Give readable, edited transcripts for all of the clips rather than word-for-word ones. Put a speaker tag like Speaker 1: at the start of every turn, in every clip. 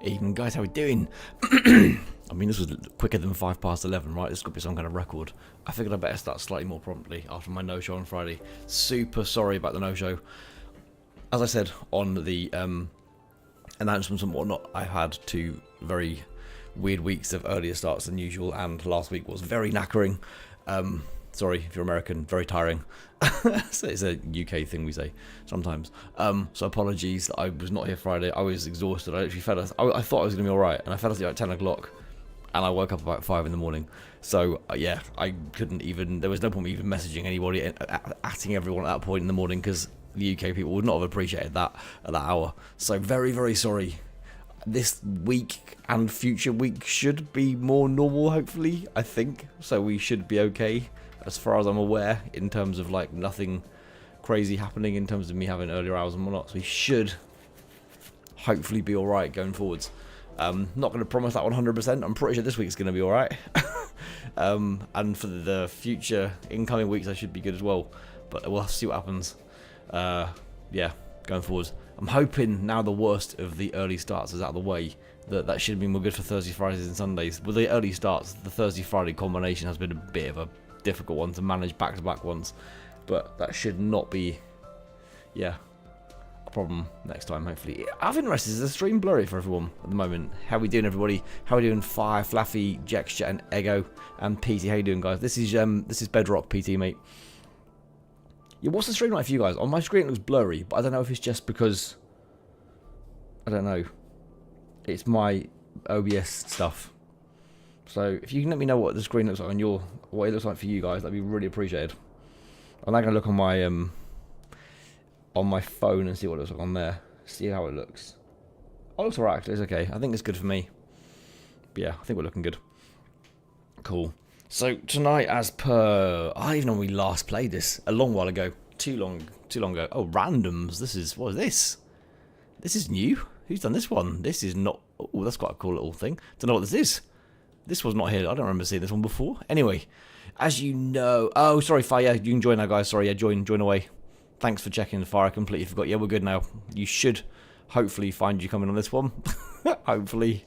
Speaker 1: Evening, guys, how we doing? I mean, this was quicker than 11:05, right? This could be some kind of record. I figured I better start slightly more promptly after my no-show on Friday. Super sorry about the no-show. As I said on the announcements and whatnot, I had 2 very weird weeks of earlier starts than usual, and last week was very knackering. Sorry if you're American, very tiring. So it's a UK thing we say sometimes. So apologies that I was not here Friday. I was exhausted. I actually fell asleep. I thought I was going to be alright, and I fell asleep at 10 o'clock, and I woke up about 5 in the morning. So yeah, I couldn't even, there was no point even messaging anybody, atting everyone at that point in the morning, because the UK people would not have appreciated that at that hour. So very, very sorry. This week and future week should be more normal, hopefully, I think. So we should be okay, as far as I'm aware, in terms of like nothing crazy happening in terms of me having earlier hours and whatnot. So we should hopefully be alright going forwards. Not going to promise that 100%. I'm pretty sure this week's going to be alright. And for the future incoming weeks, I should be good as well. But we'll have to see what happens. Yeah, going forwards. I'm hoping now the worst of the early starts is out of the way, that should be more good for Thursdays, Fridays and Sundays. With the early starts, the Thursday-Friday combination has been a bit of a difficult one to manage back-to-back ones, but that should not be, yeah, a problem next time, hopefully. I'm interested, is the stream blurry for everyone at the moment? How we doing, everybody? How we doing, Fire, Flaffy, Jexture and Ego and PT? How you doing, guys? This is Bedrock PT, mate. Yeah, what's the stream like for you guys? On my screen it looks blurry, but I don't know if it's just because, I don't know, it's my OBS stuff. So if you can let me know what the screen looks like on your, what it looks like for you guys, that'd be really appreciated. I'm now gonna look on my phone and see what it looks like on there. See how it looks. Oh, it looks alright actually, it's okay. I think it's good for me. But yeah, I think we're looking good. Cool. So tonight, as per, I don't even know when we last played this, a long while ago, too long ago. Oh, randoms. What is this? This is new. Who's done this one? This is not. Oh, that's quite a cool little thing. Don't know what this is. This was not here. I don't remember seeing this one before. Anyway, as you know, oh, sorry, Fire. Yeah, you can join now, guys. Sorry, yeah, join away. Thanks for checking the Fire. I completely forgot. Yeah, we're good now. You should hopefully find you coming on this one. Hopefully.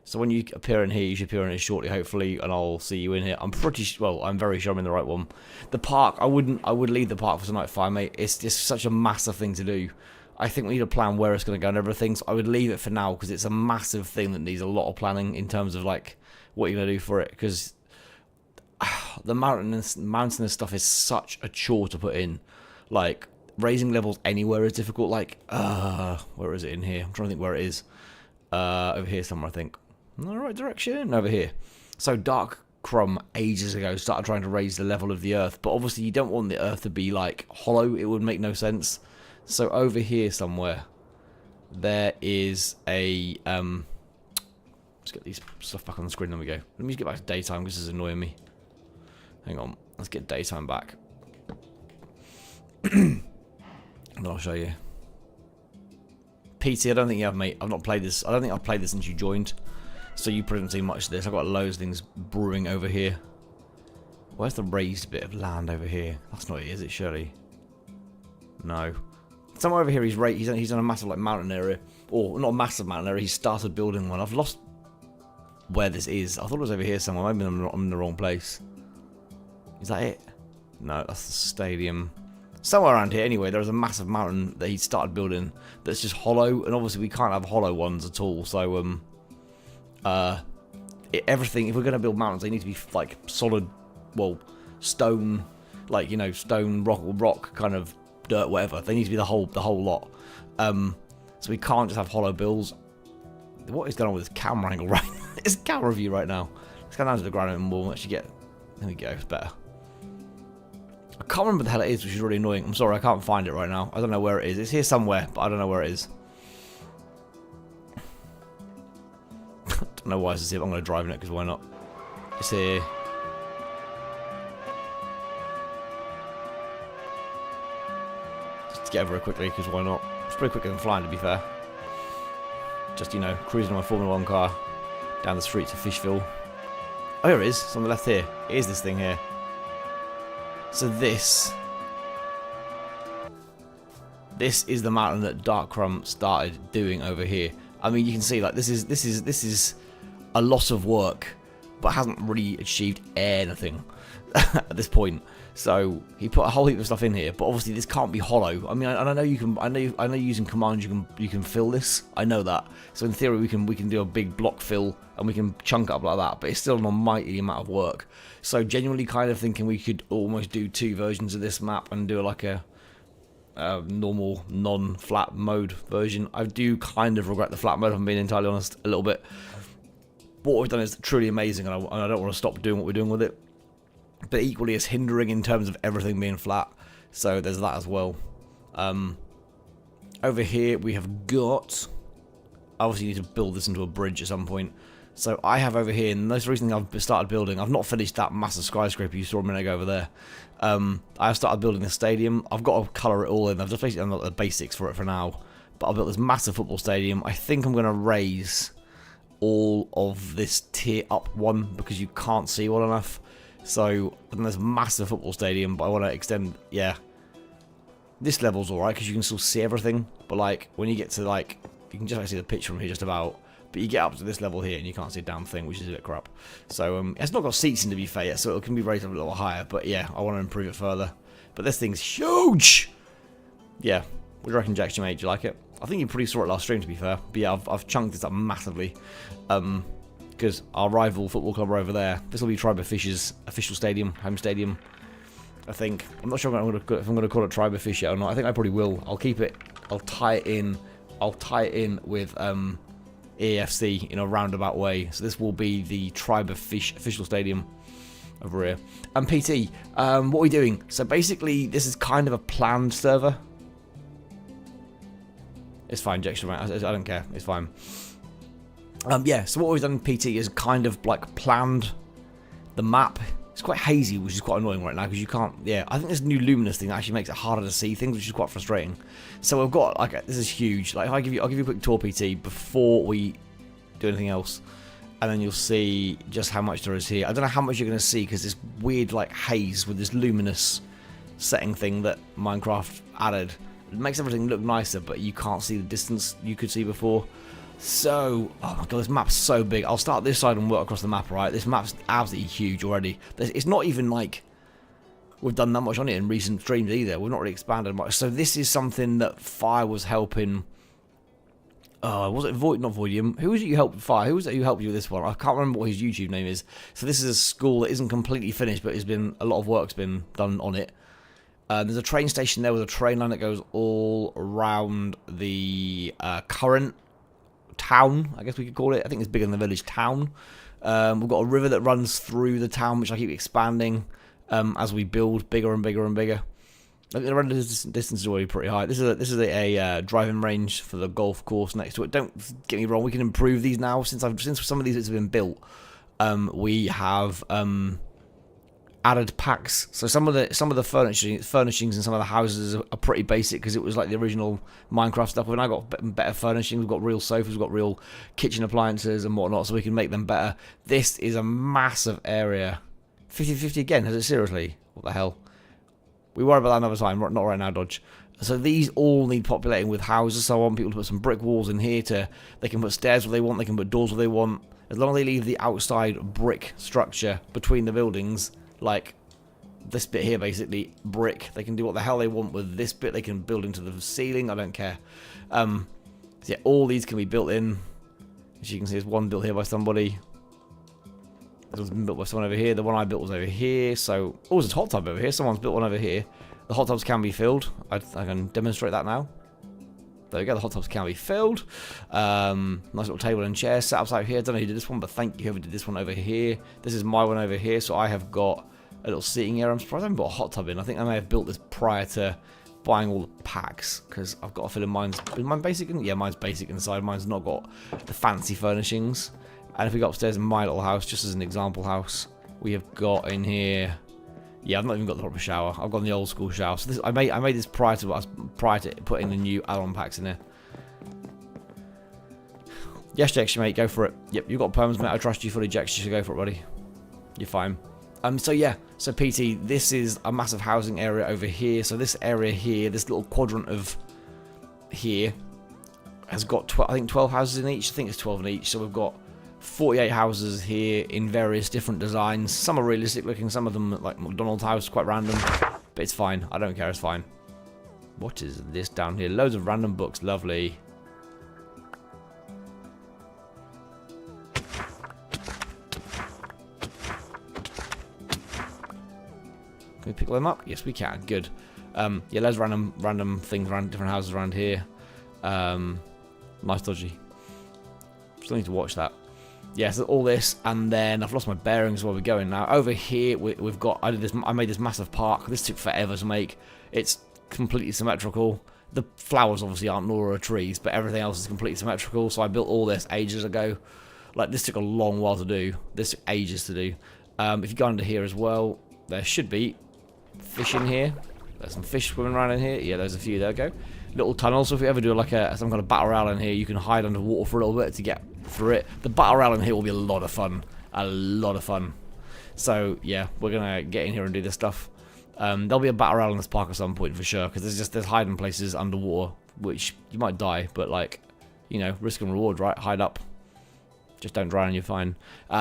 Speaker 1: So when you appear in here, you should appear in here shortly, hopefully, and I'll see you in here. I'm I'm very sure I'm in the right one. The park, I would leave the park for tonight, Fire, mate. It's just such a massive thing to do. I think we need to plan where it's going to go and everything, so I would leave it for now, because it's a massive thing that needs a lot of planning in terms of, like, what you're going to do for it, because the mountainous stuff is such a chore to put in. Like, raising levels anywhere is difficult. Like, where is it in here? I'm trying to think where it is. Over here somewhere, I think. In the right direction, over here. So Dark Crumb ages ago started trying to raise the level of the earth, but obviously you don't want the earth to be like hollow. It would make no sense. So over here somewhere there is a let's get these stuff back on the screen. There we go. Let me just get back to daytime because this is annoying me. Hang on, let's get daytime back. And I'll show you. PT, I don't think you have, mate. I've not played this. I don't think I've played this since you joined. So you probably haven't seen much of this. I've got loads of things brewing over here. Where's the raised bit of land over here? That's not it, is it, surely? No. Somewhere over here he's on a massive like mountain area. Or not a massive mountain area, he's started building one. I've lost where this is. I thought it was over here somewhere. Maybe I'm in the wrong place. Is that it? No, that's the stadium. Somewhere around here, anyway, there's a massive mountain that he started building that's just hollow, and obviously we can't have hollow ones at all. So, everything, if we're going to build mountains, they need to be like solid, well, stone, like, you know, stone, rock, kind of dirt, whatever. They need to be the whole lot. So we can't just have hollow builds. What is going on with this camera angle right now? It's camera view right now. Let's go down to the ground and we'll actually get. There we go. It's better. I can't remember what the hell it is, which is really annoying. I'm sorry, I can't find it right now. I don't know where it is. It's here somewhere, but I don't know where it is. Don't know why it's here, but I'm going to drive in it, because why not? It's here. Just to get over it quickly, because why not? It's pretty quicker than flying, to be fair. Just, you know, cruising my Formula 1 car down the streets of Feeshville. Oh, here it is. It's on the left here. It is this thing here. So this This is the mountain that Dark Crumb started doing over here. I mean, you can see like this is a lot of work, but hasn't really achieved anything at this point. So he put a whole heap of stuff in here, but obviously this can't be hollow. I mean, I know you can. I know using commands you can fill this. I know that. So in theory we can do a big block fill and we can chunk it up like that. But it's still an almighty amount of work. So genuinely kind of thinking we could almost do 2 versions of this map and do like a normal non-flat mode version. I do kind of regret the flat mode, if I'm being entirely honest, a little bit. What we've done is truly amazing, and I don't want to stop doing what we're doing with it. But equally, it's hindering in terms of everything being flat. So there's that as well. Over here we have got. Obviously, you need to build this into a bridge at some point. So I have over here, and most recently I've started building. I've not finished that massive skyscraper you saw a minute ago over there. I've started building the stadium. I've got to colour it all in. I've just basically done the basics for it for now. But I've built this massive football stadium. I think I'm going to raise all of this tier up 1 because you can't see well enough. So there's a massive football stadium, but I want to extend. Yeah, this level's alright because you can still see everything. But like when you get to like, you can just see the pitch from here just about. But you get up to this level here and you can't see a damn thing, which is a bit crap. So it's not got seats in, to be fair, so it can be rated a little higher. But yeah, I want to improve it further. But this thing's huge. Yeah, what do you reckon, Jackson, mate? Do you like it? I think you probably saw it last stream, to be fair. But yeah, I've chunked this up massively. Because our rival football club are over there. This will be Tribe-O-Fish's official stadium, home stadium. I think. I'm not sure if I'm going to call it Tribe-O-Fish yet or not. I think I probably will. I'll keep it. I'll tie it in. I'll tie it in with EAFC in a roundabout way. So this will be the Tribe-O-Fish official stadium over here. And PT, what are we doing? So basically, this is kind of a planned server. It's fine, Jackson. I don't care. It's fine. Yeah, so what we've done in PT is kind of like planned the map. It's quite hazy, which is quite annoying right now because you can't. Yeah, I think this new luminous thing actually makes it harder to see things, which is quite frustrating. So we've got like this is huge. Like if I'll give you a quick tour PT before we do anything else, and then you'll see just how much there is here. I don't know how much you're going to see because this weird like haze with this luminous setting thing that Minecraft added. It makes everything look nicer, but you can't see the distance you could see before. So, oh my god, this map's so big. I'll start this side and work across the map, right? This map's absolutely huge already. It's not even like we've done that much on it in recent streams either. We've not really expanded much. So this is something that Fire was helping. Was it Void? Not Voidium. Who was it you helped Fire? Who was it who helped you with this one? I can't remember what his YouTube name is. So this is a school that isn't completely finished, but has been a lot of work's been done on it. There's a train station there with a train line that goes all around the current town, I guess we could call it. I think it's bigger than the village town. We've got a river that runs through the town, which I keep expanding as we build bigger and bigger and bigger. I think the render distance is already pretty high. This is a driving range for the golf course next to it. Don't get me wrong, we can improve these now. Since some of these have been built, we have added packs. So some of the furnishings in some of the houses are pretty basic because it was like the original Minecraft stuff. We've now got better furnishings. We've got real sofas. We've got real kitchen appliances and whatnot, so we can make them better. This is a massive area. 50-50 again. Is it seriously? What the hell? We worry about that another time. Not right now, Dodge. So these all need populating with houses. So I want people to put some brick walls in here. They can put stairs where they want. They can put doors where they want. As long as they leave the outside brick structure between the buildings. Like this bit here, basically brick. They can do what the hell they want with this bit. They can build into the ceiling. I don't care. So yeah, all these can be built in. As you can see, there's one built here by somebody. There's been built by someone over here. The one I built was over here. So, oh, there's a hot tub over here. Someone's built one over here. The hot tubs can be filled. I can demonstrate that now. There we go. The hot tubs can be filled. Nice little table and chair setups out here. I don't know who did this one, but thank you whoever did this one over here. This is my one over here. So I have got a little seating area. I'm surprised I haven't got a hot tub in. I think I may have built this prior to buying all the packs because I've got a feeling mine's basic. Yeah, mine's basic inside. Mine's not got the fancy furnishings. And if we go upstairs in my little house, just as an example house, we have got in here. Yeah, I've not even got the proper shower. I've got the old school shower. So this, I made this prior to putting the new add-on packs in there. Yes, Jex, mate, go for it. Yep, you've got perms, mate. I trust you fully, Jex. You should go for it, buddy. You're fine. So yeah, so PT, this is a massive housing area over here. So this area here, this little quadrant of here has got I think 12 houses in each. I think it's 12 in each. So we've got 48 houses here in various different designs. Some are realistic looking, some of them like McDonald's house, quite random. But it's fine. I don't care. It's fine. What is this down here? Loads of random books. Lovely. Can we pick them up? Yes, we can. Good. Yeah, loads of random things around different houses around here. Nice dodgy. Still need to watch that. Yeah, so all this, and then I've lost my bearings where we're going now. Over here, we've got. I made this massive park. This took forever to make. It's completely symmetrical. The flowers obviously aren't, nor are trees, but everything else is completely symmetrical. So I built all this ages ago. Like, this took a long while to do. This took ages to do. If you go under here as well, there should be fish in here. There's some fish swimming around in here. Yeah, there's a few. There we go. Little tunnels. So if you ever do like some kind of battle royale in here, you can hide underwater for a little bit to get through it. The battle royale in here will be a lot of fun. A lot of fun. So yeah, we're gonna get in here and do this stuff. There'll be a battle royale in this park at some point for sure, because there's hiding places underwater which you might die, but like, you know, risk and reward, right? Hide up. Just don't drown and you're fine.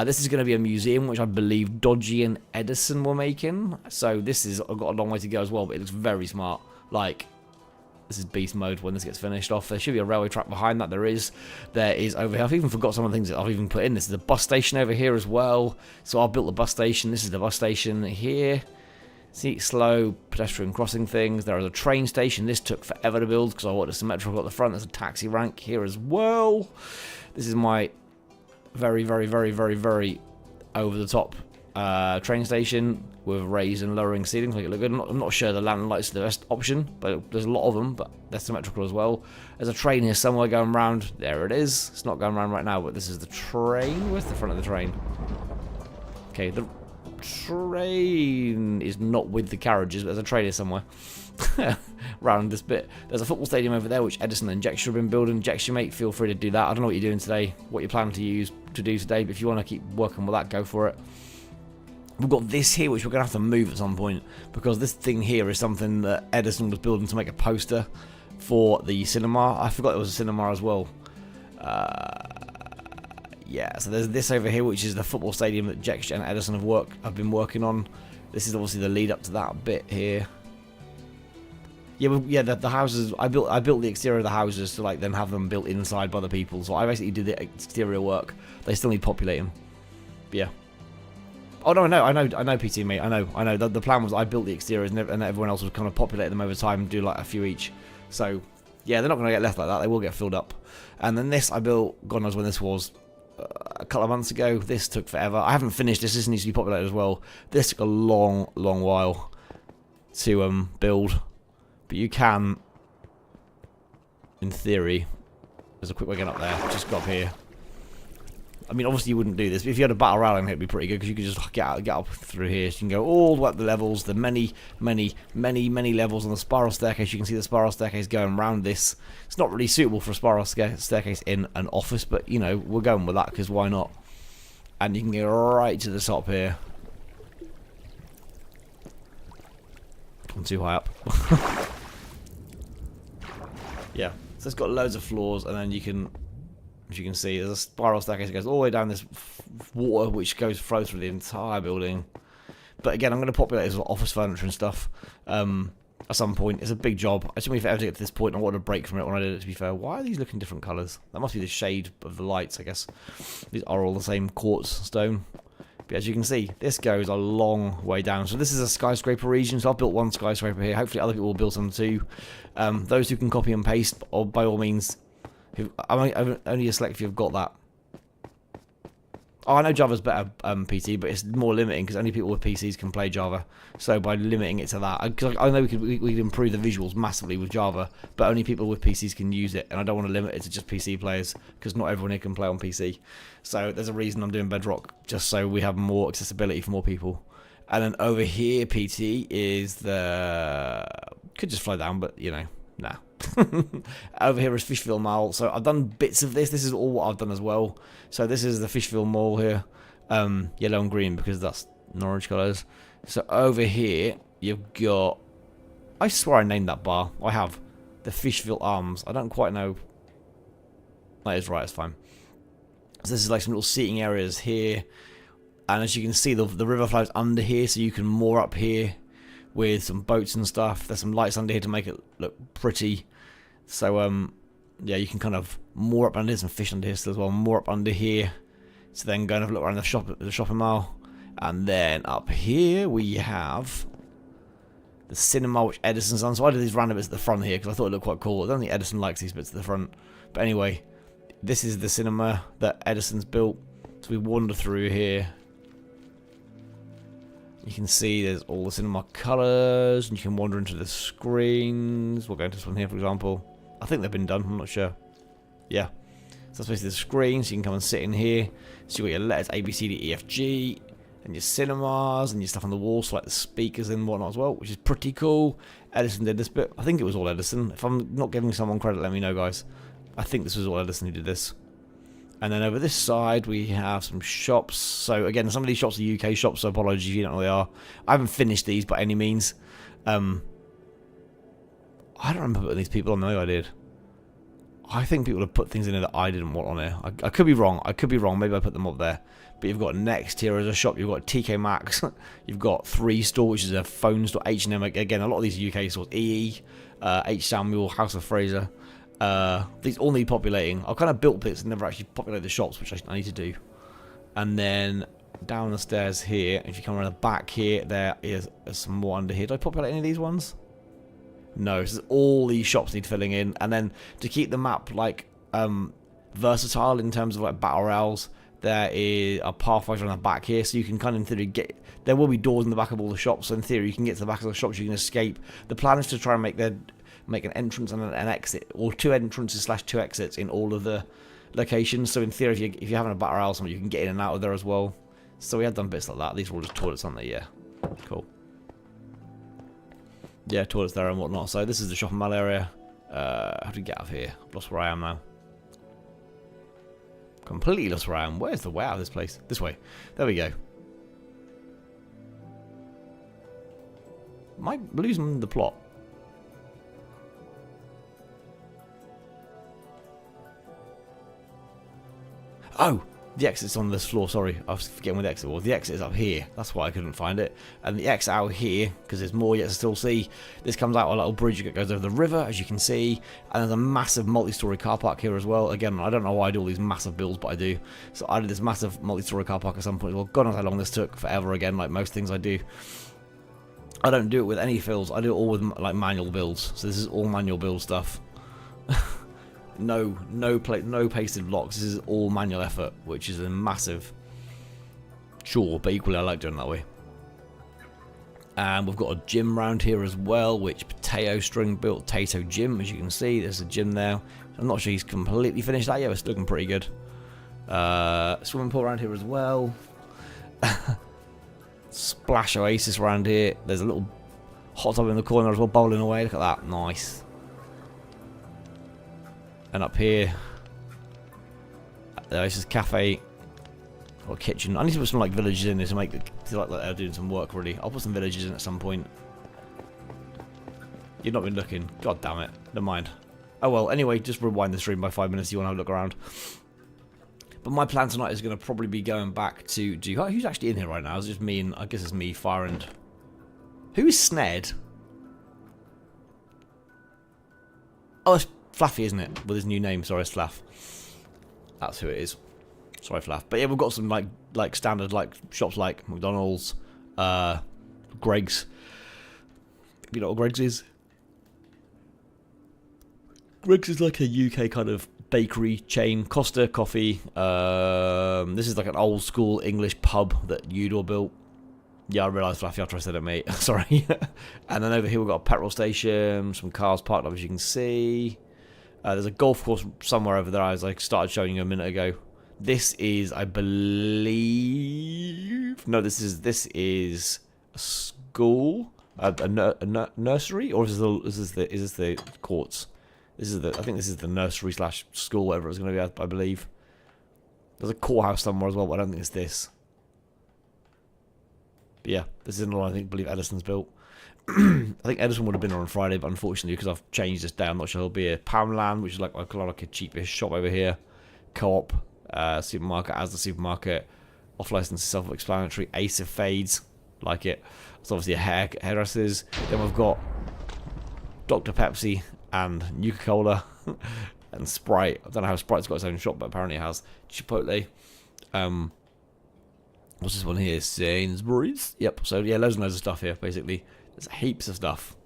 Speaker 1: This is going to be a museum, which I believe Dodgy and Edison were making. So this has got a long way to go as well, but it looks very smart. Like, this is beast mode when this gets finished off. There should be a railway track behind that. There is over here. I've even forgot some of the things that I've even put in. This is a bus station over here as well. So I've built the bus station. This is the bus station here. See, slow pedestrian crossing things. There is a train station. This took forever to build because I wanted a symmetrical at the front. There's a taxi rank here as well. This is my very, very, very, very, very over the top train station with raised and lowering ceilings. Make it look good. I'm not sure the lantern lights are the best option, but there's a lot of them, but they're symmetrical as well. There's a train here somewhere going round. There it is. It's not going round right now, but this is the train. Where's the front of the train? Okay, the train is not with the carriages, but there's a train here somewhere round this bit. There's a football stadium over there, which Edison and Jextra have been building. Jextra, mate, feel free to do that. I don't know what you're doing today, what you're planning to do today, but if you want to keep working with that, go for it. We've got this here, which we're going to have to move at some point, because this thing here is something that Edison was building to make a poster for the cinema. I forgot it was a cinema as well. Yeah, so there's this over here, which is the football stadium that Jex and Edison have been working on. This is obviously the lead up to that bit here. Yeah, the houses. I built the exterior of the houses to like then have them built inside by the people. So I basically did the exterior work. They still need populating. But yeah. Oh no, I know, PT mate. I know. The plan was I built the exteriors and everyone else would kind of populate them over time and do like a few each. So yeah, they're not going to get left like that. They will get filled up. And then this I built. God knows when this was. A couple of months ago. This took forever. I haven't finished this. This needs to be populated as well. This took a long while to build, but you can, in theory, there's a quick way getting up there. Just go up here. I mean, obviously you wouldn't do this, but if you had a battle royale in here, it'd be pretty good because you could just get up through here. So you can go all the way up the levels, the many levels on the spiral staircase. You can see the spiral staircase going around this. It's not really suitable for a spiral staircase in an office, but you know, we're going with that because why not? And you can get right to the top here. I'm too high up. Yeah, so it's got loads of floors, and then you can. As you can see, there's a spiral staircase that goes all the way down this water, which flows through the entire building. But again, I'm going to populate this with office furniture and stuff at some point. It's a big job. It took me forever to get to this point. I wanted a break from it when I did it, to be fair. Why are these looking different colours? That must be the shade of the lights, I guess. These are all the same quartz stone. But as you can see, this goes a long way down. So this is a skyscraper region. So I've built one skyscraper here. Hopefully other people will build some too. Those who can copy and paste, or by all means... I'm only a select if you've got that. Oh, I know Java's better PT, but it's more limiting because only people with PCs can play Java. So by limiting it to that, because I know we could improve the visuals massively with Java, but only people with PCs can use it, and I don't want to limit it to just PC players because not everyone here can play on PC. So there's a reason I'm doing Bedrock, just so we have more accessibility for more people. And then over here, PT is the could just flow down, but you know, nah. Over here is Feeshville Mall. So I've done bits of this. This is all what I've done as well. So this is the Feeshville Mall here, yellow and green because that's Norwich colours. So over here you've got. I swear I named that bar. I have. the Feeshville Arms. I don't quite know. That is right, it's fine. So this is like some little seating areas here. And as you can see, the river flows under here, so you can moor up here with some boats and stuff. There's some lights under here to make it look pretty. So, yeah, you can kind of moor up under here, some fish under here still as well. Moor up under here. So then go and have a look around the shopping mall. And then up here we have the cinema, which Edison's on. So I did these random bits at the front here because I thought it looked quite cool. I don't think Edison likes these bits at the front. But anyway, this is the cinema that Edison's built. So we wander through here. You can see there's all the cinema colours, and you can wander into the screens. We'll go into this one here, for example. I think they've been done, I'm not sure. Yeah. So that's basically the screens. You can come and sit in here. So you've got your letters A, B, C, D, E, F, G, and your cinemas, and your stuff on the wall, so like the speakers and whatnot as well, which is pretty cool. Edison did this bit. I think it was all Edison. If I'm not giving someone credit, let me know, guys. I think this was all Edison who did this. And then over this side, we have some shops. So, again, some of these shops are UK shops, so apologies if you don't know what they are. I haven't finished these by any means. I don't remember putting these people on. No, I did. I think people have put things in there that I didn't want on there. I could be wrong. I could be wrong. Maybe I put them up there. But you've got Next here as a shop. You've got TK Maxx. You've got 3 Store, which is a phone store. H&M. Again, a lot of these are UK stores. EE, H. Samuel, House of Fraser. These all need populating. I've kind of built bits and never actually populated the shops, which I need to do. And then down the stairs here, if you come around the back here, there is some more under here. Did I populate any of these ones? No, so all these shops need filling in. And then to keep the map like versatile in terms of like battle royales, there is a pathway on the back here, so you can kind of in theory get. There will be doors in the back of all the shops, so in theory you can get to the back of the shops. You can escape. The plan is to try and make an entrance and an exit, or 2 entrances / 2 exits in all of the locations. So in theory, if you're having a battle royale or something, you can get in and out of there as well. So we have done bits like that. These were all just toilets, aren't they? Yeah, cool. Yeah, toilets there and whatnot. So this is the shopping mall area. How do we get out of here? I've lost where I am now. Completely lost where I am. Where's the way out of this place? This way. There we go. Am I losing the plot? Oh, the exit's on this floor. Sorry, I was forgetting where the exit was. The exit is up here. That's why I couldn't find it. And the exit out here, because there's more yet to still see. This comes out a little bridge that goes over the river, as you can see. And there's a massive multi-story car park here as well. Again, I don't know why I do all these massive builds, but I do. So I did this massive multi-story car park at some point. Well, God knows how long this took. Forever again, like most things I do. I don't do it with any fills. I do it all with like manual builds. So this is all manual build stuff. No pasted blocks. This is all manual effort, which is a massive chore, but equally I like doing it that way. And we've got a gym round here as well, which Potato String built. Tato Gym, as you can see, there's a gym there. I'm not sure he's completely finished that yet, but it's looking pretty good. Swimming pool around here as well. Splash Oasis around here. There's a little hot tub in the corner as well, bowling away. Look at that, nice. And up here, this is cafe or kitchen. I need to put some like villages in this to make it feel like they're doing some work. Really, I'll put some villages in at some point. You've not been looking. God damn it. Never mind. Oh well. Anyway, just rewind the stream by 5 minutes. If you want to have a look around. But my plan tonight is going to probably be going back to do. Who's actually in here right now? It's just me and I guess it's me, Fire, and who is Sned? Oh, it's Fluffy, isn't it? With his new name. Sorry, it's Fluff. That's who it is. Sorry, Fluff. But yeah, we've got some like standard like shops like McDonald's, Greg's. You know what Greg's is? Greg's is like a UK kind of bakery chain. Costa Coffee. This is like an old school English pub that Udor built. Yeah, I realised Fluffy after I said it, mate. Sorry. And then over here we've got a petrol station, some cars parked up, as you can see. There's a golf course somewhere over there, as I started showing you a minute ago. This is, I believe... No, this is a school? A nursery? Or is this the courts? I think this is the nursery / school, whatever it's going to be, I believe. There's a courthouse somewhere as well, but I don't think it's this. But yeah, this is another one I believe Edison's built. I think Edison would have been on Friday, but unfortunately, because I've changed this day, I'm not sure he'll be here. Poundland, which is like a cheapish shop over here. Co-op, supermarket, as the supermarket. Off-license is self-explanatory. Ace of Fades, like it. It's obviously a hairdressers. Then we've got Dr. Pepsi and Nuka-Cola and Sprite. I don't know how Sprite's got its own shop, but apparently it has. Chipotle. What's this one here? Sainsbury's. Yep. So yeah, loads and loads of stuff here. Basically, there's heaps of stuff.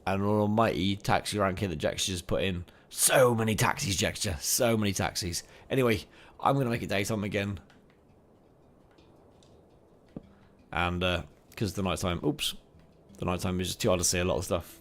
Speaker 1: And an almighty taxi rank here that Jex just put in. So many taxis, Jexter. So many taxis. Anyway, I'm gonna make it daytime again. And because the nighttime, the nighttime is just too hard to see a lot of stuff.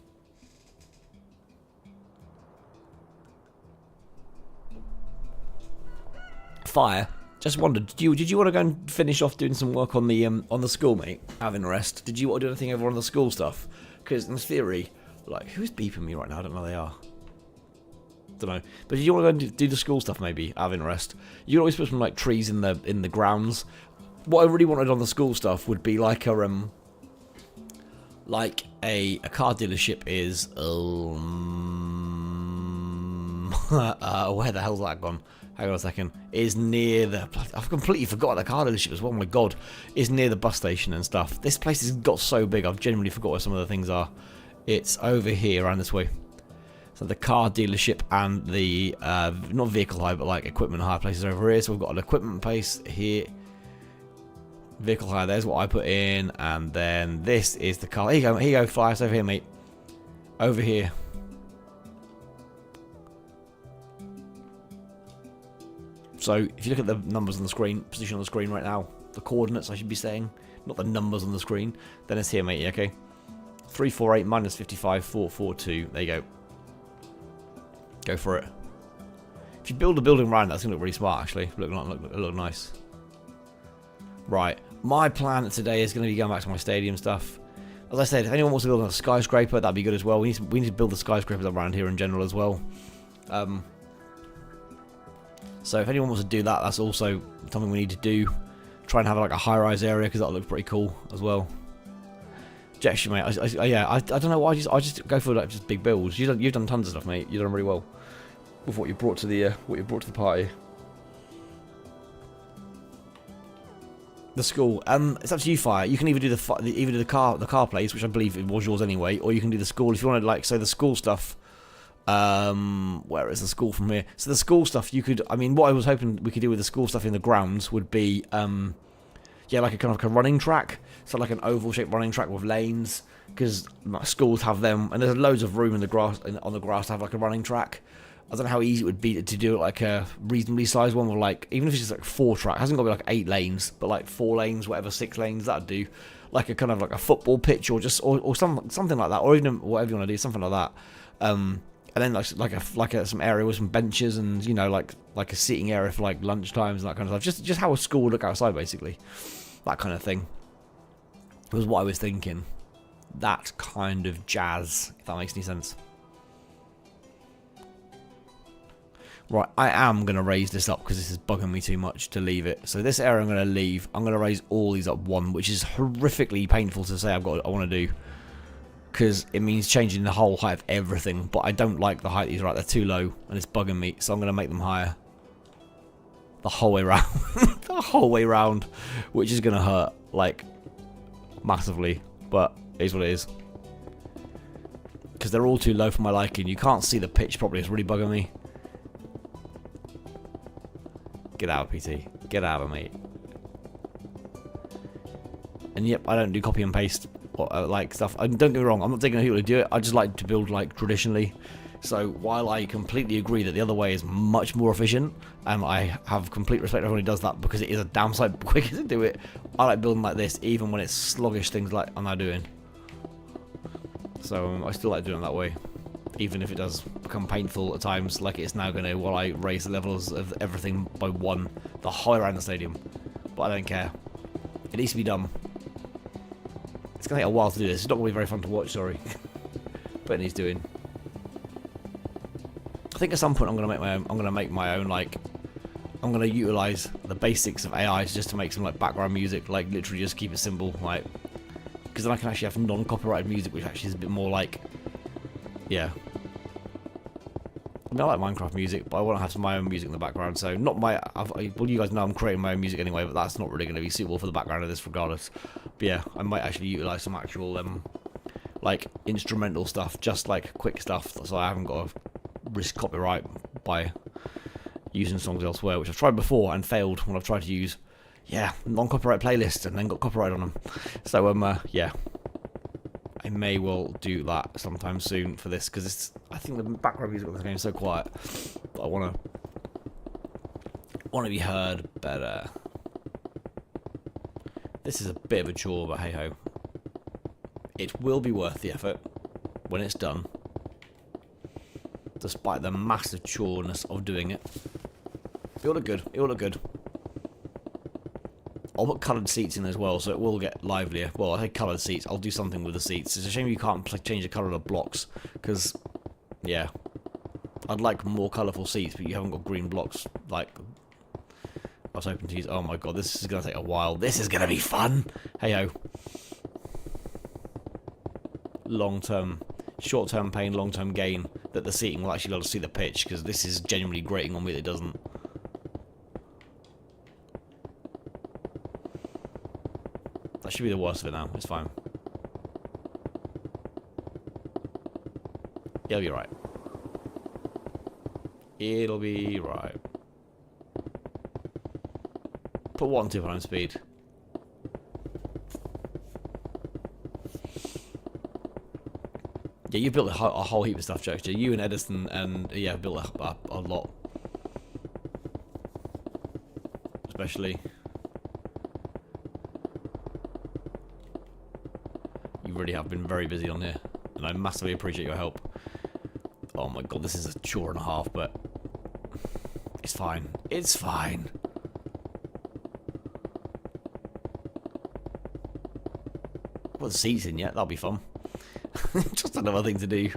Speaker 1: Fire. Just wondered, did you want to go and finish off doing some work on the school, mate? Having a rest. Did you want to do anything over on the school stuff? Because in theory, like, who's beeping me right now? I don't know who they are. Don't know. But did you want to go and do the school stuff, maybe? Having a rest. You can always put some like trees in the grounds. What I really wanted on the school stuff would be like a car dealership is. Where the hell's that gone? Hang on a second. Is near the. I've completely forgot the car dealership as well. Oh my god, is near the bus station and stuff. This place has got so big. I've genuinely forgot where some of the things are. It's over here, around this way. So the car dealership and the not vehicle hire, but like equipment hire places over here. So we've got an equipment place here. Vehicle hire. There's what I put in, and then this is the car. Here you go. Here you go. Fly us over here, mate. Over here. So if you look at the numbers on the screen, position on the screen right now, the coordinates I should be saying, not the numbers on the screen, then it's here, mate, okay? 348 minus 55, 442, there you go. Go for it. If you build a building around, that's going to look really smart, actually. Look nice. Right, my plan today is going to be going back to my stadium stuff. As I said, if anyone wants to build a skyscraper, that'd be good as well. We need to build the skyscrapers around here in general as well. So if anyone wants to do that, that's also something we need to do. Try and have like a high-rise area because that'll look pretty cool as well. Jex, mate, I don't know why I just go for like just big builds. You've done tons of stuff, mate. You've done really well with what you brought to the party. The school. It's up to you, Fire. You can either do the car place, which I believe it was yours anyway, or you can do the school if you want to like say the school stuff. Where is the school from here? So the school stuff you could, I mean, what I was hoping we could do with the school stuff in the grounds would be, yeah, like a kind of like a running track. So like an oval shaped running track with lanes, because schools have them, and there's loads of room in the grass, on the grass to have like a running track. I don't know how easy it would be to do like a reasonably sized one with like, even if it's just like 4 track, it hasn't got to be like 8 lanes, but like 4 lanes, whatever, 6 lanes, that'd do. Like a kind of like a football pitch or just, or something like that, or even whatever you want to do, something like that. And then like some area with some benches and, you know, like a seating area for like lunch times and that kind of stuff. Just how a school would look outside, basically. That kind of thing. It was what I was thinking. That kind of jazz, if that makes any sense. Right, I am going to raise this up because this is bugging me too much to leave it. So this area I'm going to leave. I'm going to raise all these up 1, which is horrifically painful to say I want to do. Because it means changing the whole height of everything. But I don't like the height these are at. They're too low and it's bugging me. So I'm going to make them higher. The whole way round. The whole way round. Which is going to hurt. Like, massively. But it is what it is. Because they're all too low for my liking. You can't see the pitch properly. It's really bugging me. Get out, PT. Get out of it, mate. And yep, I don't do copy and paste or like stuff. Don't get me wrong, I'm not taking people to do it. I just like to build like traditionally. So while I completely agree that the other way is much more efficient, and I have complete respect for everyone who does that because it is a damn sight quicker to do it, I like building like this even when it's sluggish things like I'm now doing. So I still like doing it that way. Even if it does become painful at times, like it's now going to, while I raise the levels of everything by 1, the whole way around the stadium. But I don't care. It needs to be done. It's going to take a while to do this. It's not going to be very fun to watch, sorry. But it needs doing. I think at some point I'm going to make my own. I'm going to make my own, like, I'm going to utilize the basics of AI just to make some like background music, like literally just keep it simple, like because then I can actually have non-copyrighted music, which actually is a bit more like, yeah. I mean, I like Minecraft music, but I want to have some of my own music in the background. So not my, well, you guys know I'm creating my own music anyway, but that's not really going to be suitable for the background of this regardless. But yeah, I might actually utilize some actual like instrumental stuff, just like quick stuff, so I haven't got to risk copyright by using songs elsewhere, which I've tried before and failed when I've tried to use, yeah, non-copyright playlists and then got copyright on them. So yeah, I may well do that sometime soon for this, because I think the background music of this game is so quiet that I want to be heard better. This is a bit of a chore, but hey ho, it will be worth the effort when it's done, despite the massive choreness of doing it. It'll look good. It'll look good. I'll put coloured seats in as well, so it will get livelier. Well, I say coloured seats. I'll do something with the seats. It's a shame you can't change the colour of the blocks, because, yeah, I'd like more colourful seats, but you haven't got green blocks like I was hoping to use. Oh my god, this is going to take a while. This is going to be fun. Hey-ho. Long-term, short-term pain, long-term gain, that the seating will actually let us see the pitch, because this is genuinely grating on me that it doesn't. That should be the worst of it now. It's fine. It'll be right. It'll be right. Put 1 tip on speed. Yeah, you built a whole heap of stuff, Jokester. You and Edison, and yeah, built a lot. Especially. You really have been very busy on here, and I massively appreciate your help. Oh my god, this is a chore and a half, but it's fine. It's fine. Put the seats in yet? That'll be fun. Just another thing to do.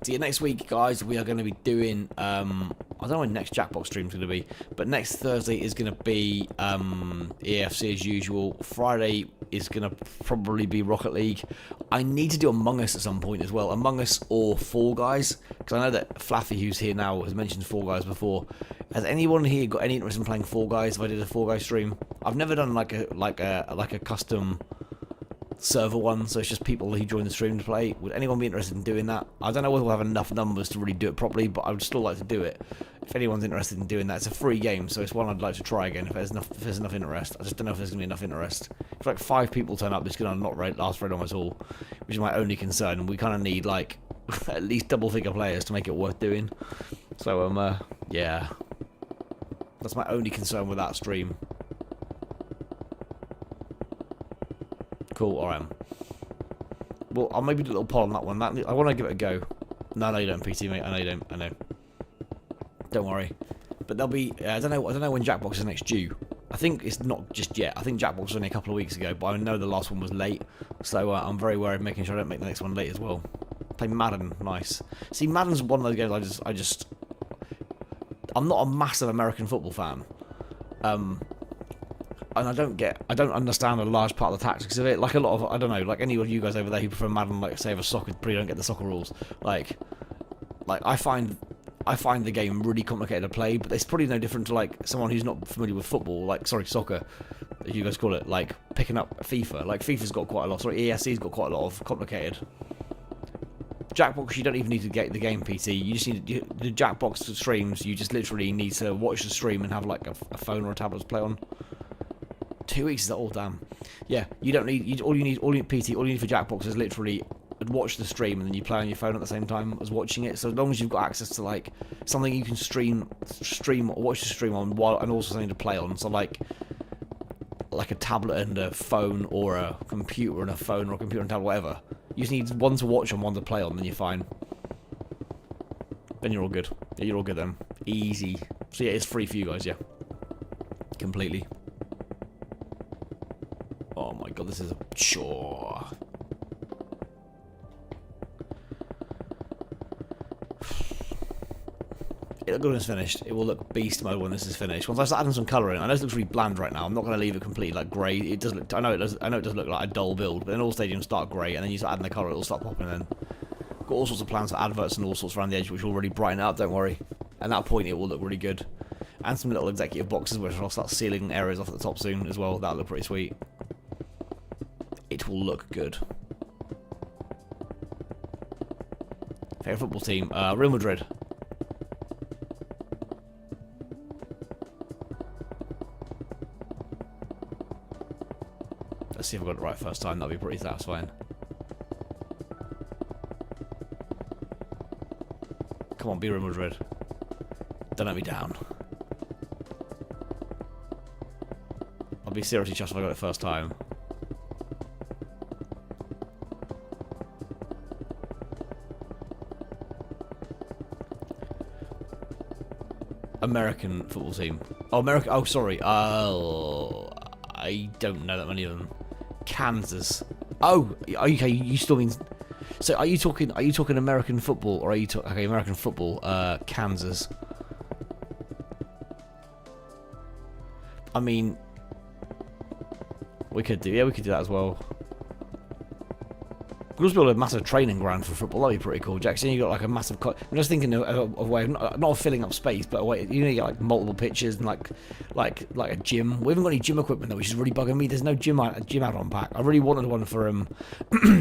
Speaker 1: See you next week, guys. We are going to be doing I don't know when next Jackbox stream is going to be, but next Thursday is going to be EFC as usual. Friday is going to probably be Rocket League. I need to do Among Us at some point as well. Among Us or Fall Guys, because I know that Flaffy, who's here now, has mentioned Fall Guys before. Has anyone here got any interest in playing Fall Guys? If I did a Fall Guys stream, I've never done like a custom server one, so it's just people who join the stream to play. Would anyone be interested in doing that? I don't know whether we'll have enough numbers to really do it properly, but I would still like to do it. If anyone's interested in doing that, it's a free game, so it's one I'd like to try again if there's enough interest. I just don't know if there's going to be enough interest. If like 5 people turn up, it's going to not last very long at all, which is my only concern. And we kind of need like at least double-figure players to make it worth doing. So yeah, that's my only concern with that stream. Cool, alright. Well, I'll maybe do a little poll on that one. I want to give it a go. No, you don't, PT, mate. I know you don't. I know. Don't worry. But there'll be... I don't know when Jackbox is next due. I think it's not just yet. I think Jackbox was only a couple of weeks ago, but I know the last one was late. So I'm very wary of making sure I don't make the next one late as well. Play Madden. Nice. See, Madden's one of those games I'm not a massive American football fan. And I don't understand a large part of the tactics of it. Like a lot of, I don't know, like any of you guys over there who prefer Madden, like say over soccer, but you don't get the soccer rules. Like I find the game really complicated to play, but it's probably no different to like someone who's not familiar with football, like sorry, soccer, as you guys call it, like picking up FIFA. Like FIFA's got quite a lot. Sorry, ESC's got quite a lot of complicated. Jackbox, you don't even need to get the game, PT. You just need the Jackbox streams. You just literally need to watch the stream and have like a phone or a tablet to play on. 2 weeks is that all? Damn. Yeah, you don't need. All you need for Jackbox is literally watch the stream and then you play on your phone at the same time as watching it. So as long as you've got access to like something you can watch the stream on while and also something to play on. So like a tablet and a phone, or a computer and a phone, or a computer and tablet, whatever. You just need one to watch and one to play on, then you're fine. Then you're all good. Yeah, you're all good then. Easy. So yeah, it's free for you guys, yeah. Completely. Oh my god, this is a chore. It looks good when it's finished. It will look beast mode when this is finished. Once I start adding some colour in, I know it looks really bland right now. I'm not going to leave it completely like grey. It does look. I know it does. I know it does look like a dull build, but then all stadiums start grey, and then you start adding the colour, it'll start popping in. Got all sorts of plans for adverts and all sorts around the edge, which will really brighten it up. Don't worry. At that point, it will look really good. And some little executive boxes, which I'll start sealing areas off at the top soon as well. That'll look pretty sweet. It will look good. Favorite football team? Real Madrid. Let's see if I got it right first time. That'll be pretty satisfying. Come on, be Real Madrid. Don't let me down. I'll be seriously chuffed if I got it first time. American football team. Oh, America. Oh, sorry. Oh, I don't know that many of them. Kansas. Oh, okay. You still mean? So, are you talking American football, or are you talking okay American football? Kansas. I mean, we could do that as well. We could also build a massive training ground for football. That'd be pretty cool, Jackson. You got like a massive. I'm just thinking of a way, not of filling up space, but a way you get like multiple pitches and like a gym. We haven't got any gym equipment though, which is really bugging me. There's no gym add-on pack. I really wanted one for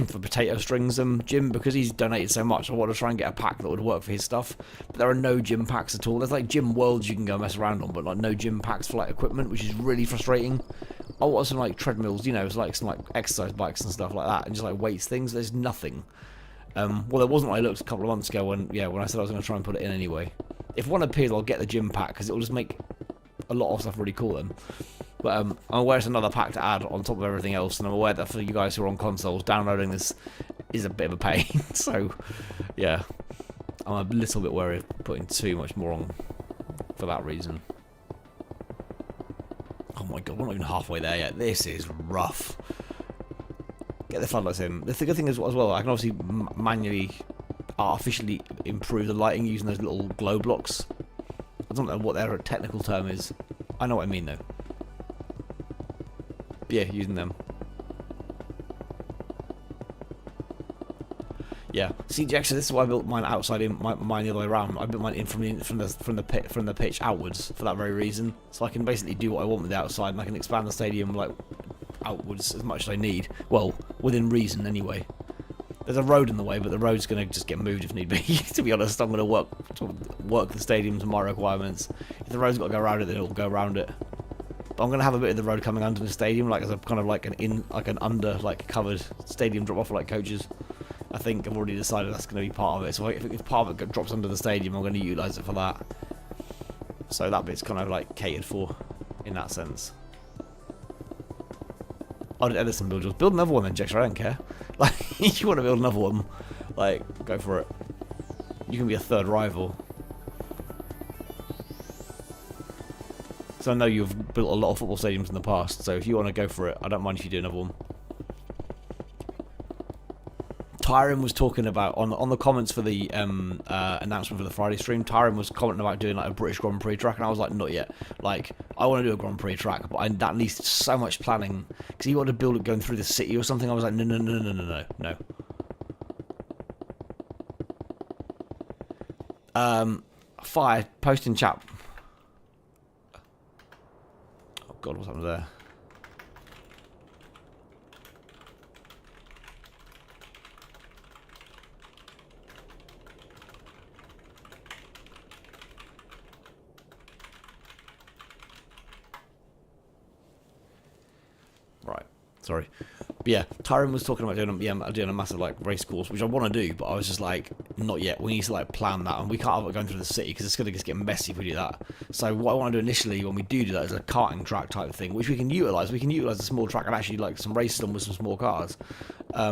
Speaker 1: for Potato Strings Jim, because he's donated so much. I want to try and get a pack that would work for his stuff. But there are no gym packs at all. There's like gym worlds you can go mess around on, but like no gym packs for like equipment, which is really frustrating. I want some like treadmills, you know, it's like some like exercise bikes and stuff like that, and just like weights things. There's nothing. Well, there wasn't when I looked a couple of months ago when I said I was going to try and put it in anyway. If one appears, I'll get the gym pack because it will just make a lot of stuff really cool then. But I'm aware it's another pack to add on top of everything else, and I'm aware that for you guys who are on consoles, downloading this is a bit of a pain. So, yeah, I'm a little bit wary of putting too much more on for that reason. Oh my god, we're not even halfway there yet. This is rough. Get the floodlights in. The good thing is as well, I can obviously manually, artificially improve the lighting using those little glow blocks. I don't know what their technical term is. I know what I mean though. But yeah, using them. Yeah. See, Jackson, this is why I built mine outside in, mine the other way around. I built mine in from the pitch outwards for that very reason. So I can basically do what I want with the outside, and I can expand the stadium like outwards as much as I need. Well, within reason anyway. There's a road in the way, but the road's going to just get moved if need be. To be honest, I'm going to work the stadium to my requirements. If the road's got to go around it, then it'll go around it. But I'm going to have a bit of the road coming under the stadium, like as a kind of like an under covered stadium drop off for like coaches. I think I've already decided that's going to be part of it. So if part of it drops under the stadium, I'm going to utilise it for that. So that bit's kind of like catered for in that sense. I did Edison build yours. Build another one then, Jax. I don't care. Like, if you want to build another one, like, go for it. You can be a third rival. So I know you've built a lot of football stadiums in the past, so if you want to go for it, I don't mind if you do another one. Tyron was talking about, on the comments for the announcement for the Friday stream, Tyron was commenting about doing like a British Grand Prix track, and I was like, not yet. Like, I want to do a Grand Prix track, but that needs so much planning, because he wanted to build it going through the city or something. I was like, no. Fire, post in chat. Oh god, what's happened there? Right, sorry. But yeah, Tyron was talking about doing a massive like race course, which I want to do, but I was just like, not yet. We need to like plan that, and we can't have it going through the city because it's going to just get messy if we do that. So what I want to do initially when we do that is a karting track type of thing, which we can utilise. We can utilise a small track and actually like some races on with some small cars. I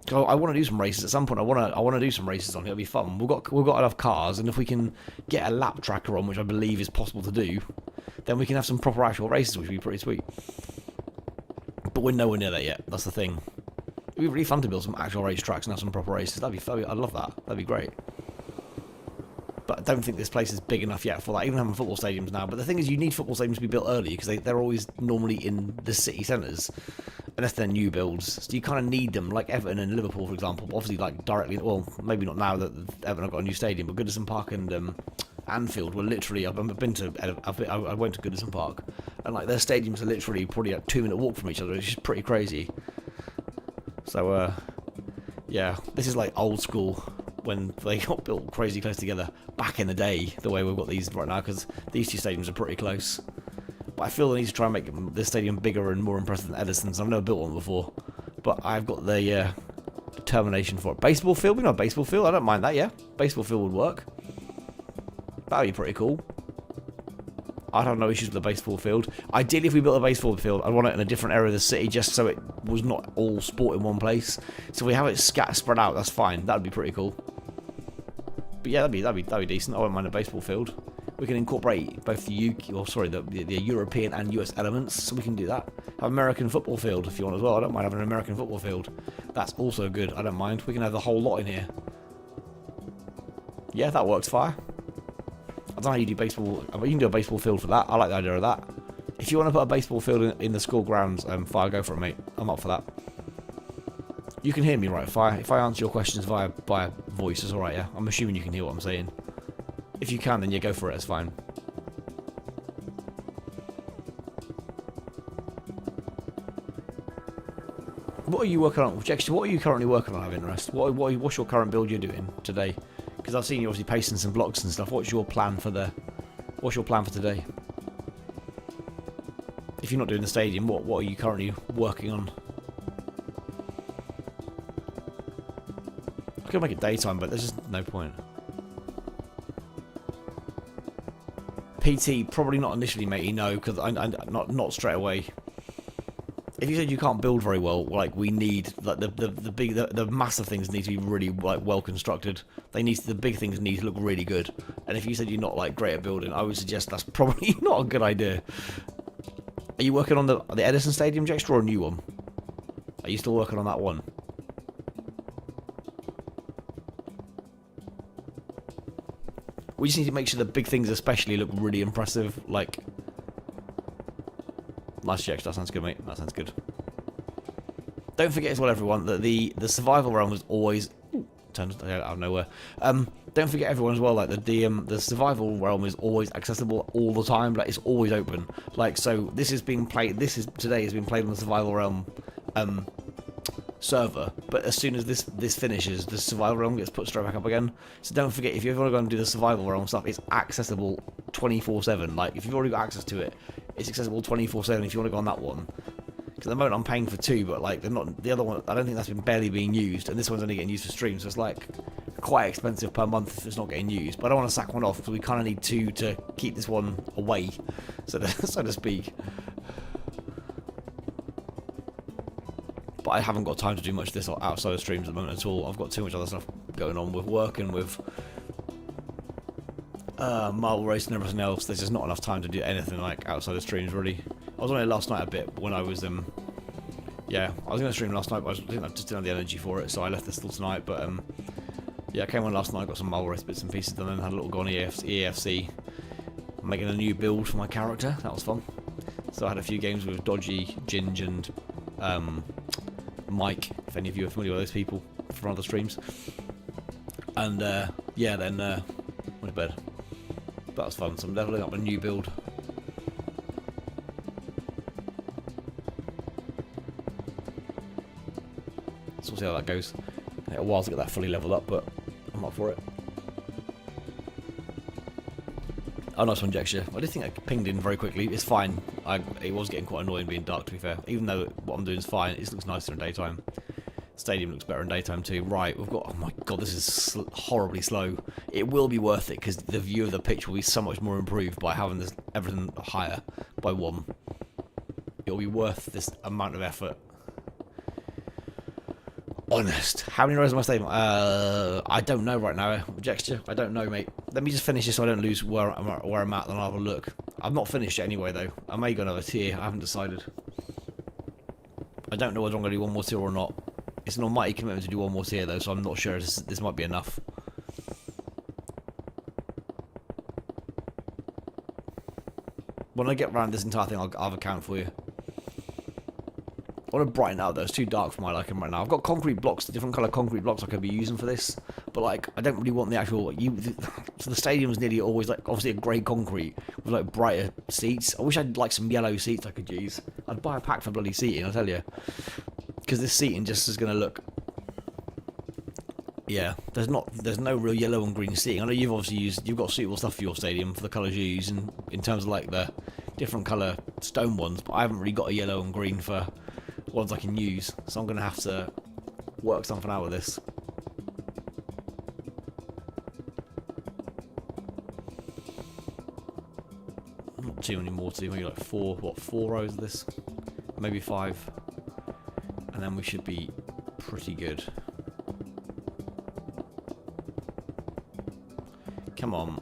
Speaker 1: want to do some races at some point. I want to do some races on it. It'll be fun. We've got enough cars, and if we can get a lap tracker on, which I believe is possible to do, then we can have some proper actual races, which would be pretty sweet. But we're nowhere near that yet. That's the thing. It'd be really fun to build some actual race tracks and have some proper races. I'd love that. That'd be great. But I don't think this place is big enough yet for that, even having football stadiums now. But the thing is, you need football stadiums to be built early because they're always normally in the city centres, unless they're new builds. So you kind of need them, like Everton and Liverpool, for example. Obviously, like directly, well, maybe not now that Everton have got a new stadium, but Goodison Park and Anfield were literally, I went to Goodison Park, and like their stadiums are literally probably a 2-minute walk from each other. It's just pretty crazy. So, yeah, this is like old school when they got built crazy close together back in the day, the way we've got these right now, because these two stadiums are pretty close. But I feel they need to try and make this stadium bigger and more impressive than Edison's. I've never built one before, but I've got the determination for it. Baseball field, we know a baseball field, I don't mind that, yeah. Baseball field would work. That'd be pretty cool. I have no issues with the baseball field. Ideally, if we built a baseball field, I'd want it in a different area of the city, just so it was not all sport in one place. So if we have it spread out, that's fine. That'd be pretty cool. But yeah, that'd be decent. I wouldn't mind a baseball field. We can incorporate both the European and US elements, so we can do that. Have American football field if you want as well. I don't mind having an American football field. That's also good. I don't mind. We can have the whole lot in here. Yeah, that works fine. I don't know how you do baseball, but you can do a baseball field for that. I like the idea of that. If you want to put a baseball field in the school grounds, Fire, go for it, mate. I'm up for that. You can hear me, right, Fire? If I answer your questions via voice, it's alright, yeah? I'm assuming you can hear what I'm saying. If you can, then yeah, go for it, it's fine. What are you working on? Actually, what are you currently working on, I have interest? What's your current build you're doing today? Because I've seen you obviously pasting some blocks and stuff. What's your plan for today? If you're not doing the stadium, what are you currently working on? I could make it daytime, but there's just no point. PT, probably not initially, matey, no, because not straight away. If you said you can't build very well, like we need, like the massive things need to be really like well constructed. The big things need to look really good. And if you said you're not like great at building, I would suggest that's probably not a good idea. Are you working on the Edison Stadium, Jextra, or a new one? Are you still working on that one? We just need to make sure the big things especially look really impressive, like... Nice check, that sounds good, mate. That sounds good. Don't forget as well, everyone, that the survival realm is always... Ooh, turned out of nowhere. Don't forget, everyone, as well, like the survival realm is always accessible all the time. Like, it's always open. Like, so this is being played... Today has been played on the survival realm server, but as soon as this finishes, the survival realm gets put straight back up again. So don't forget, if you ever want to go and do the survival realm stuff, it's accessible 24/7. Like, if you've already got access to it, it's accessible 24/7 if you want to go on that one. Because at the moment I'm paying for 2, but like they're not, the other one, I don't think that's been barely being used, and this one's only getting used for streams, so it's like quite expensive per month if it's not getting used. But I don't want to sack one off because we kind of need 2 to keep this one away, so to speak. But I haven't got time to do much of this outside of streams at the moment at all. I've got too much other stuff going on with work and with marble race and everything else. There's just not enough time to do anything like outside of streams, really. I was on it last night a bit when I was yeah, I was going to stream last night, but I just didn't have the energy for it, so I left this till tonight. But yeah, I came on last night, got some marble race bits and pieces done, and had a little go on EFC, making a new build for my character. That was fun. So I had a few games with Dodgy, Ginge, and Mike, if any of you are familiar with those people from other streams. And yeah, then went to bed. That was fun. So I'm leveling up a new build. So we'll see how that goes. It'll take a while to get that fully leveled up, but I'm up for it. Oh, nice one, Jexia. I did think I pinged in very quickly. It's fine. It was getting quite annoying being dark, to be fair. Even though what I'm doing is fine, it looks nicer in daytime. Stadium looks better in daytime too. Right, we've got... Oh my god, this is horribly slow. It will be worth it because the view of the pitch will be so much more improved by having this everything higher by 1. It'll be worth this amount of effort. Honest. How many rows am I staying? I don't know right now, Jexture. I don't know, mate. Let me just finish this so I don't lose where I'm at, then I'll have a look. I've not finished it anyway, though. I may go another tier. I haven't decided. I don't know whether I'm going to do one more tier or not. It's an almighty commitment to do one more tier, though, so I'm not sure this might be enough. When I get around this entire thing, I'll have a count for you. I want to brighten out though. It's too dark for my liking right now. I've got concrete blocks, different colour concrete blocks I could be using for this, but like I don't really want the actual. So the stadium's nearly always like obviously a grey concrete with like brighter seats. I wish I had like some yellow seats I could use. I'd buy a pack for bloody seating, I'll tell you, because this seating just is going to look. Yeah, there's no real yellow and green seating. I know you've obviously you've got suitable stuff for your stadium for the colours you use, and in terms of like the different colour stone ones, but I haven't really got a yellow and green for ones I can use, so I'm going to have to work something out with this. Not too many more to do, maybe like four rows of this? Maybe 5. And then we should be pretty good. Come on.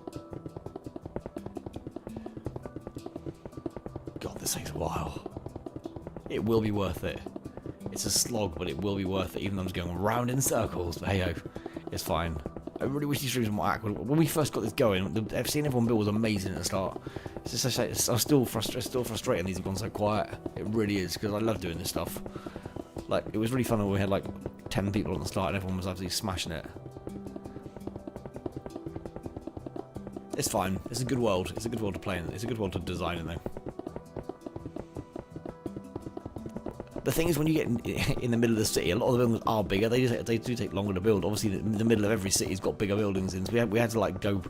Speaker 1: God, this takes a while. It will be worth it. It's a slog, but it will be worth it, even though I'm just going round in circles. But hey-ho, it's fine. I really wish these streams were more accurate. When we first got this going, seeing everyone build was amazing at the start. It's just I'm still frustrating these have gone so quiet. It really is, because I love doing this stuff. Like, it was really fun when we had like 10 people on the start and everyone was absolutely smashing it. It's fine. It's a good world. It's a good world to play in. It's a good world to design in, though. The thing is, when you get in the middle of the city, a lot of the buildings are bigger. They do take longer to build. Obviously, the middle of every city's got bigger buildings in. So we had to like go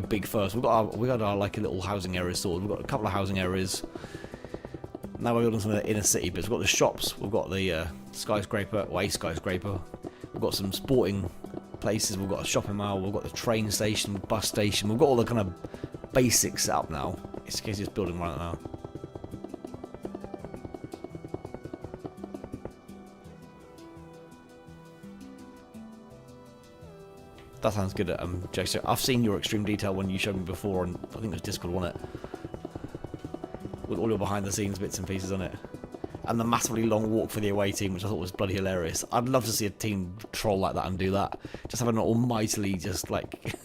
Speaker 1: big first. We got our like a little housing area sorted. We've got a couple of housing areas. Now we're building some inner city bits. We've got the shops. We've got the skyscraper, or a skyscraper. We've got some sporting places. We've got a shopping mall. We've got the train station, bus station. We've got all the kind of basics set up now. It's a case of just building right now. That sounds good, Jake. So I've seen your extreme detail when you showed me before, and I think it was Discord, wasn't it? With all your behind-the-scenes bits and pieces on it. And the massively long walk for the away team, which I thought was bloody hilarious. I'd love to see a team troll like that and do that. Just have an almightily just, like,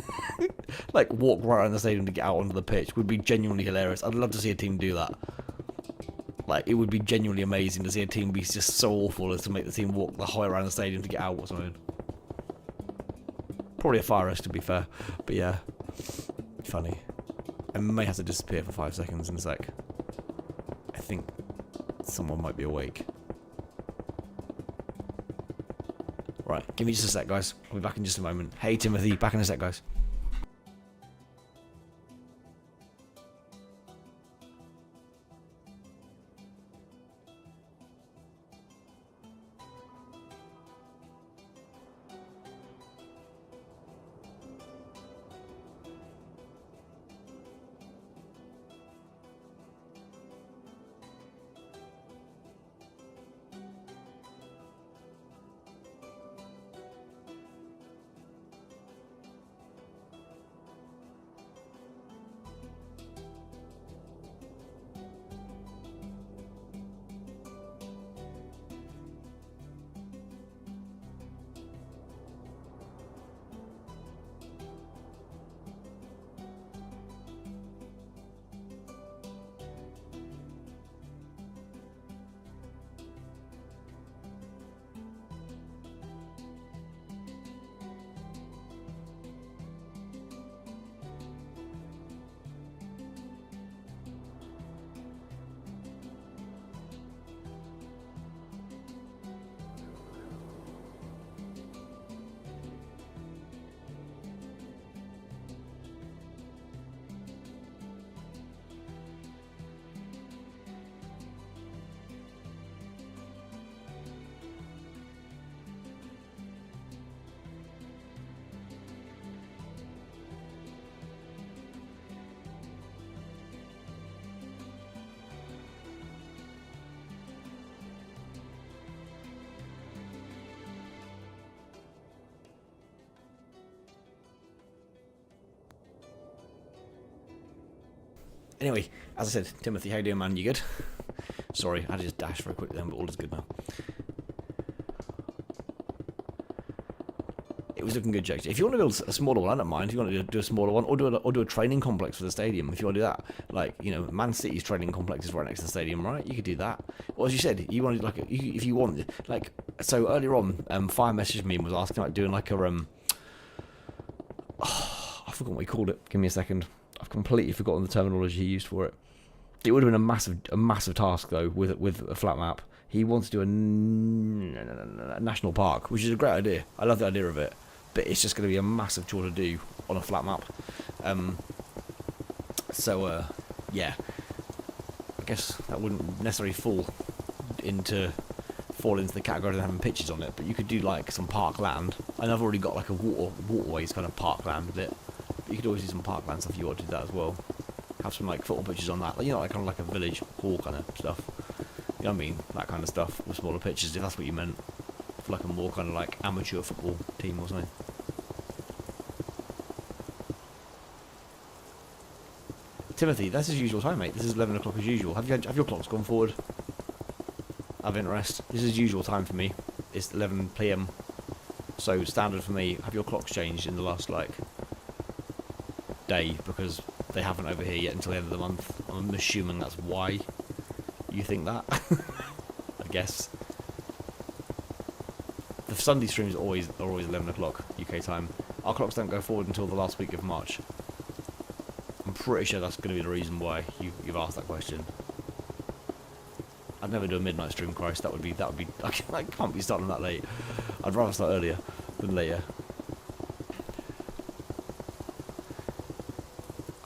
Speaker 1: like walk right around the stadium to get out onto the pitch would be genuinely hilarious. I'd love to see a team do that. Like, it would be genuinely amazing to see a team be just so awful as to make the team walk the whole way around the stadium to get out or something. Probably a fire risk, to be fair, but yeah, funny. I may have to disappear for 5 seconds in a sec. I think someone might be awake. Right, give me just a sec, guys. I'll be back in just a moment. Hey, Timothy, back in a sec, guys. Anyway, as I said, Timothy, how you doing, man? You good? Sorry, I had to just dash for a quick then, but all is good now. It was looking good, Jake. If you want to build a smaller one, I don't mind. If you want to do a smaller one, or do a training complex for the stadium, if you want to do that, like, you know, Man City's training complex is right next to the stadium, right? You could do that. Or as you said, you wanted like if you wanted, like, so earlier on, Fire messaged me and was asking about doing like a I forgot what he called it. Give me a second. I've completely forgotten the terminology he used for it. It would have been a massive task though with a flat map. He wants to do a national park, which is a great idea. I love the idea of it, but it's just going to be a massive chore to do on a flat map. Yeah, I guess that wouldn't necessarily fall into the category of having pitches on it, but you could do like some parkland. And I've already got like a waterways kind of parkland bit. But you could always do some parkland stuff if you want to do that as well. Have some like football pitches on that, like, you know, like kind of like a village hall kind of stuff. You know what I mean? That kind of stuff with smaller pitches, if that's what you meant. For like a more kind of like amateur football team or something. Timothy, that's his usual time, mate. This is 11 o'clock as usual. Have your clocks gone forward? Out of interest. This is usual time for me. It's 11 PM. So standard for me. Have your clocks changed in the last like day, because they haven't over here yet until the end of the month. I'm assuming that's why you think that. I guess. The Sunday streams are always 11 o'clock UK time. Our clocks don't go forward until the last week of March. I'm pretty sure that's going to be the reason why you've asked that question. I'd never do a midnight stream, Christ. That would be. I can't be starting that late. I'd rather start earlier than later.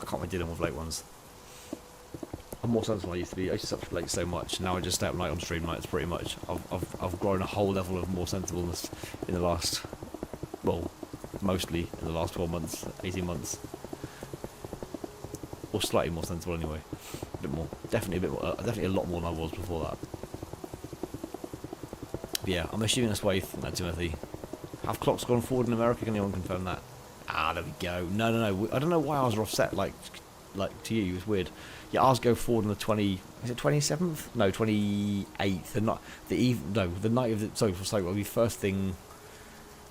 Speaker 1: I can't be dealing with late ones. I'm more sensible than I used to be. I used to stay up late so much. Now I just stay up late on stream nights. Pretty much. I've grown a whole level of more sensibleness in the last, well, mostly in the last 12 months, 18 months, or slightly more sensible anyway. A bit more, definitely a bit more, definitely a lot more than I was before that. But yeah, I'm assuming that's why you think that, Timothy. Have clocks gone forward in America? Can anyone confirm that? Ah, there we go. No. I don't know why ours are offset like to you. It's weird. Yeah, ours go forward on the 20. Is it 27th? No, 28th. And not the eve. No, the night of the. Sorry, it'll be first thing.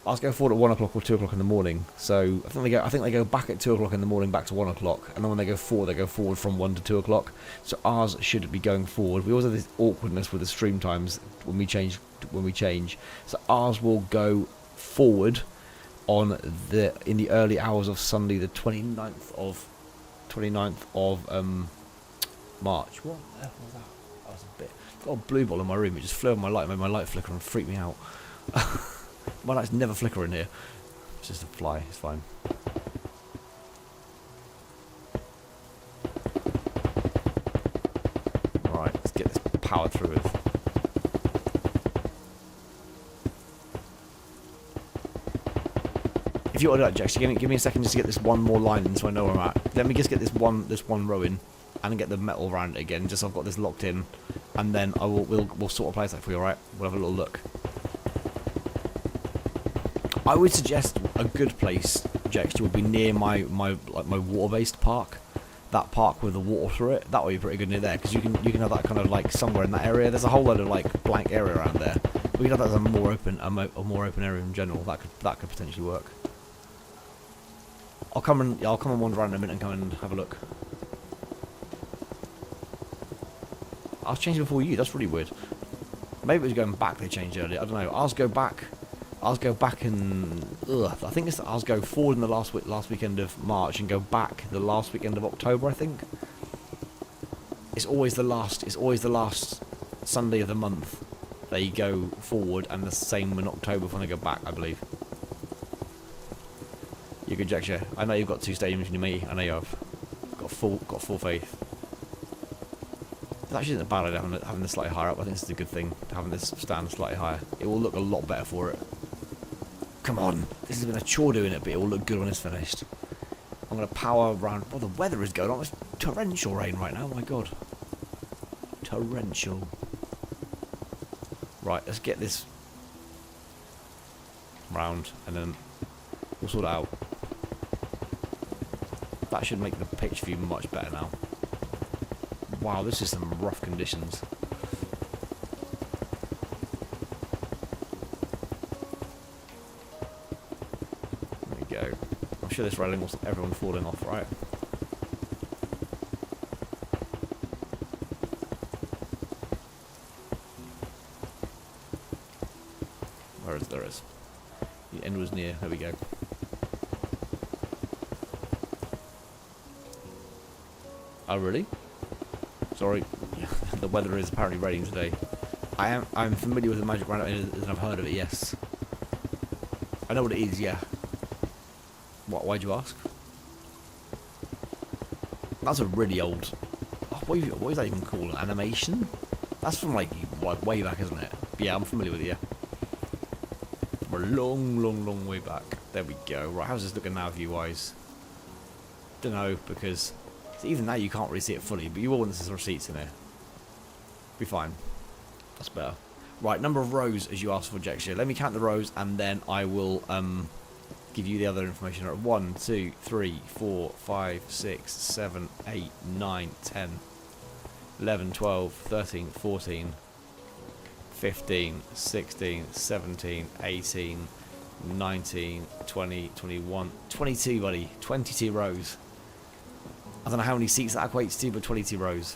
Speaker 1: Ours go forward at 1 o'clock or 2 o'clock in the morning. So I think they go back at 2 o'clock in the morning, back to 1 o'clock, and then when they go forward from 1 to 2 o'clock. So ours should be going forward. We always have this awkwardness with the stream times when we change. So ours will go forward in the early hours of Sunday, the 29th of March. What the hell was that? That was a bit. I've got a blue ball in my room. It just flew on my light, made my light flicker and freaked me out. My lights never flicker in here. It's just a fly. It's fine. All right, let's get this powered through with. If you order that, Jax, give me a second just to get this one more line in so I know where I'm at. Let me just get this one row in and get the metal around it again, just so I've got this locked in, and then we'll sort of place that for you, alright? We'll have a little look. I would suggest a good place, Jax, would be near my water-based park. That park with the water through it, that would be pretty good near there, because you can have that kind of like somewhere in that area. There's a whole load of like blank area around there. We could have that as a more open area in general. That could potentially work. I'll come and wander around in a minute and come and have a look. I was changing before you. That's really weird. Maybe it was going back. They changed earlier. I don't know. Ours go back and I think ours go forward in the last weekend of March and go back the last weekend of October. I think it's always the last Sunday of the month. They go forward, and the same in October when they go back, I believe. You conjecture. I know you've got 2 stadiums near me. I know you have. Got full faith. It actually isn't a bad idea having this slightly higher up. I think this is a good thing, having this stand slightly higher. It will look a lot better for it. Come on. This has been a chore doing it, but it will look good when it's finished. I'm going to power around. Oh, the weather is going on. It's torrential rain right now. Oh my god. Torrential. Right, let's get this round, and then we'll sort it out. That should make the pitch view much better now. Wow, this is some rough conditions. sure this railing will stop everyone falling off, right? Where is there is? The end was near. There we go. Oh really? Sorry. The weather is apparently raining today. I'm familiar with the magic roundup and I've heard of it, yes. I know what it is, yeah. Why'd you ask? That's a really old... what is that even called? An animation? That's from like way back, isn't it? But yeah, I'm familiar with it, yeah. We're a long way back. There we go. Right, how's this looking now view-wise? Don't know, because even now you can't really see it fully, but you will want some receipts in there. Be fine. That's better. Right, number of rows as you asked for, Jexia. Let me count the rows and then I will give you the other information. 1, 2, 3, 4, 5, 6, 7, 8, 9, 10, 11, 12, 13, 14, 15, 16, 17, 18, 19, 20, 21, 22, buddy. 22 rows. I don't know how many seats that equates to, but 22 rows.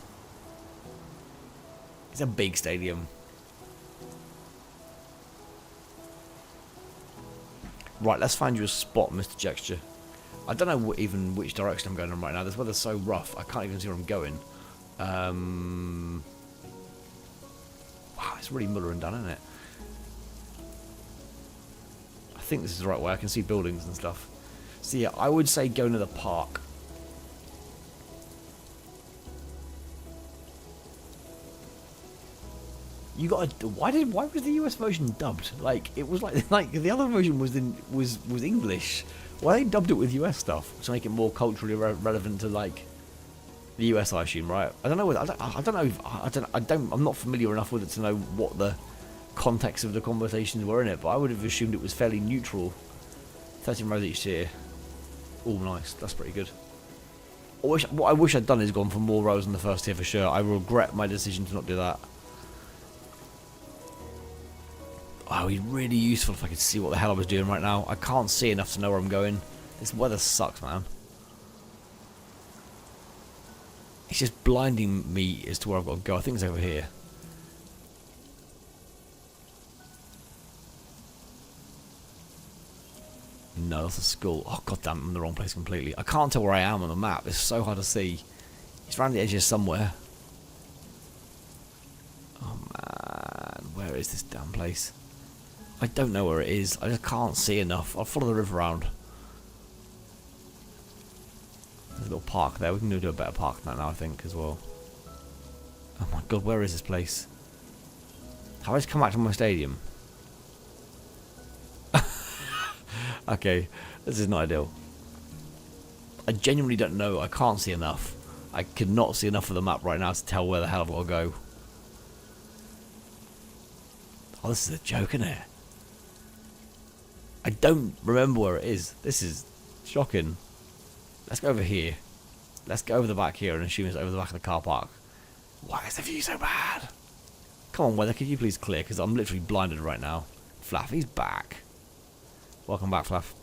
Speaker 1: It's a big stadium. Right, let's find you a spot, Mr. Jexture. I don't know even which direction I'm going in right now. This weather's so rough, I can't even see where I'm going. Wow, it's really mullering down, isn't it? I think this is the right way. I can see buildings and stuff. So yeah, I would say go to the park. You got a, why was the US version dubbed? Like it was like the other version was English. Why they dubbed it with US stuff to make it more culturally relevant to like the US, I assume, right? I don't know. I'm not familiar enough with it to know what the context of the conversations were in it, but I would have assumed it was fairly neutral. 13 rows each tier. Oh, nice. That's pretty good. What I wish I'd done is gone for more rows in the first tier for sure. I regret my decision to not do that. Oh, it'd be really useful if I could see what the hell I was doing right now. I can't see enough to know where I'm going. This weather sucks, man. It's just blinding me as to where I've got to go. I think it's over here. No, that's a school. Oh, goddamn, I'm in the wrong place completely. I can't tell where I am on the map. It's so hard to see. It's around the edges somewhere. Oh, man. Where is this damn place? I don't know where it is. I just can't see enough. I'll follow the river around. There's a little park there. We can do a better park than that now, I think, as well. Oh my god, where is this place? How do I just come back to my stadium? Okay, this is not ideal. I genuinely don't know. I can't see enough. I could not see enough of the map right now to tell where the hell I've got to go. Oh, this is a joke, isn't it? I don't remember where it is. This is shocking. Let's go over here. Let's go over the back here and assume it's over the back of the car park. Why is the view so bad? Come on, weather, could you please clear? Because I'm literally blinded right now. Flaff, he's back. Welcome back, Flaff.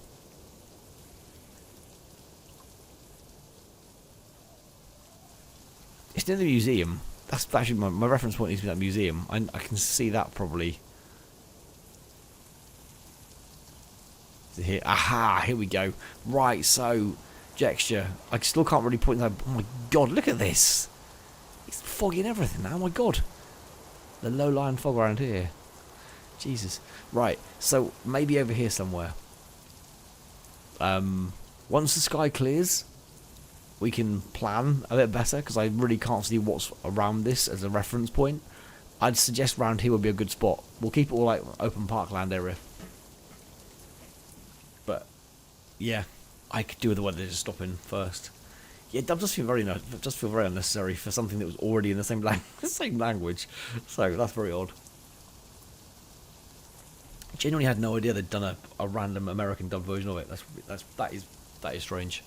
Speaker 1: It's near the museum. That's actually my reference point needs to be that museum. I can see that probably. Here, aha, here we go. Right, so Jexture. I still can't really point that. Oh my god, look at this. It's foggy and everything now. Oh my god. The low-lying fog around here. Jesus. Right, so maybe over here somewhere. Once the sky clears, we can plan a bit better because I really can't see what's around this as a reference point. I'd suggest round here would be a good spot. We'll keep it all like open parkland area. But yeah, I could do with the weather just stopping first. Yeah, that does feel very unnecessary for something that was already in the same language. So that's very odd. Genuinely had no idea they'd done a random American dub version of it. That is strange.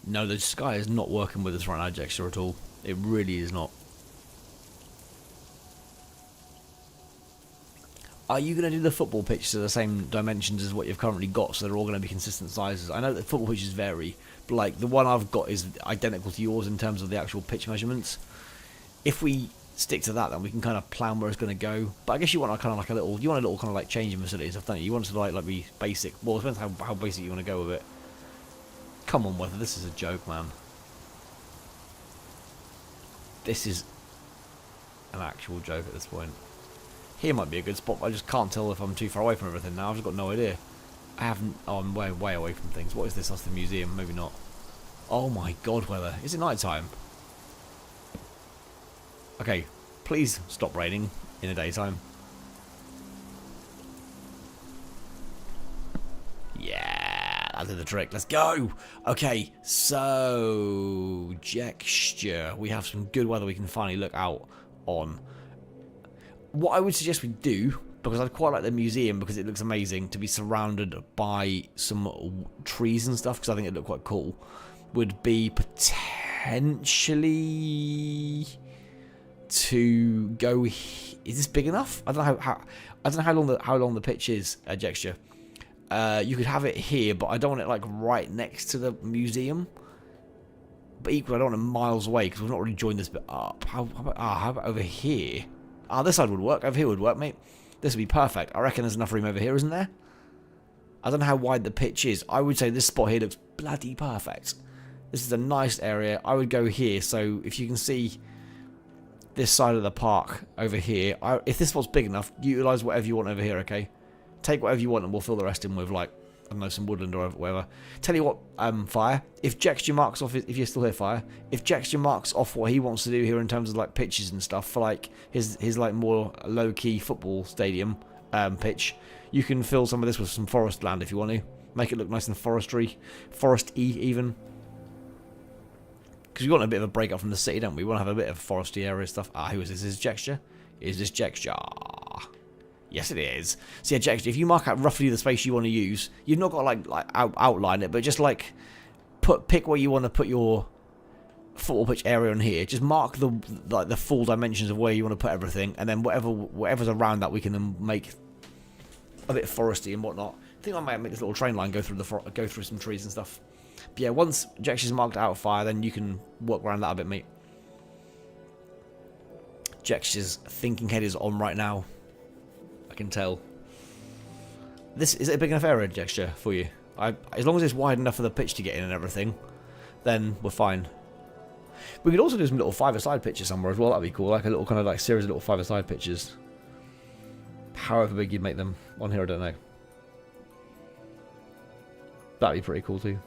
Speaker 1: No, the sky is not working with us right now, Jexter, at all. It really is not. Are you going to do the football pitch to the same dimensions as what you've currently got, so they're all going to be consistent sizes? I know that football pitches vary, but like the one I've got is identical to yours in terms of the actual pitch measurements. If we stick to that, then we can kind of plan where it's going to go. But I guess you want a kind of like you want a little kind of like changing facility stuff, don't you? You want it to like be basic. Well, it depends how basic you want to go with it. Come on, Weather, this is a joke, man. This is an actual joke at this point. Here might be a good spot, but I just can't tell if I'm too far away from everything now. I've just got no idea. I haven't... Oh, I'm way away from things. What is this? That's the museum. Maybe not. Oh my god, Weather. Is it night time? Okay, please stop raining in the daytime. Yeah, that did the trick. Let's go. Okay, so gesture. We have some good weather we can finally look out on. What I would suggest we do, because I'd quite like the museum because it looks amazing, to be surrounded by some trees and stuff, because I think it'd look quite cool, would be potentially to go. Is this big enough? I don't know I don't know how long the pitch is. Gesture. You could have it here, but I don't want it like right next to the museum. But equally, I don't want it miles away because we've not really joined this bit up. How about over here? This side would work. Over here would work, mate. This would be perfect. I reckon there's enough room over here, isn't there? I don't know how wide the pitch is. I would say this spot here looks bloody perfect. This is a nice area. I would go here. So if you can see this side of the park over here, if this spot's big enough, utilise whatever you want over here, okay? Take whatever you want and we'll fill the rest in with, like, I don't know, some woodland or whatever. Tell you what, Fire, if Jexture marks off, if you're still here, Fire, if Jexture marks off what he wants to do here in terms of, like, pitches and stuff for, like, his like, more low-key football stadium pitch, you can fill some of this with some forest land if you want to. Make it look nice and foresty even. Because we want a bit of a break up from the city, don't we? We want to have a bit of foresty area stuff. Who is this? Is this Jexture? Is this Jexture? Yes, it is. So yeah, Jexture, if you mark out roughly the space you want to use, you've not got to like outline it, but just like pick where you want to put your football pitch area on here. Just mark the full dimensions of where you want to put everything, and then whatever's around that we can then make a bit foresty and whatnot. I think I might make this little train line go through some trees and stuff. But yeah, once Jexture's marked out Fire, then you can work around that a bit, mate. Jexture's thinking head is on right now. I can tell. Is it a big enough area, Jexture, for you? As long as it's wide enough for the pitch to get in and everything, then we're fine. We could also do some little five-a-side pitches somewhere as well. That'd be cool, like a little kind of like series of little five-a-side pitches. However big you'd make them on here, I don't know. That'd be pretty cool too.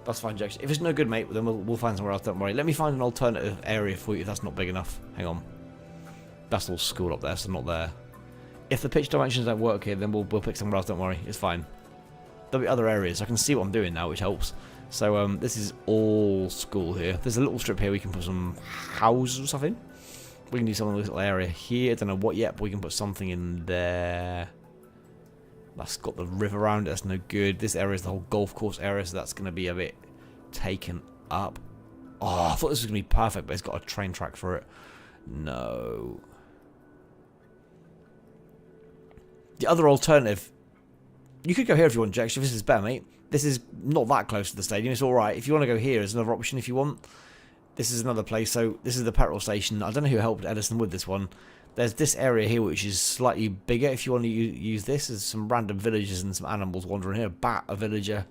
Speaker 1: That's fine, Jackson. If it's no good, mate, then we'll find somewhere else, don't worry. Let me find an alternative area for you if that's not big enough. Hang on. That's all school up there, so not there. If the pitch dimensions don't work here, then we'll pick somewhere else, don't worry. It's fine. There'll be other areas. I can see what I'm doing now, which helps. So, this is all school here. There's a little strip here we can put some houses or something. We can do something in this little area here. I don't know what yet, but we can put something in there. That's got the river around it, that's no good. This area is the whole golf course area, so that's going to be a bit taken up. Oh, I thought this was going to be perfect, but it's got a train track for it. No. The other alternative, you could go here if you want, Jack. This is better, mate. This is not that close to the stadium, it's alright. If you want to go here, there's another option if you want. This is another place, so this is the petrol station. I don't know who helped Edison with this one. There's this area here which is slightly bigger if you want to use this. There's some random villages and some animals wandering here. Bat, a villager.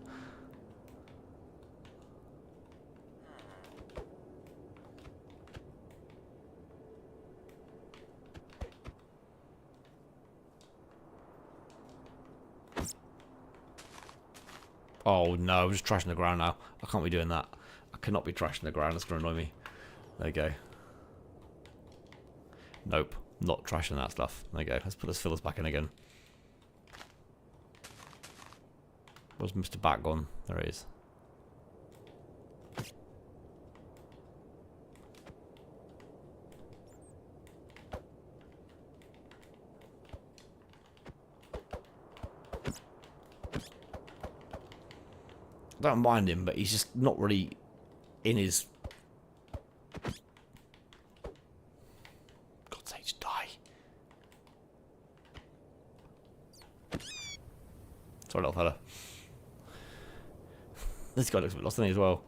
Speaker 1: Oh no, I'm just trashing the ground now. I can't be doing that. I cannot be trashing the ground. That's going to annoy me. There you go. Nope. Not trashing that stuff. There you go. Let's fill this back in again. Where's Mr. Bat gone? There he is. I don't mind him, but he's just not really in his... God's sake, die. Sorry, little fella. This guy looks a bit lost, doesn't he, as well?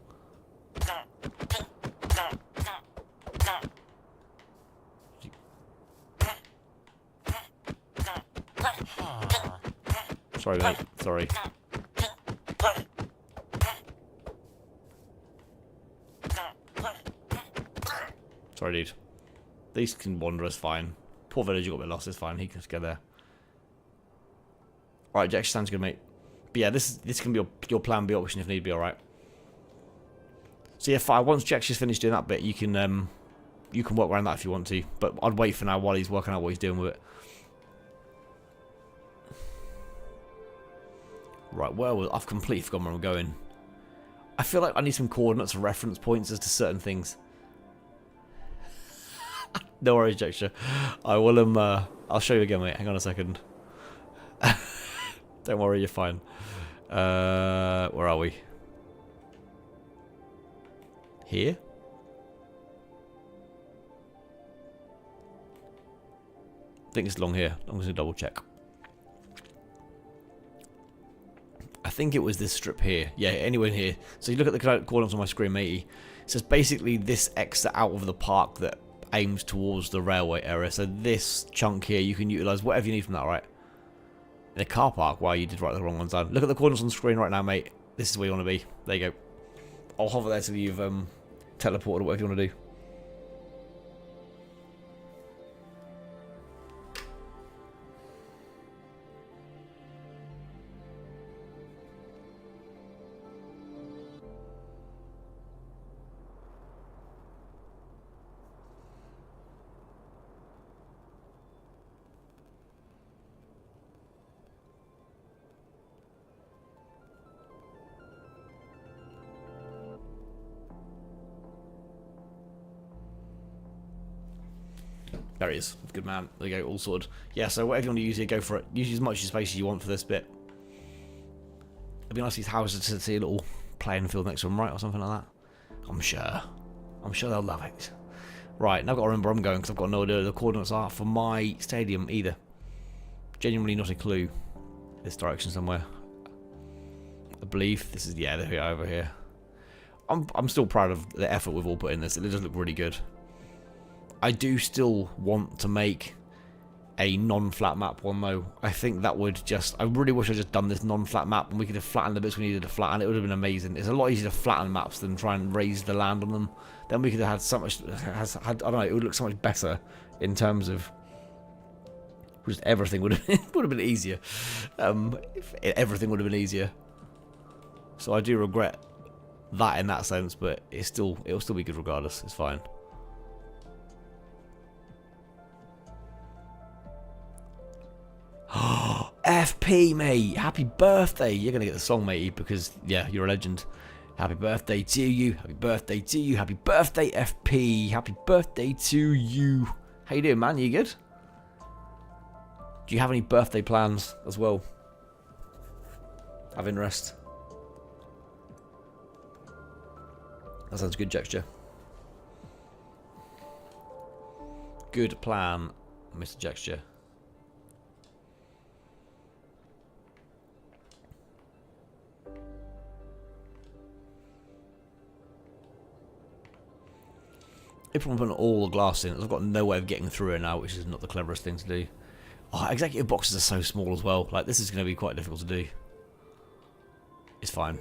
Speaker 1: Sorry, mate. Sorry. Sorry, dude. These can wander us fine. Poor villager got a bit lost, it's fine. He can just get there. Alright, Jack, sounds good, mate. But yeah, this can be your plan B option if need be, alright. So yeah, once Jack's just finished doing that bit, you can work around that if you want to. But I'd wait for now while he's working out what he's doing with it. Right, well, I've completely forgotten where I'm going. I feel like I need some coordinates or reference points as to certain things. No worries, Jexture. I will I'll show you again, mate. Hang on a second. Don't worry, you're fine. Where are we? Here? I think it's along here. I'm going to double check. I think it was this strip here. Yeah, anywhere here. So you look at the coordinates on my screen, matey. It says basically this exit out of the park that aims towards the railway area. So this chunk here, you can utilise whatever you need from that, right? In a car park, wow, you did write the wrong ones down. Look at the coordinates on the screen right now, mate. This is where you want to be. There you go. I'll hover there till you've teleported or whatever you want to do. There he is. Good man. There you go, all sorted. Yeah, so whatever you want to use here, go for it. Use as much space as you want for this bit. It'd be nice these houses to see a little playing field next to them, right? Or something like that. I'm sure. I'm sure they'll love it. Right, now I've got to remember where I'm going because I've got no idea the coordinates are for my stadium either. Genuinely not a clue. This direction somewhere. I believe this is, yeah, they're over here. I'm still proud of the effort we've all put in this. It does look really good. I do still want to make a non-flat map one though. I think that would just... I really wish I'd just done this non-flat map and we could have flattened the bits we needed to flatten. It would have been amazing. It's a lot easier to flatten maps than try and raise the land on them. Then we could have had so much... I don't know, it would look so much better in terms of... Just everything would have been easier. Everything would have been easier. So I do regret that in that sense, but it'll still be good regardless. It's fine. FP, mate, happy birthday. You're gonna get the song, matey, because yeah, you're a legend. Happy birthday to you. Happy birthday to you. Happy birthday, FP. Happy birthday to you. How you doing, man? You good? Do you have any birthday plans as well? Have interest. That sounds good, Jexture. Good plan, Mr. Jexture. If I'm putting all the glass in, I've got no way of getting through it now, which is not the cleverest thing to do. Oh, executive boxes are so small as well. Like, this is going to be quite difficult to do. It's fine.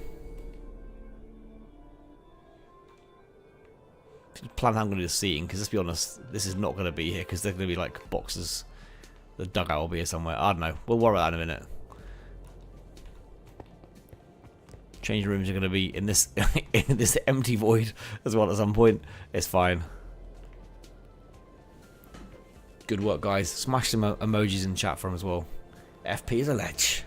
Speaker 1: Plan how I'm going to do the seating, because let's be honest, this is not going to be here, because they're going to be like boxes. The dugout will be here somewhere. I don't know. We'll worry about that in a minute. Changing rooms are going to be in this in this empty void as well at some point. It's fine. Good work, guys. Smash some emojis in chat for him as well. FP is a ledge.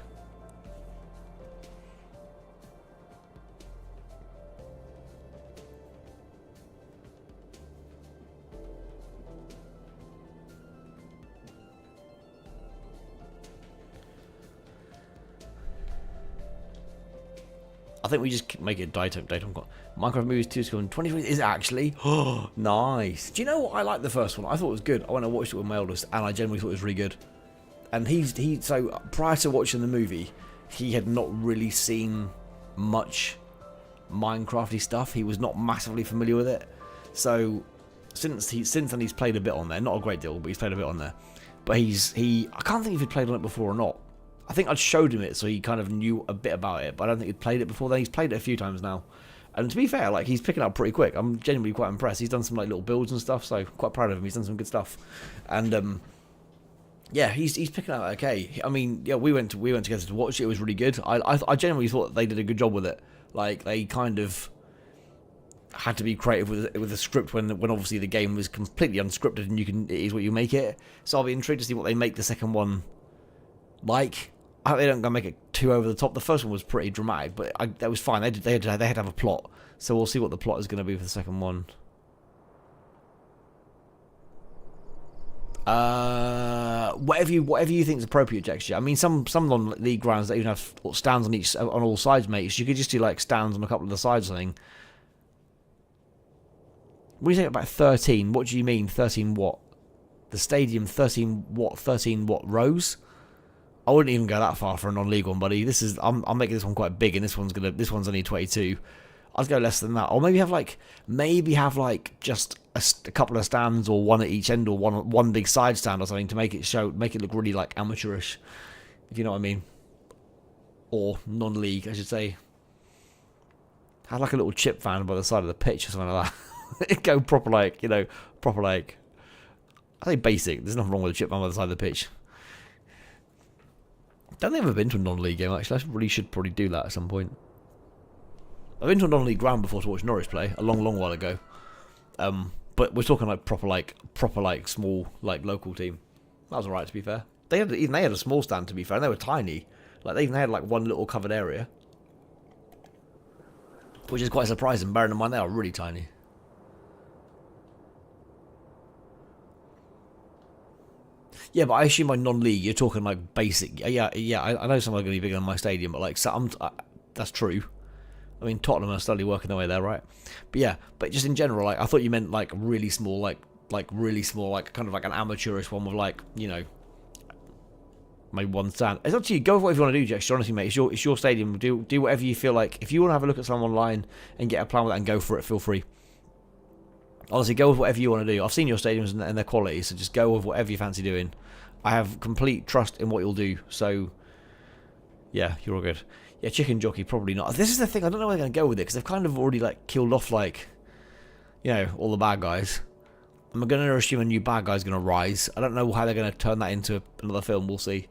Speaker 1: I think we just make it datum. Minecraft Movies 2 School 23 is actually. Oh, nice. Do you know what? I like the first one. I thought it was good. I went and watched it with my eldest, and I generally thought it was really good. And so prior to watching the movie, he had not really seen much Minecrafty stuff. He was not massively familiar with it. So since then he's played a bit on there. Not a great deal, but he's played a bit on there. But I can't think if he'd played on it before or not. I think I'd showed him it, so he kind of knew a bit about it, but I don't think he'd played it before then. He's played it a few times now. And to be fair, like, he's picking up pretty quick. I'm genuinely quite impressed. He's done some, like, little builds and stuff, so quite proud of him. He's done some good stuff. And, yeah, he's picking up okay. I mean, yeah, we went together to watch it. It was really good. I genuinely thought they did a good job with it. Like, they kind of had to be creative with the script when obviously the game was completely unscripted and it is what you make it. So I'll be intrigued to see what they make the second one like. I hope they don't go make it too over the top. The first one was pretty dramatic, but that was fine. They had to have a plot, so we'll see what the plot is going to be for the second one. Whatever you think is appropriate, Jexture. I mean, some non-league grounds that even have stands on all sides, mate. So you could just do like stands on a couple of the sides or something. What do you think about 13? What do you mean 13 what? The stadium 13 what? 13 what rows? I wouldn't even go that far for a non-league one, buddy. I'm making this one quite big, and this one's only 22. I'd go less than that, or maybe have like just a couple of stands, or one at each end, or one big side stand or something to make it look really like amateurish, if you know what I mean, or non-league, I should say. Have like a little chip fan by the side of the pitch or something like that. Go proper like I say basic. There's nothing wrong with a chip fan by the side of the pitch. Don't think I've ever been to a non-league game, actually. I should probably do that at some point. I've been to a non-league ground before to watch Norwich play, a long, long while ago. But we're talking like proper small, like, local team. That was alright, to be fair. They had a small stand, to be fair, and they were tiny. Like, they had like one little covered area. Which is quite surprising, bearing in mind they are really tiny. Yeah, but I assume by non-league you're talking like basic. Yeah. I know some are going to be bigger than my stadium, but like that's true. I mean, Tottenham are slowly working their way there, right? But yeah, but just in general, like I thought you meant like really small, like really small, like kind of like an amateurish one with like, you know, maybe one stand. It's up to you. Go with whatever you want to do, Jex. Honestly, mate, it's your stadium. Do whatever you feel like. If you want to have a look at something online and get a plan with that and go for it, feel free. Honestly, go with whatever you want to do. I've seen your stadiums and their quality, so just go with whatever you fancy doing. I have complete trust in what you'll do, so yeah, you're all good. Yeah, Chicken Jockey, probably not. This is the thing, I don't know where they're going to go with it, because they've kind of already like killed off, like, you know, all the bad guys. I'm going to assume a new bad guy's going to rise. I don't know how they're going to turn that into another film, we'll see.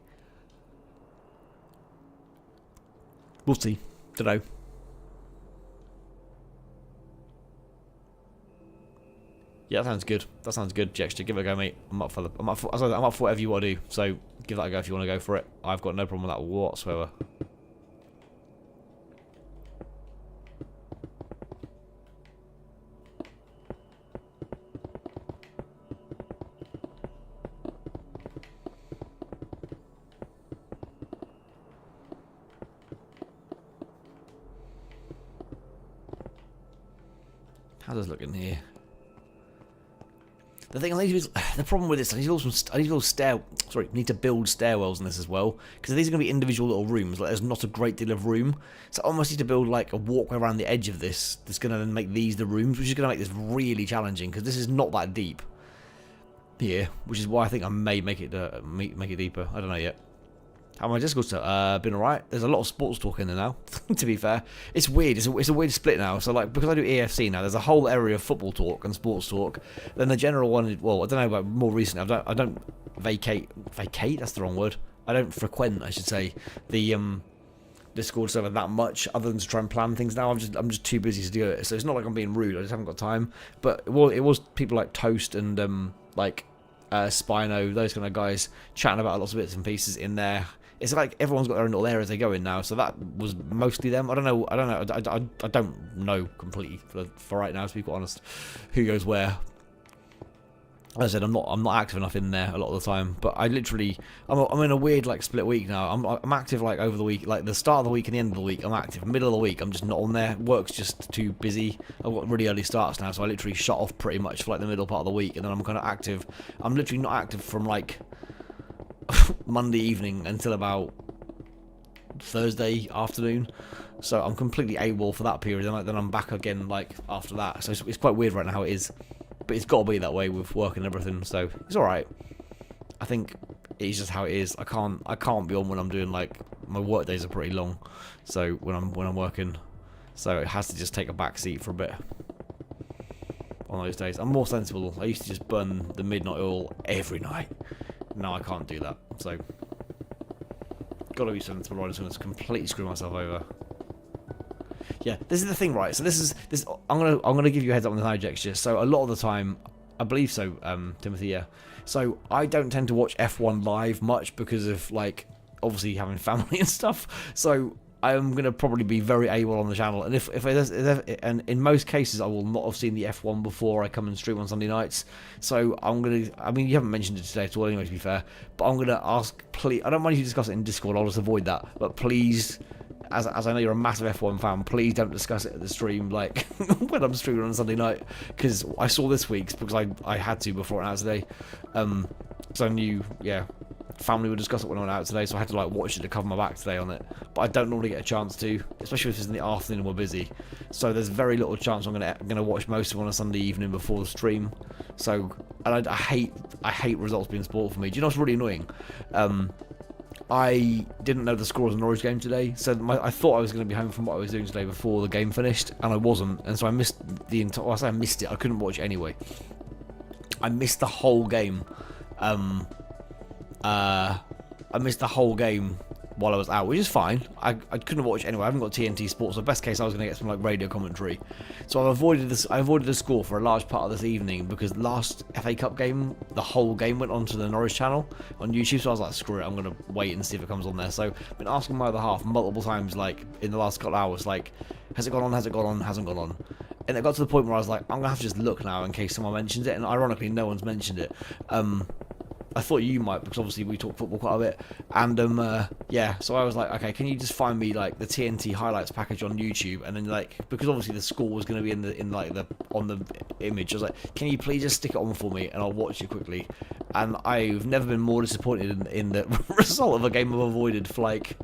Speaker 1: We'll see. Don't know. Yeah, that sounds good. That sounds good, Jexter. Give it a go, mate. I'm up for whatever you want to do. So give that a go if you want to go for it. I've got no problem with that whatsoever. How does it look in here? The thing, the problem with this, I need to build stairwells in this as well, because these are going to be individual little rooms. Like, there's not a great deal of room, so I almost need to build like a walkway around the edge of this. That's going to then make these the rooms, which is going to make this really challenging, because this is not that deep here, which is why I think I may make it deeper. I don't know yet. How my Discord's been alright. There's a lot of sports talk in there now. To be fair, it's weird. It's a weird split now. So like, because I do EFC now, there's a whole area of football talk and sports talk. Then the general one, well, I don't know about more recent. I don't vacate. That's the wrong word. I don't frequent, I should say, the Discord server that much, other than to try and plan things now. I'm just too busy to do it. So it's not like I'm being rude. I just haven't got time. But it was people like Toast and like Spino, those kind of guys chatting about lots of bits and pieces in there. It's like everyone's got their own little areas they go in now. So that was mostly them. I don't know. I don't know completely for right now, to be quite honest, who goes where. As I said, I'm not active enough in there a lot of the time, but I'm in a weird like split week now. I'm active like over the week, like the start of the week and the end of the week. I'm active. Middle of the week, I'm just not on there. Work's just too busy. I've got really early starts now, so I literally shut off pretty much for like the middle part of the week, and then I'm kind of active. I'm literally not active from like Monday evening until about Thursday afternoon. So I'm completely AWOL for that period, and then I'm back again like after that. So it's quite weird right now how it is. But it's got to be that way with work and everything, so it's alright. I think it's just how it is. I can't be on when I'm doing, like, my work days are pretty long, so when I'm working, so it has to just take a back seat for a bit on those days. I'm more sensible. I used to just burn the midnight oil every night. Now I can't do that, so gotta be sensible. I'm just gonna completely screw myself over. Yeah, this is the thing, right? So this. I'm gonna give you a heads up on the eye gesture. So a lot of the time, I believe so, Timothy. Yeah. So I don't tend to watch F1 live much because of like obviously having family and stuff. So I'm gonna probably be very AWOL on the channel, and and in most cases I will not have seen the F1 before I come and stream on Sunday nights. So I mean, you haven't mentioned it today at all, anyway, to be fair. But I'm gonna ask, please. I don't mind if you discuss it in Discord. I'll just avoid that. But please. As I know you're a massive F1 fan, please don't discuss it at the stream, like, when I'm streaming on Sunday night, because I saw this week's, because I had to before it out today, so I knew, yeah, family would discuss it when I went out today, so I had to, like, watch it to cover my back today on it, but I don't normally get a chance to, especially if it's in the afternoon and we're busy, so there's very little chance I'm gonna watch most of it on a Sunday evening before the stream, so, and I hate results being spoiled for me. Do you know what's really annoying? I didn't know the score of the Norwich game today, so I thought I was going to be home from what I was doing today before the game finished, and I wasn't, and so I missed the entire. Well, I say I missed it. I couldn't watch it anyway. I missed the whole game. I missed the whole game while I was out, which is fine. I couldn't watch it anyway. I haven't got TNT Sports, so best case I was going to get some like radio commentary. So I avoided the score for a large part of this evening because last FA Cup game, the whole game went onto the Norwich channel on YouTube. So I was like, screw it, I'm going to wait and see if it comes on there. So I've been asking my other half multiple times, like in the last couple of hours, like, has it gone on? Has it gone on? Hasn't gone on. And it got to the point where I was like, I'm going to have to just look now in case someone mentions it. And ironically, no one's mentioned it. I thought you might, because obviously we talk football quite a bit, and yeah, so I was like, okay, can you just find me like the TNT highlights package on YouTube, and then like, because obviously the score was going to be on the image, I was like, can you please just stick it on for me, and I'll watch it quickly. And I've never been more disappointed in the result of a game I've avoided for like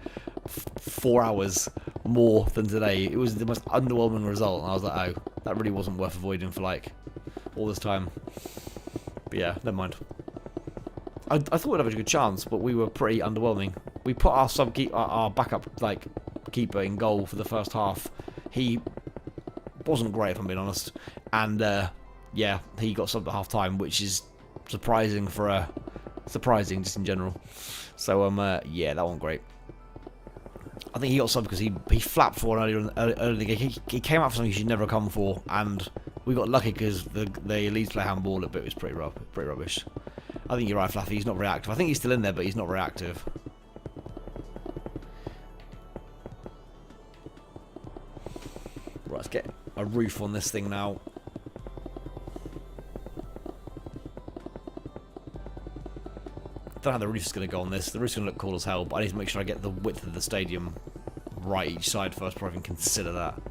Speaker 1: 4 hours more than today. It was the most underwhelming result, and I was like, oh, that really wasn't worth avoiding for like all this time. But yeah, never mind. I thought we'd have a good chance, but we were pretty underwhelming. We put our backup like keeper in goal for the first half. He wasn't great, if I'm being honest, and yeah, he got subbed at half time, which is surprising just in general. So yeah, that wasn't great. I think he got subbed because he flapped for one earlier in the game. He came out for something he should never come for, and we got lucky because the Leeds play handball, but it was pretty rubbish. I think you're right, Fluffy. He's not very active. I think he's still in there, but he's not very active. Right, let's get a roof on this thing now. Don't know how the roof's going to go on this. The roof's going to look cool as hell, but I need to make sure I get the width of the stadium right each side first before I even consider that.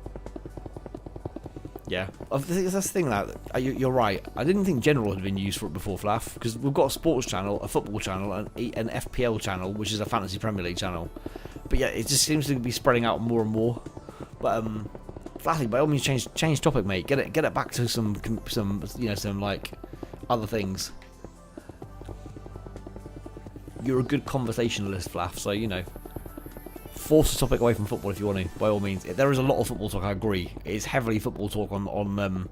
Speaker 1: Yeah, that's the thing now. You're right. I didn't think General had been used for it before, Flaff, because we've got a sports channel, a football channel, and an FPL channel, which is a Fantasy Premier League channel. But yeah, it just seems to be spreading out more and more. But Flaffy, by all means, change topic, mate. Get it back to some like other things. You're a good conversationalist, Flaff. So force the topic away from football if you want to, by all means. There is a lot of football talk, I agree. It is heavily football talk on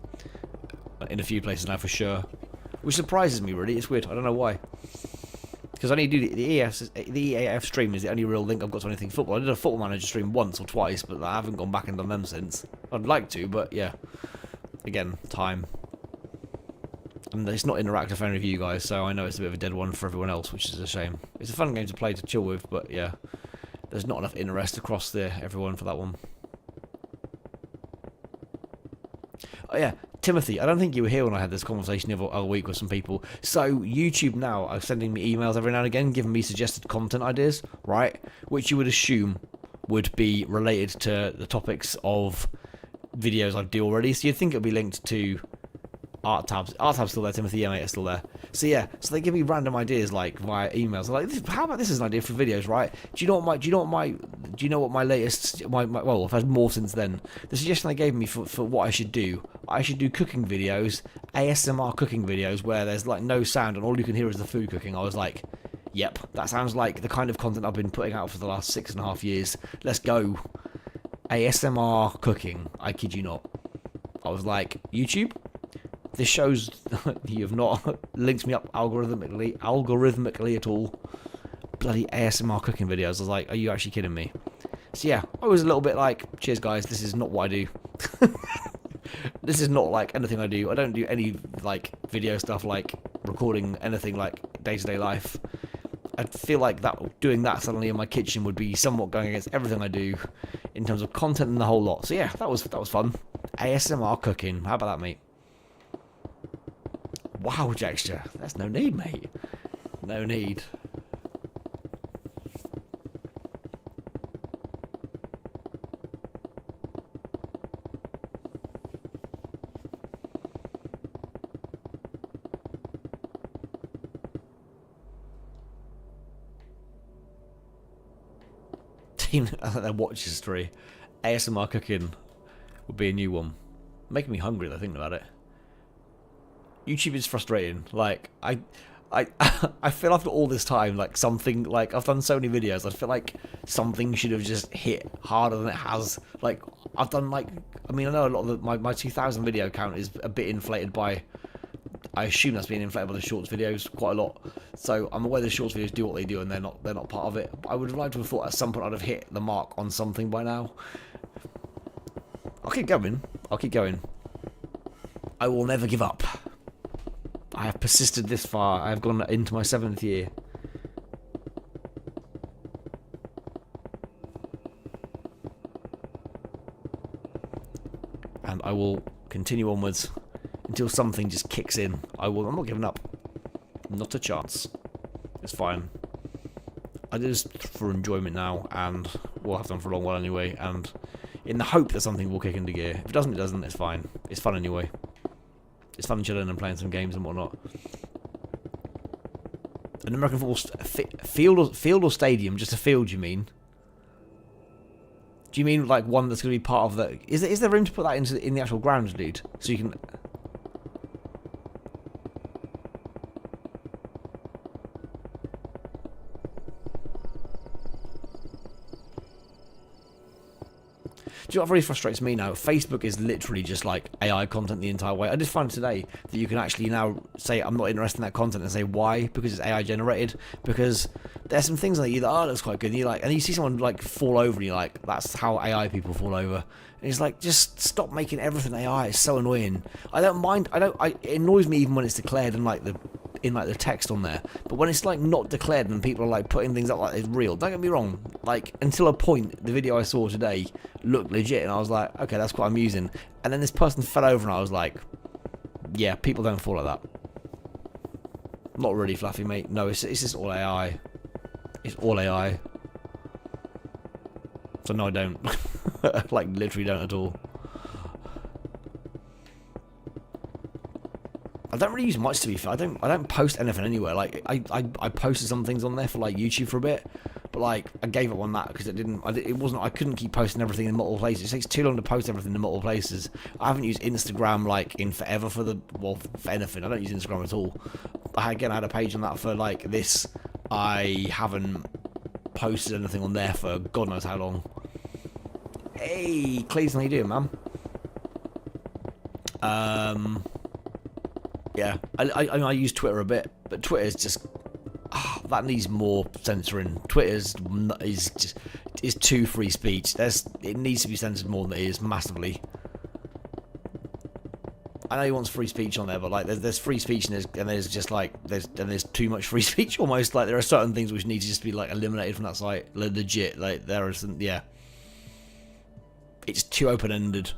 Speaker 1: in a few places now for sure. Which surprises me, really. It's weird. I don't know why. Because I only do the EAF stream is the only real link I've got to anything football. I did a Football Manager stream once or twice, but I haven't gone back and done them since. I'd like to, but yeah. Again, time. And it's not interactive for any of you guys, so I know it's a bit of a dead one for everyone else, which is a shame. It's a fun game to play, to chill with, but yeah. There's not enough interest across everyone for that one. Oh yeah, Timothy, I don't think you were here when I had this conversation the other week with some people. So, YouTube now are sending me emails every now and again, giving me suggested content ideas, right? Which you would assume would be related to the topics of videos I do already. So you'd think it would be linked to art tabs. Art tab's still there, Timothy, yeah mate, it's still there. So yeah, so they give me random ideas like via emails. They're like, how about this as an idea for videos, right? Do you know what my latest well, I've had more since then. The suggestion they gave me for what I should do cooking videos, ASMR cooking videos where there's like no sound and all you can hear is the food cooking. I was like, yep, that sounds like the kind of content I've been putting out for the last 6.5 years. Let's go. ASMR cooking, I kid you not. I was like, YouTube? This shows you have not linked me up algorithmically at all. Bloody ASMR cooking videos. I was like, are you actually kidding me? So yeah, I was a little bit like, cheers guys, this is not what I do. This is not like anything I do. I don't do any like video stuff like recording anything like day-to-day life. I feel like doing that suddenly in my kitchen would be somewhat going against everything I do in terms of content and the whole lot. So yeah, that was fun. ASMR cooking. How about that, mate? Wow, Jackster. That's no need, mate. No need. Team, their watch history. ASMR cooking would be a new one. Making me hungry, though, thinking about it. YouTube is frustrating. Like, I feel after all this time, like something, like I've done so many videos, I feel like something should have just hit harder than it has. Like, I've done like, I mean, I know a lot of my 2000 video count is a bit inflated by, I assume that's being inflated by the shorts videos quite a lot. So I'm aware the shorts videos do what they do and they're not part of it. I would have liked to have thought at some point I'd have hit the mark on something by now. I'll keep going. I will never give up. I have persisted this far. I have gone into my 7th year. And I will continue onwards until something just kicks in. I'm not giving up. Not a chance. It's fine. I do this for enjoyment now, and we'll have done for a long while anyway, and in the hope that something will kick into gear. If it doesn't, it doesn't. It's fine. It's fun anyway. It's fun chilling and playing some games and whatnot. An American football field or stadium? Just a field, you mean? Do you mean like one that's going to be part of the? Is there room to put that in the actual ground, dude? So you can. Do you know what really frustrates me now? Facebook is literally just like AI content the entire way. I just found today that you can actually now say I'm not interested in that content and say why, because it's AI generated. Because there's some things like that looks quite good, and and you see someone like fall over, and you're like, that's how AI people fall over. And it's like, just stop making everything AI. It's so annoying. I don't mind. It annoys me even when it's declared in like the text on there, but when it's like not declared and people are like putting things up like it's real, don't get me wrong, like until a point the video I saw today looked legit and I was like, okay, that's quite amusing, and then this person fell over and I was like, yeah, people don't fall like that. Not really, Fluffy, mate. No, it's just all AI. It's all AI. So no, I don't. Like literally don't at all. I don't really use much, to be fair. I don't post anything anywhere. Like I posted some things on there for like YouTube for a bit, but like I gave up on that because I couldn't keep posting everything in multiple places. It takes too long to post everything in multiple places. I haven't used Instagram like in forever for anything. I don't use Instagram at all. I had a page on that for like this. I haven't posted anything on there for God knows how long. Hey, Cleveland, how you doing, man? Yeah, I use Twitter a bit, but Twitter is just that needs more censoring. Twitter's is too free speech. It needs to be censored more than it is, massively. I know he wants free speech on there, but like there's free speech and there's just like there's too much free speech almost. Like there are certain things which need to just be like eliminated from that site. Legit, like there isn't. Yeah, it's too open ended.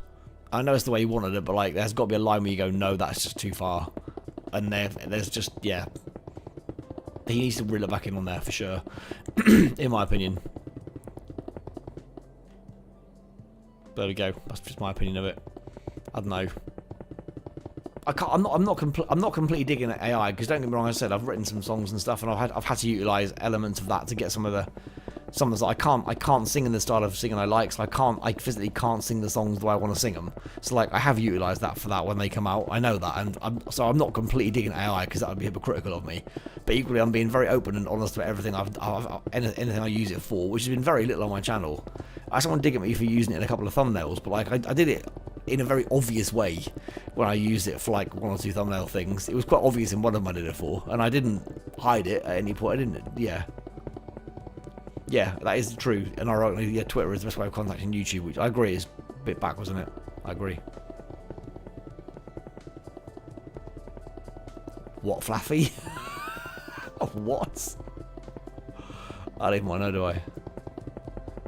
Speaker 1: I know it's the way he wanted it, but like there's got to be a line where you go, no, that's just too far. And there's just he needs to reel it back in on there for sure, in my opinion. There we go. That's just my opinion of it. I don't know. I'm not completely digging at AI, because don't get me wrong. I said I've written some songs and stuff, and I've had to utilize elements of that to get some of the songs. I can't sing in the style of singing I like, so I physically can't sing the songs the way I want to sing them. So like I have utilized that for that when they come out. I know that, and I'm not completely digging at AI, because that would be hypocritical of me. But equally, I'm being very open and honest about everything anything I use it for, which has been very little on my channel. I just want to dig at me for using it in a couple of thumbnails, but like I did it in a very obvious way when I used it for like 1 or 2 thumbnail things. It was quite obvious in one of them I did it for, and I didn't hide it at any point. I didn't. Yeah, that is true. And ironically, yeah, Twitter is the best way of contacting YouTube, which I agree is a bit backwards, isn't it? I agree. What, Flaffy? What? I don't even want to know, do I?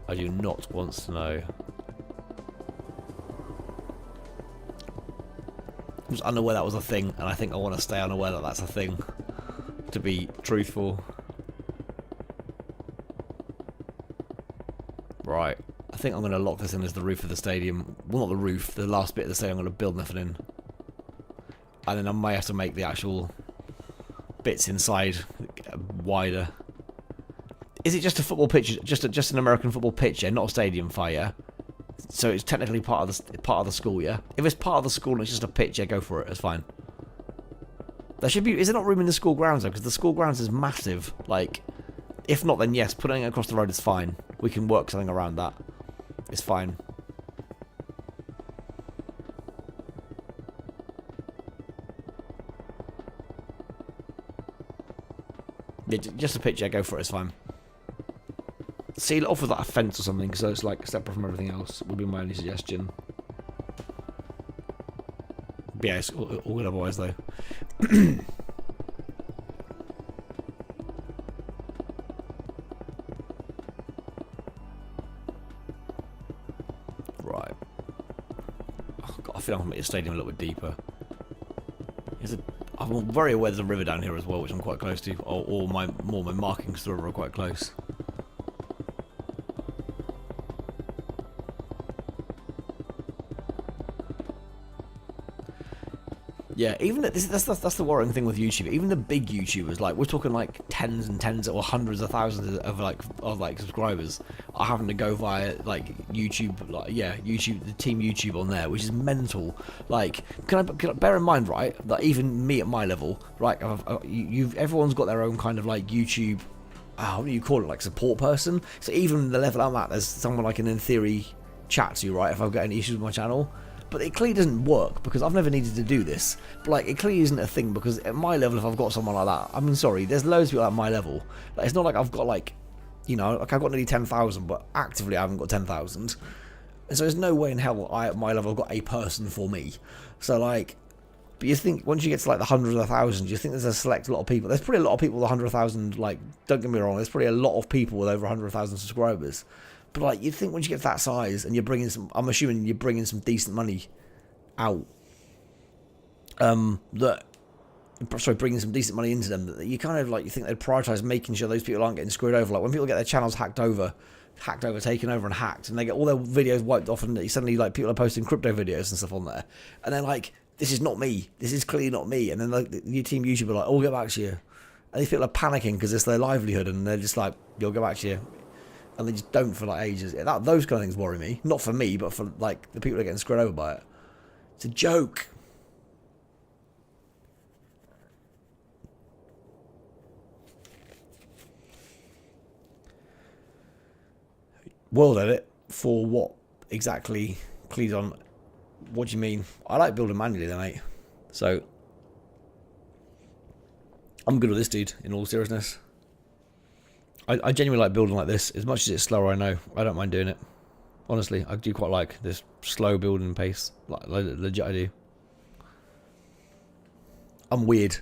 Speaker 1: I do not want to know. I was unaware that was a thing, and I think I want to stay unaware that that's a thing, to be truthful. Right, I think I'm going to lock this in as the roof of the stadium. Well, not the roof, the last bit of the stadium I'm going to build nothing in. And then I may have to make the actual bits inside wider. Is it just a football pitch, just an American football pitch, yeah? Not a stadium fire? So it's technically part of the school, yeah? If it's part of the school and it's just a pitch, yeah, go for it. It's fine. There should be... Is there not room in the school grounds, though? Because the school grounds is massive. Like, if not, then yes, putting it across the road is fine. We can work something around that. It's fine. Yeah, just a pitch, yeah, go for it. It's fine. Seal it off with like a fence or something, so it's like separate from everything else, would be my only suggestion. But yeah, it's all good otherwise though. Right. Oh, God, I feel like I'm going to make the stadium a little bit deeper. I'm very aware there's a river down here as well, which I'm quite close to, or my markings to the river are quite close. Yeah, even that's the worrying thing with YouTube. Even the big YouTubers, like we're talking like tens and tens or hundreds of thousands of subscribers, are having to go via like YouTube, YouTube, the team YouTube on there, which is mental. Like, can I bear in mind, right, that even me at my level, right, everyone's got their own kind of like YouTube. What do you call it? Like support person. So even the level I'm at, there's someone I can in theory chat to, right, if I've got any issues with my channel. But it clearly doesn't work because I've never needed to do this. But like, it clearly isn't a thing because at my level, if I've got someone like that, I mean, sorry, there's loads of people at my level. Like, it's not like I've got like, you know, like I've got nearly 10,000, but actively I haven't got 10,000. And so there's no way in hell at my level I've got a person for me. So like, but you think once you get to like the hundreds of thousands, you think there's a select lot of people. There's probably a lot of people with 100,000. Like, don't get me wrong, there's probably a lot of people with over 100,000 subscribers. But like, you think once you get to that size and you're bringing some, I'm assuming you're bringing some decent money out, bringing some decent money into them, that you kind of like, you think they'd prioritise making sure those people aren't getting screwed over. Like when people get their channels taken over, taken over and hacked, and they get all their videos wiped off, and suddenly like people are posting crypto videos and stuff on there, and they're like, this is not me, this is clearly not me, and then like the team YouTube are like, oh, we'll get back to you, and these people are panicking because it's their livelihood, and they're just like, you'll get back to you. And they just don't for like ages. Those kind of things worry me. Not for me, but for like the people that are getting screwed over by it. It's a joke. World edit for what exactly? Cleedon, what do you mean? I like building manually then, mate. So I'm good with this dude, in all seriousness. I genuinely like building like this. As much as it's slower, I know. I don't mind doing it. Honestly, I do quite like this slow building pace. Like legit, I do. I'm weird.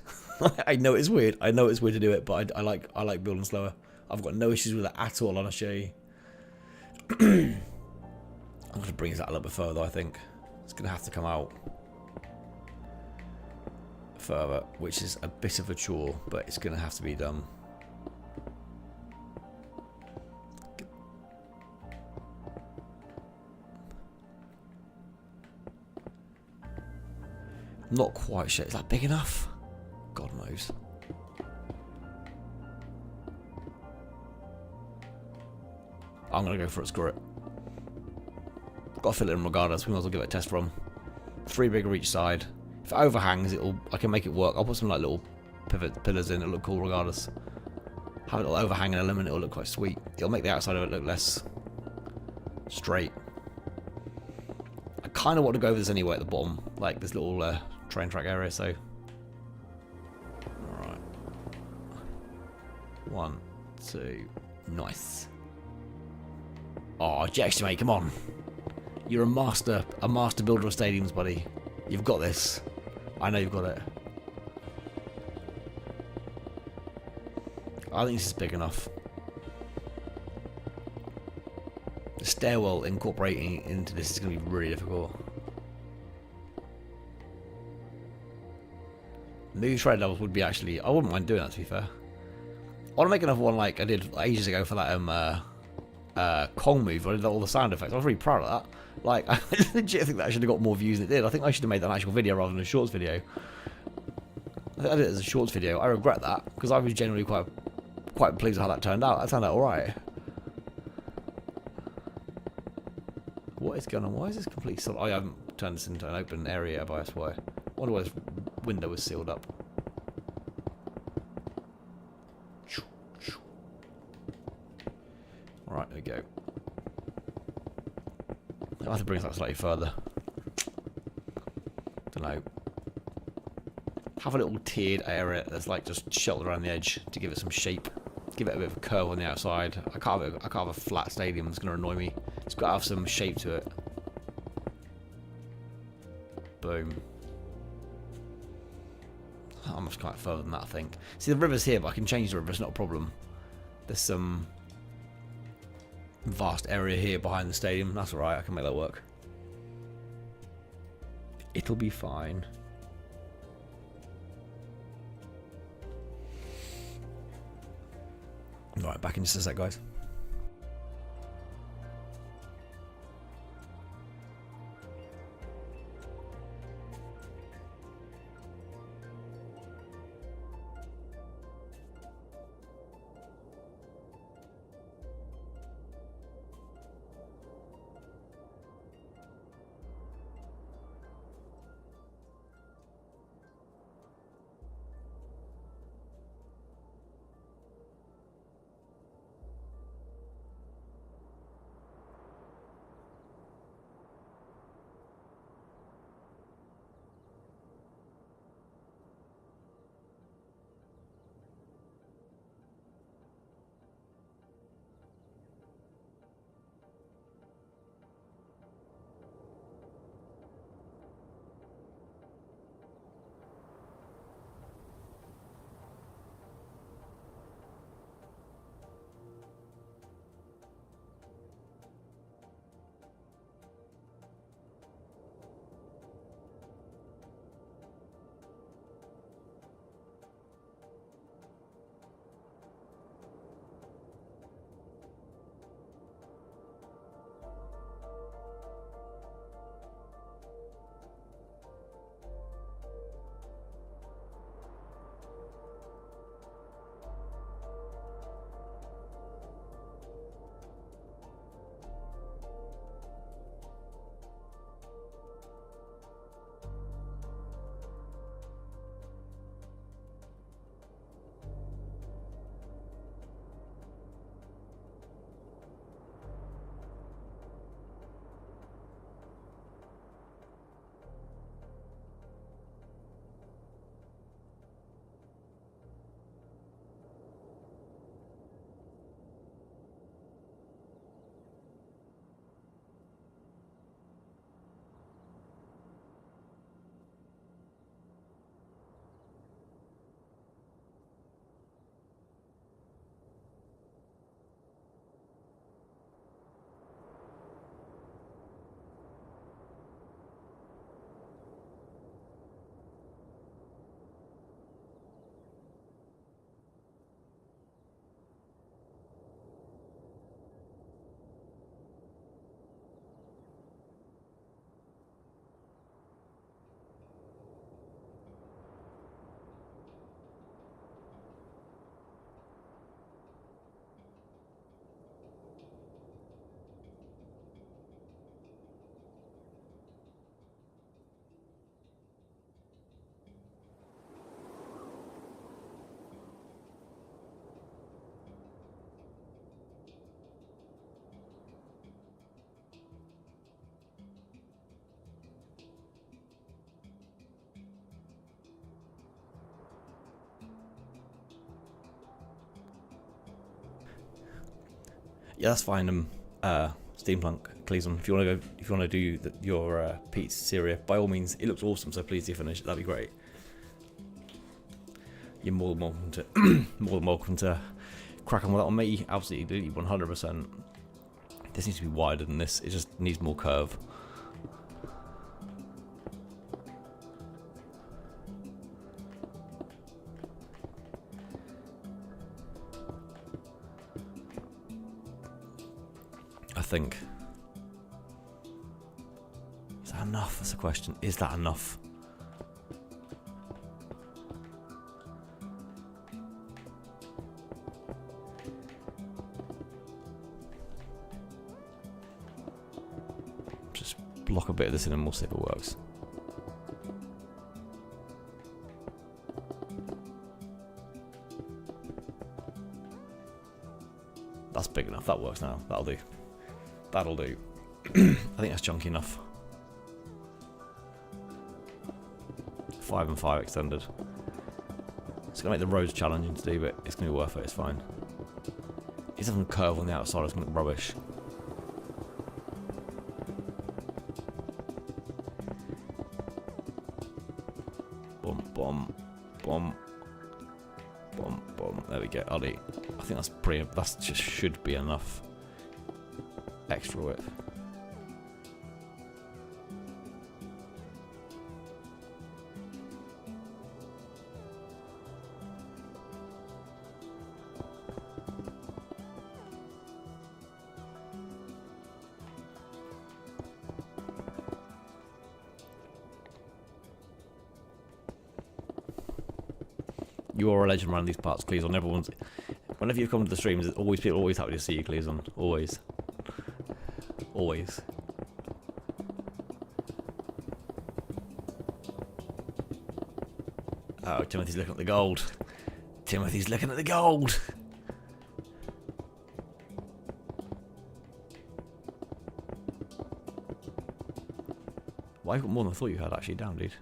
Speaker 1: I know it's weird. I know it's weird to do it, but I like building slower. I've got no issues with it at all, honestly. I'm going to bring that a little bit further, I think. It's going to have to come out further, which is a bit of a chore, but it's going to have to be done. Not quite sure. Is that big enough? God knows. I'm going to go for it, screw it. Got to fill it in regardless. We might as well give it a test run. 3 bigger each side. If it overhangs, I can make it work. I'll put some like little pivot pillars in. It'll look cool regardless. Have a little overhang element. It'll look quite sweet. It'll make the outside of it look less straight. I kind of want to go over this anyway at the bottom, like this little train track area. So, all right. 1, 2, nice. Oh, Jackson, mate, come on. You're a master builder of stadiums, buddy. You've got this. I know you've got it. I think this is big enough. The stairwell incorporating into this is going to be really difficult. New trade levels would be actually... I wouldn't mind doing that, to be fair. I want to make another one like I did ages ago for that Kong move. I did all the sound effects. I was really proud of that. Like, I legit think that I should have got more views than it did. I think I should have made that an actual video rather than a shorts video. I think I did it as a shorts video. I regret that because I was generally quite pleased with how that turned out. That turned out alright. What is going on? Why is this completely solid? I haven't turned this into an open area, but that's why. I wonder why this window was sealed up. Right, there we go. I'll have to bring that slightly further. Don't know. Have a little tiered area that's like just sheltered around the edge to give it some shape. Give it a bit of a curve on the outside. I can't have a flat stadium. It's going to annoy me. It's got to have some shape to it. Boom. I'm much quite further than that, I think. See, the river's here, but I can change the river. It's not a problem. There's some vast area here behind the stadium. That's alright. I can make that work. It'll be fine. Right, back in just a sec, guys. Yeah, that's fine. Steampunk, Cleason. If you want to do your pizzeria, by all means, it looks awesome. So please do finish it. That'd be great. You're more than welcome to more than welcome to crack on with that on me. Absolutely, 100%. This needs to be wider than this. It just needs more curve. I think. Is that enough? That's the question. Is that enough? Just block a bit of this in and we'll see if it works. That's big enough. That works now. That'll do. That'll do. I think that's chunky enough. 5 and 5 extended. It's gonna make the roads challenging to do, but it's gonna be worth it. It's fine. It's having a curve on the outside. It's gonna look rubbish. Boom, boom, boom, boom, boom. There we go. Ollie. I think that's pretty. That just should be enough. Extra width. You are a legend around these parts, Cleason. Everyone's. Whenever you come to the streams, people always happy to see you, Cleason. Always. Always. Oh, Timothy's looking at the gold. Timothy's looking at the gold. Well, you've got more than I thought you had, actually. Damn, dude.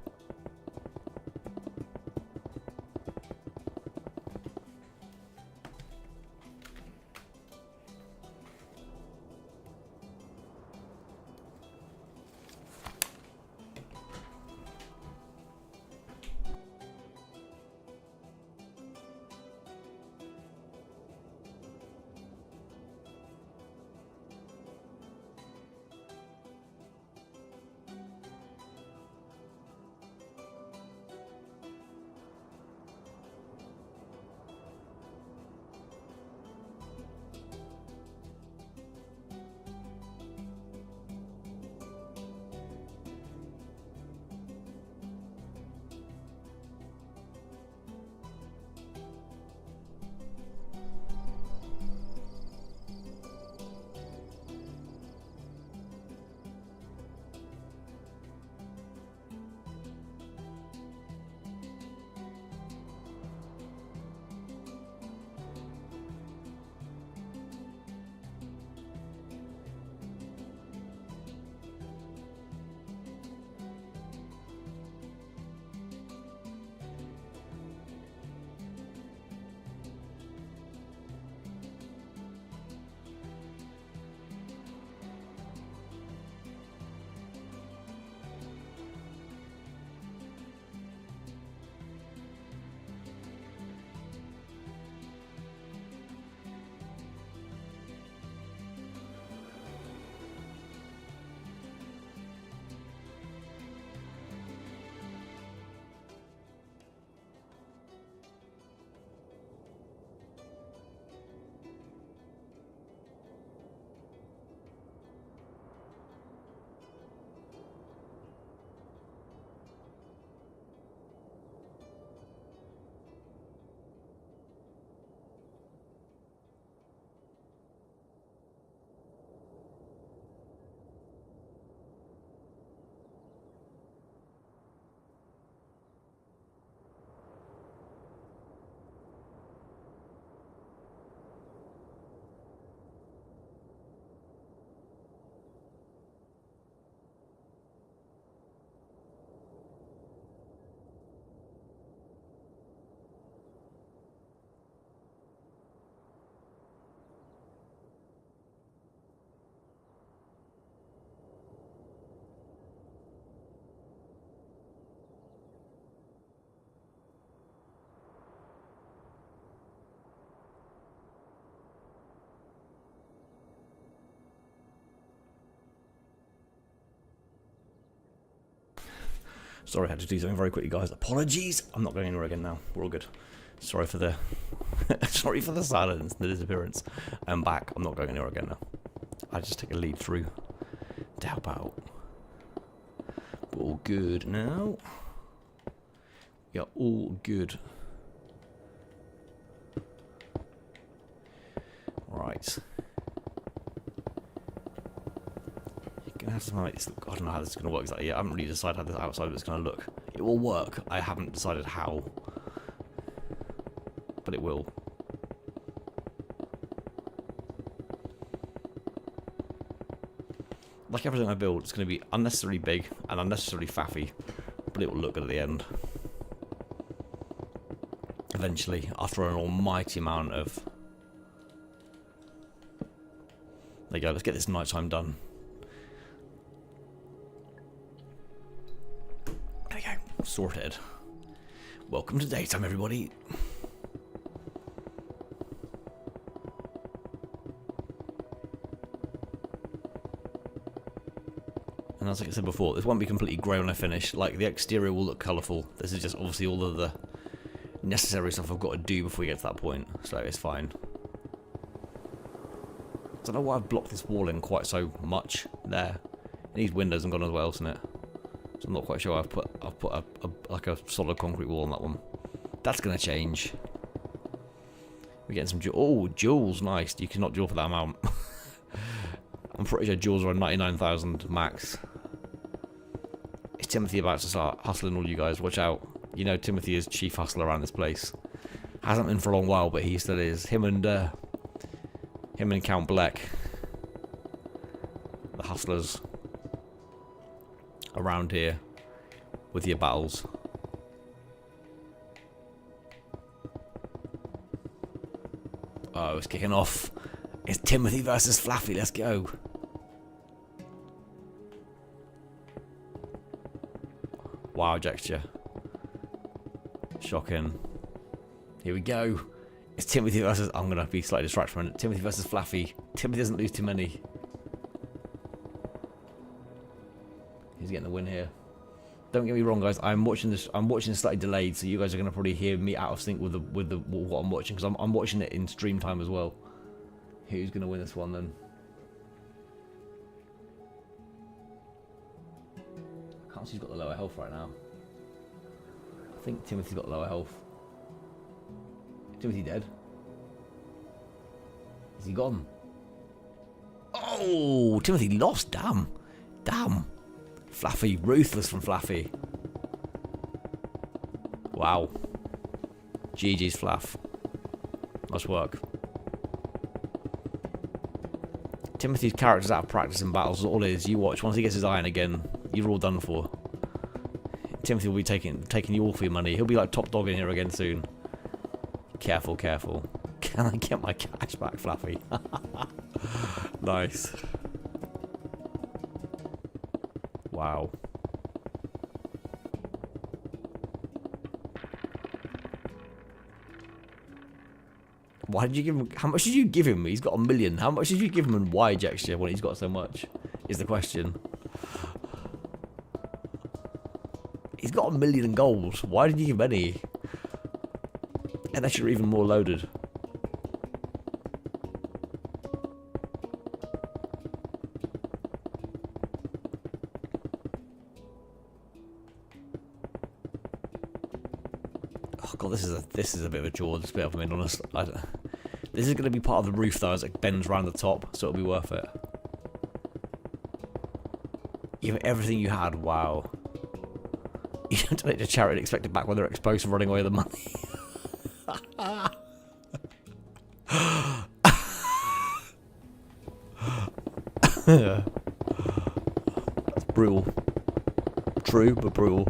Speaker 1: Sorry, I had to do something very quickly, guys. Apologies. I'm not going anywhere again now. We're all good. Sorry for the sorry for the silence, the disappearance. I'm back. I'm not going anywhere again now. I just take a lead through to help out. We're all good now. Yeah, all good. Right. You're gonna have to like, I don't know how this is gonna work exactly. I haven't really decided how this outside is gonna look. It will work. I haven't decided how, but it will. Like everything I build, it's gonna be unnecessarily big and unnecessarily faffy, but it will look good at the end. Eventually, after an almighty amount of... There you go, let's get this nighttime done. There you go, sorted. Welcome to daytime, everybody. And as like I said before, this won't be completely grey when I finish. Like, the exterior will look colourful. This is just obviously all of the necessary stuff I've got to do before we get to that point, so it's fine. I don't know why I've blocked this wall in quite so much there. It needs windows and God knows what else in it. So I'm not quite sure. I've put like a solid concrete wall on that one. That's gonna change. We're getting some jewels, nice. You cannot jewel for that amount. I'm pretty sure jewels are 99,000 max. Is Timothy about to start hustling all you guys? Watch out. You know Timothy is chief hustler around this place. Hasn't been for a long while, but he still is. Him and Count Black, the hustlers around here with your battles. Oh, it's kicking off. It's Timothy versus Flaffy. Let's go. Wow, gesture. Shocking. Here we go. It's Timothy versus... I'm going to be slightly distracted from it. Timothy versus Flaffy. Timothy doesn't lose too many. He's getting the win here. Don't get me wrong, guys. I'm watching this slightly delayed, so you guys are going to probably hear me out of sync with what I'm watching, because I'm watching it in stream time as well. Who's going to win this one then? I can't see who's got the lower health right now. I think Timothy's got lower health. Is Timothy dead? Is he gone? Oh, Timothy lost. Damn. Damn. Flaffy. Ruthless from Flaffy. Wow. GG's Flaff. Nice work. Timothy's character's out of practice in battles. All it is, you watch. Once he gets his iron again, you're all done for. Timothy will be taking you all for your money. He'll be like top dog in here again soon. Careful, careful. Can I get my cash back, Flaffy? Nice. Wow. Why did you give him... How much did you give him? He's got 1 million. How much did you give him and why, Jexture, when he's got so much? Is the question. He's got 1 million in gold. Why did you give him any? Unless you're even more loaded. Oh god, this is a bit of a chore. This bit, if I'm being honest. This is going to be part of the roof though, as it bends around the top, so it'll be worth it. You have everything you had. Wow. You don't donate to charity and expect it back when they're exposed for running away with the money. That's brutal. True, but brutal.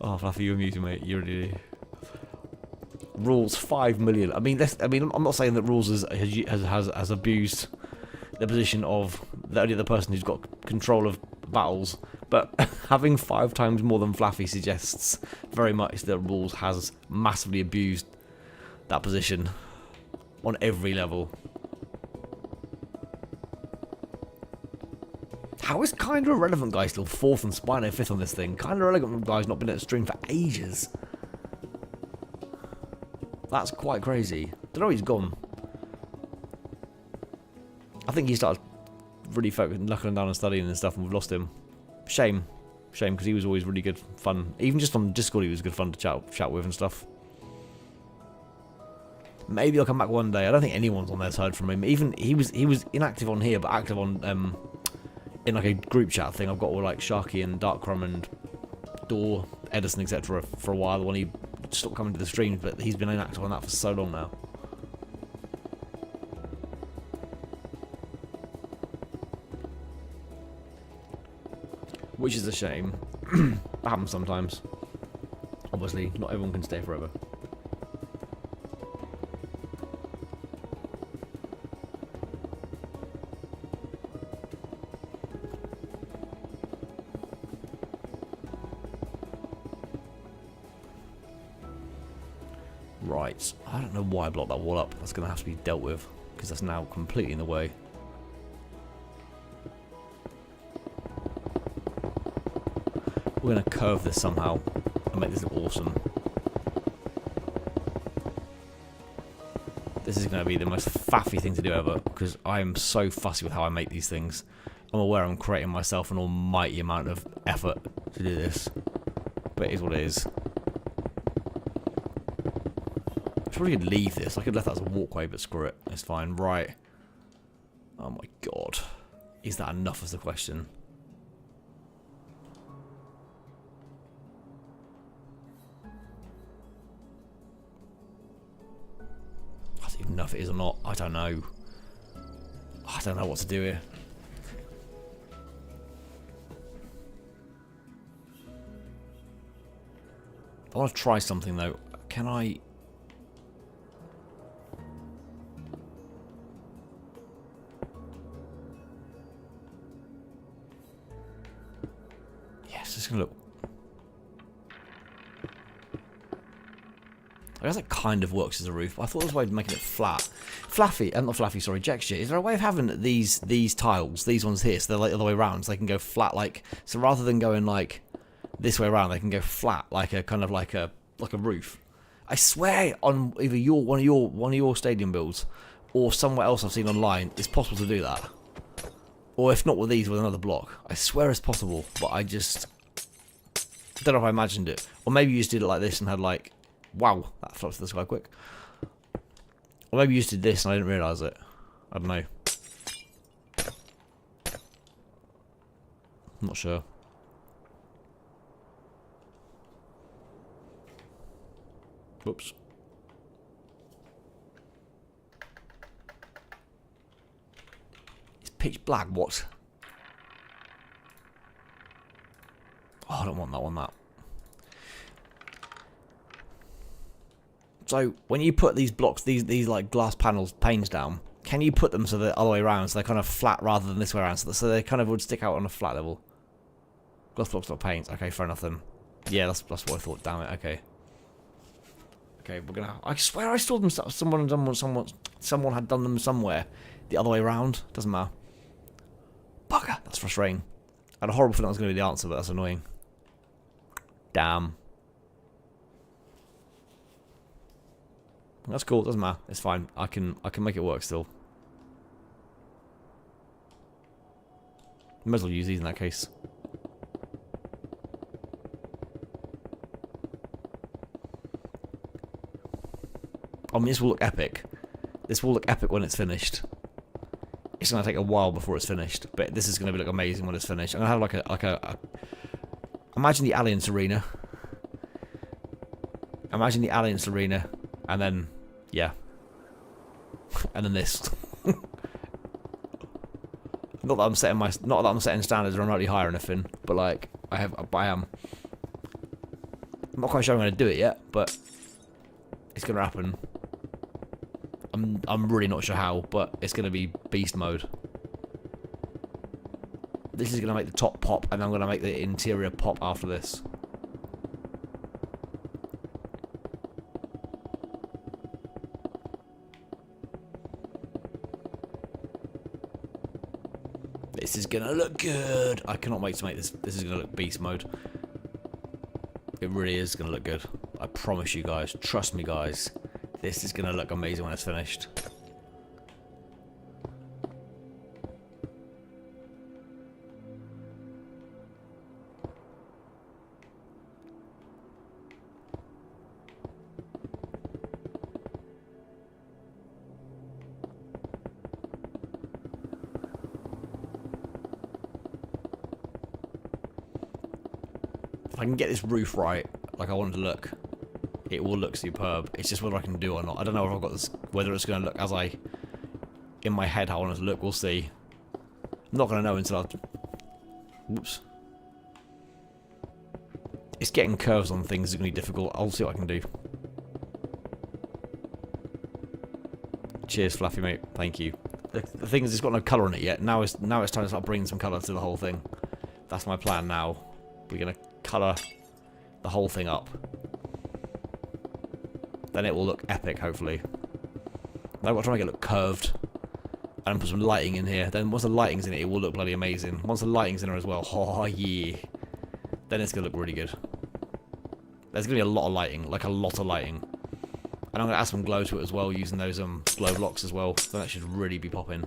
Speaker 1: Oh, Fluffy, you amuse me, mate. You really do. Rules 5 million. I mean, I'm not saying that Rules has abused the position of the only other person who's got control of battles, but having 5 times more than Flaffy suggests very much that Rules has massively abused that position on every level. How is kind of irrelevant guy still 4th and Spino 5th on this thing? Kind of irrelevant guy's not been at the stream for ages. That's quite crazy. Don't know where he's gone. I think he started really focusing, knuckling down and studying and stuff, and we've lost him. Shame. Shame, because he was always really good fun. Even just on Discord, he was good fun to chat with and stuff. Maybe I'll come back one day. I don't think anyone's on there's heard from him. Even he was inactive on here, but active on in like a group chat thing. I've got all like Sharky and Darkrum and Door, Edison, etc. for a while when he stopped coming to the streams, but he's been inactive on that for so long now. Which is a shame. That happens sometimes. Obviously, not everyone can stay forever. Right, I don't know why I blocked that wall up. That's going to have to be dealt with, because that's now completely in the way. We're going to curve this somehow and make this look awesome. This is going to be the most faffy thing to do ever, because I am so fussy with how I make these things. I'm aware I'm creating myself an almighty amount of effort to do this, but it is what it is. I probably could leave this. I could have left that as a walkway, but screw it. It's fine. Right. Oh my god. Is that enough is the question. I don't even know if it is or not. I don't know. I don't know what to do here. I want to try something though. Can I... Yes, it's going to look... I guess it kind of works as a roof, but I thought there was a way of making it flat. Fluffy, not fluffy, sorry, Jexture. Is there a way of having these tiles, these ones here, so they're like the other way around, so they can go flat, like, so rather than going like this way around, they can go flat, like a kind of like a roof. I swear on either one of your stadium builds or somewhere else I've seen online, it's possible to do that. Or if not with these, with another block. I swear it's possible, but I just don't know if I imagined it. Or maybe you just did it like this and had like, wow, that flops to the sky quick. Or maybe you just did this and I didn't realise it. I don't know. I'm not sure. Whoops. It's pitch black, what? Oh, I don't want that one, that. So, when you put these blocks, these like glass panes down, can you put them so they're other way around, so they're kind of flat rather than this way around, so they kind of would stick out on a flat level? Glass blocks, not panes. Okay, fair enough then. Yeah, that's what I thought, damn it, okay. Okay, we're gonna... I swear I saw them, someone had done them somewhere. The other way around, doesn't matter. Bugger, that's frustrating. I had a horrible feeling that was going to be the answer, but that's annoying. Damn. That's cool, doesn't matter. It's fine. I can make it work still. Might as well use these in that case. I mean, this will look epic. This will look epic when it's finished. It's gonna take a while before it's finished, but this is gonna look amazing when it's finished. I'm gonna have like a imagine the Alliance Arena. Imagine the Alliance Arena, and then yeah, and then this. Not that I'm setting standards remotely higher or anything, but like I am. I'm not quite sure I'm gonna do it yet, but it's gonna happen. I'm really not sure how, but it's gonna be beast mode. This is gonna make the top pop, and I'm gonna make the interior pop after this. This is gonna look good. I cannot wait to make this. This is gonna look beast mode. It really is gonna look good. I promise you guys. Trust me, guys. This is gonna look amazing when it's finished. If I can get this roof right, like I want it to look, it will look superb. It's just whether I can do it or not. I don't know if I've got this, whether it's going to look as I, in my head, how I want it to look. We'll see. I'm not going to know until I... Oops. It's getting curves on things is going to be difficult. I'll see what I can do. Cheers, Fluffy mate. Thank you. The thing is, it's got no colour on it yet. Now it's time to start bringing some colour to the whole thing. That's my plan now. We're going to colour the whole thing up. Then it will look epic, hopefully. Now I've got to try and make it look curved. And put some lighting in here. Then once the lighting's in it, it will look bloody amazing. Once the lighting's in there as well, oh yeah. Then it's going to look really good. There's going to be a lot of lighting, like a lot of lighting. And I'm going to add some glow to it as well, using those glow blocks as well. So that should really be popping.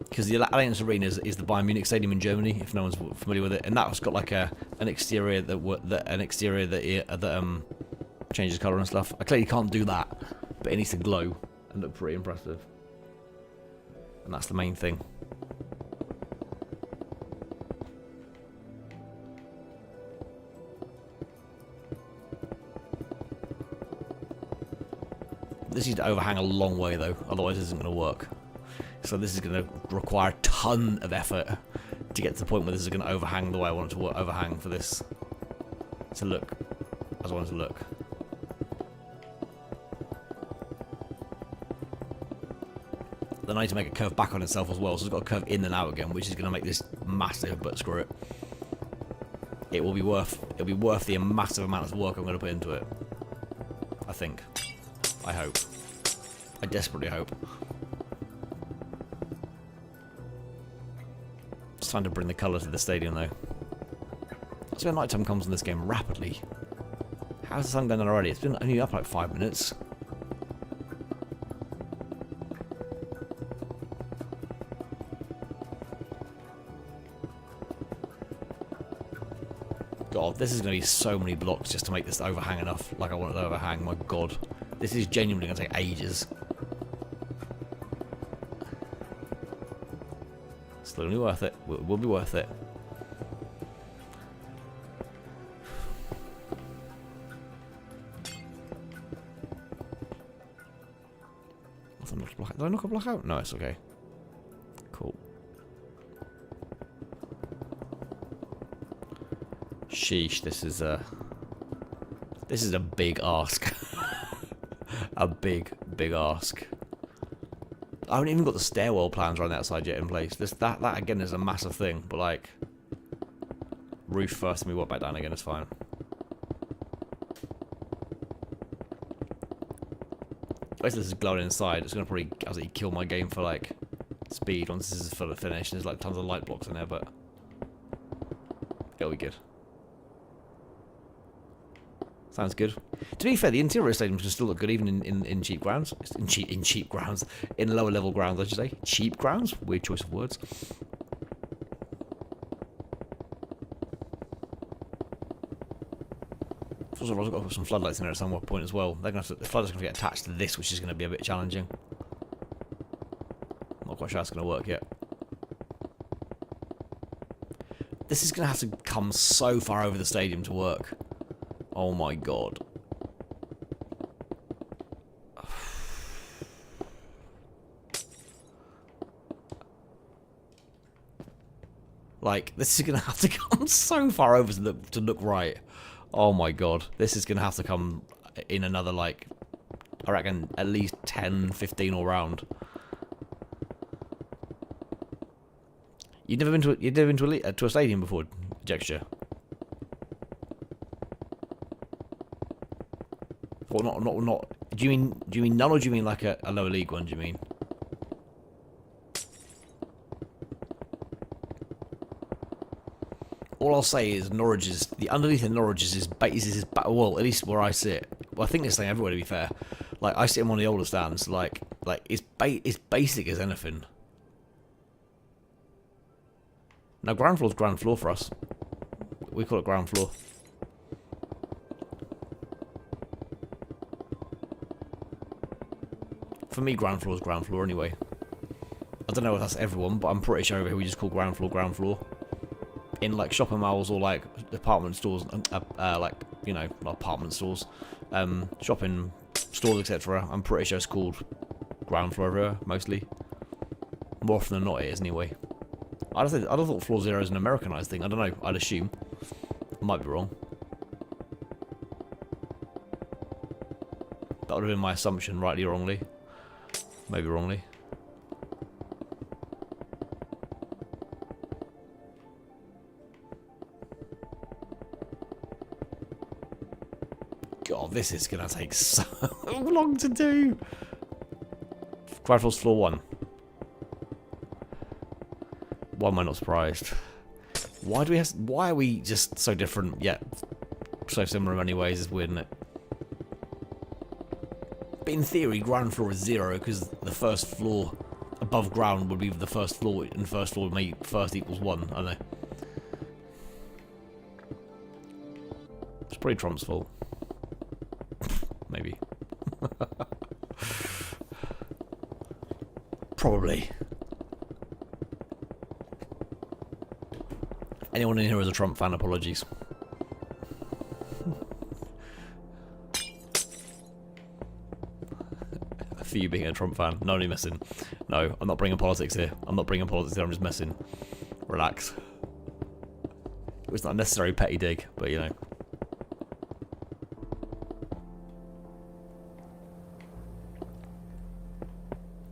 Speaker 1: Because the Allianz Arena is the Bayern Munich Stadium in Germany, if no one's familiar with it, and that's got like an exterior that changes colour and stuff. I clearly can't do that, but it needs to glow and look pretty impressive, and that's the main thing. This needs to overhang a long way though, otherwise it isn't going to work. So this is going to require a ton of effort to get to the point where this is going to overhang the way I want it to overhang for this to look as I want it to look. Then I need to make a curve back on itself as well, so it's got a curve in and out again, which is going to make this massive, but screw it. It'll be worth the massive amount of work I'm going to put into it. I think. I hope. I desperately hope. It's time to bring the colour to the stadium though. That's where nighttime comes in this game rapidly. How's the sun going on already? It's been only up like 5 minutes. God, this is going to be so many blocks just to make this overhang enough like I want it to overhang. My God. This is genuinely going to take ages. Still going to be worth it. Will be worth it. Nothing looks black. Did I knock a block out? No, it's okay. Cool. Sheesh, this is a big ask. A big ask. I haven't even got the stairwell plans around the outside yet in place. That again is a massive thing, but like roof first and we walk back down again is fine. If this is glowing inside, it's gonna probably absolutely kill my game for like speed once this is fully finished. There's like tons of light blocks in there, but it'll be good. Sounds good. To be fair, the interior stadium can still look good even in cheap grounds. In cheap grounds. In lower level grounds, I should say. Cheap grounds? Weird choice of words. Also, I've got to put some floodlights in there at some point as well. They're gonna have to, the floodlights are going to get attached to this, which is going to be a bit challenging. Not quite sure how it's going to work yet. This is going to have to come so far over the stadium to work. Oh my God. Like, this is going to have to come so far over to look right. Oh my God. This is going to have to come in another, like, I reckon at least 10, 15 all round. You've never been to a stadium before, Jexture? Or not. Do you mean none, or do you mean like a lower league one? Do you mean? All I'll say is Norwich's, the underneath of Norwich's is well, at least where I sit. Well, I think this thing everywhere, to be fair. Like, I sit in one of the older stands, like it's basic as anything. Now, ground floor's ground floor for us. We call it ground floor. For me, ground floor is ground floor anyway. I don't know if that's everyone, but I'm pretty sure over here we just call ground floor. In like shopping malls or like department stores, like, you know, not apartment stores, shopping stores, etc. I'm pretty sure it's called ground floor over here, mostly. More often than not, it is anyway. I don't thought floor 0 is an Americanized thing. I don't know. I'd assume. I might be wrong. That would have been my assumption, rightly or wrongly. Maybe wrongly. God, this is going to take so long to do. Ground floor's floor 1. Why am I not surprised? Why are we just so different yet so similar in many ways? It's weird, isn't it? But in theory, ground floor is 0 because the first floor above ground would be the first floor, and first floor make first equals 1. I don't know. It's probably Trump's fault. Maybe. Probably. Anyone in here is a Trump fan, apologies. For you being a Trump fan. No, only messing. No, I'm not bringing politics here. I'm just messing. Relax. It was not a necessary petty dig, but you know.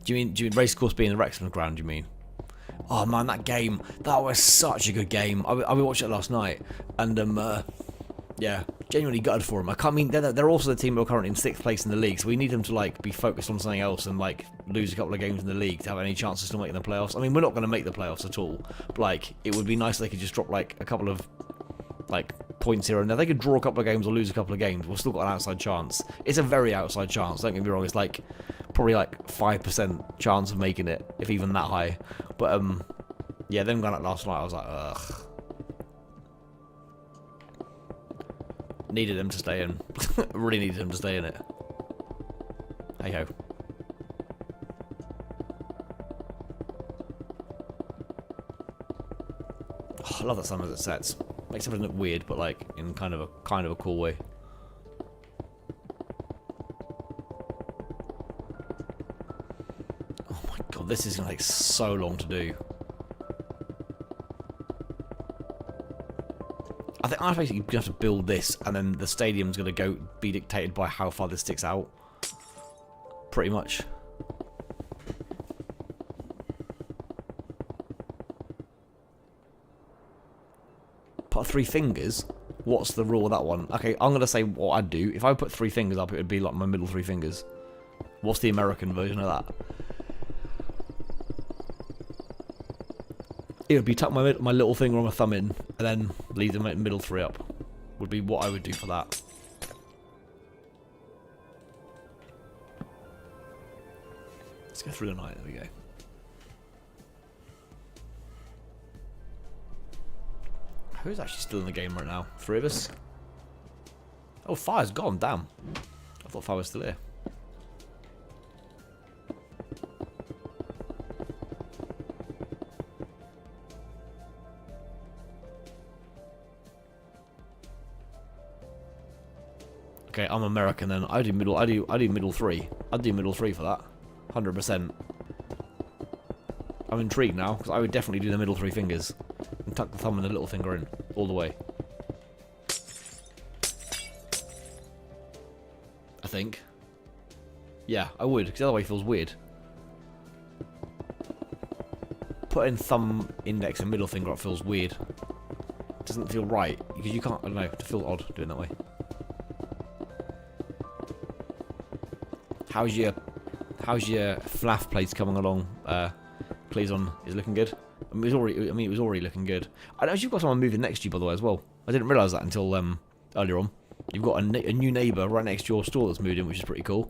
Speaker 1: Do you mean race course being the Wrexham ground, do you mean? Oh man, that game, that was such a good game. I watched it last night, and yeah, genuinely gutted for them. I mean, they're also the team who are currently in 6th place in the league, so we need them to like be focused on something else and like lose a couple of games in the league to have any chance of still making the playoffs. I mean, we're not going to make the playoffs at all, but like it would be nice if they could just drop like a couple of like points here and there. They could draw a couple of games or lose a couple of games. We've still got an outside chance. It's a very outside chance. Don't get me wrong. It's like probably like 5% chance of making it, if even that high. But yeah, them going out last night, I was like, ugh. Needed them to stay in. Really needed them to stay in it. Hey ho. Oh, I love that sun as it sets. Makes everything look weird, but like in kind of a cool way. Oh my god, this is gonna take so long to do. I think I'm basically gonna have to build this, and then the stadium's gonna be dictated by how far this sticks out. Pretty much. Put 3 fingers? What's the rule of that one? Okay, I'm gonna say what I'd do. If I put 3 fingers up, it would be like my middle 3 fingers. What's the American version of that? It would be tuck my little finger on my thumb in, and then leave the middle 3 up. Would be what I would do for that. Let's go through the night. There we go. Who's actually still in the game right now? 3 of us? Oh, Fire's gone. Damn. I thought Fire was still here. Okay, I'm American then. I do middle 3. I'd do middle 3 for that. 100%. I'm intrigued now, because I would definitely do the middle 3 fingers. And tuck the thumb and the little finger in. All the way. I think. Yeah, I would, because the other way feels weird. Putting thumb, index and middle finger up feels weird. It doesn't feel right, because you can't, I don't know, it feels odd doing that way. How's your FLAF plates coming along? Cleason is looking good. I mean, it was already looking good. I know you've got someone moving next to you, by the way, as well. I didn't realise that until earlier on. You've got a new neighbour right next to your store that's moved in, which is pretty cool.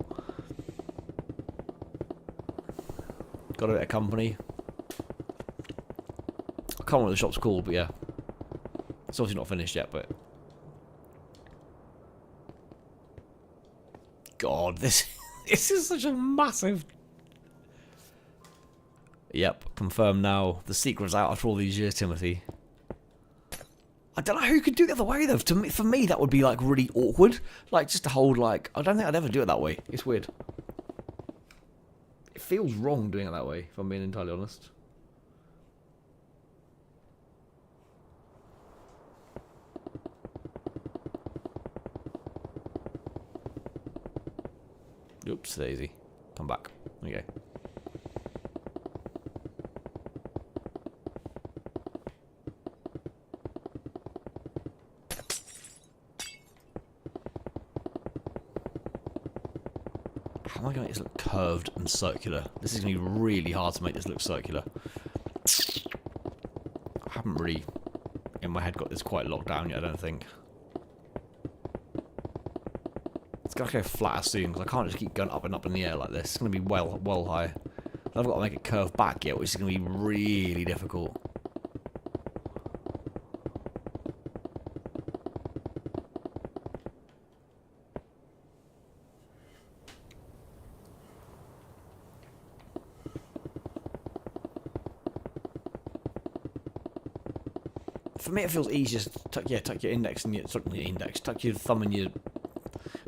Speaker 1: Got a bit of company. I can't remember what the shop's called, but yeah. It's obviously not finished yet, but... God, this is such a massive... Yep, confirmed now. The secret's out after all these years, Timothy. I don't know who could do it the other way, though. For me, that would be, like, really awkward. Like, just to hold, like... I don't think I'd ever do it that way. It's weird. It feels wrong doing it that way, if I'm being entirely honest. Oops, daisy. Come back. There you go. How am I going to make this look curved and circular? This is going to be really hard to make this look circular. I haven't really, in my head, got this quite locked down yet, I don't think. It's going to go flatter soon, because I can't just keep going up and up in the air like this. It's going to be well high. I've got to make it curve back yet, which is going to be really difficult. For me, it feels easiest to tuck your index and your tuck your thumb and your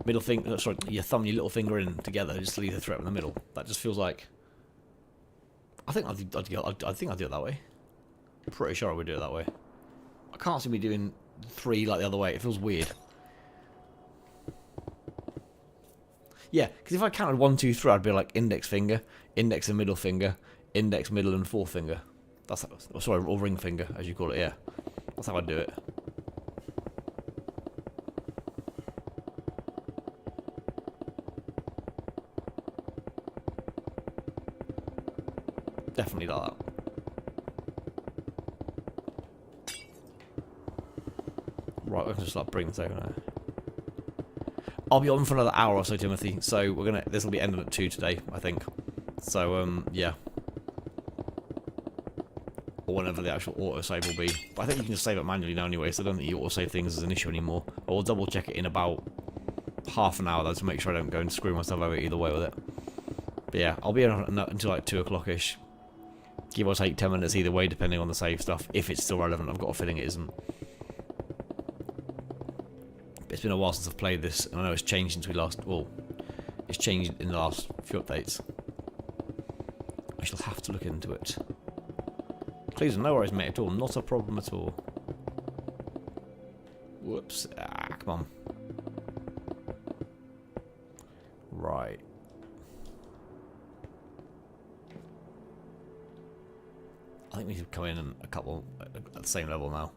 Speaker 1: middle finger, sorry, your thumb and your little finger in together, just leave the thread in the middle. That just feels like. I think I'd do it that way. Pretty sure I would do it that way. I can't see me doing 3 like the other way. It feels weird. Yeah, because if I counted 1, 2, 3, I'd be like index finger, index and middle finger, index, middle, and forefinger. That's sorry, or ring finger, as you call it. Yeah. That's how I do it. Definitely like that. Right, we're gonna just like bring this over now. I'll be on for another hour or so, Timothy. So this will be ending at 2 today, I think. So yeah. Or whenever the actual autosave will be. But I think you can just save it manually now anyway, so I don't think you autosave things as an issue anymore. I will double check it in about half an hour though, to make sure I don't go and screw myself over either way with it. But yeah, I'll be on until like 2 o'clock-ish. Give or take 10 minutes either way, depending on the save stuff, if it's still relevant. I've got a feeling it isn't. But it's been a while since I've played this, and I know it's changed since we last... Well, it's changed in the last few updates. I shall have to look into it. Please, no worries, mate, at all. Not a problem at all. Whoops. Ah, come on. Right. I think we should come in and a couple at the same level now.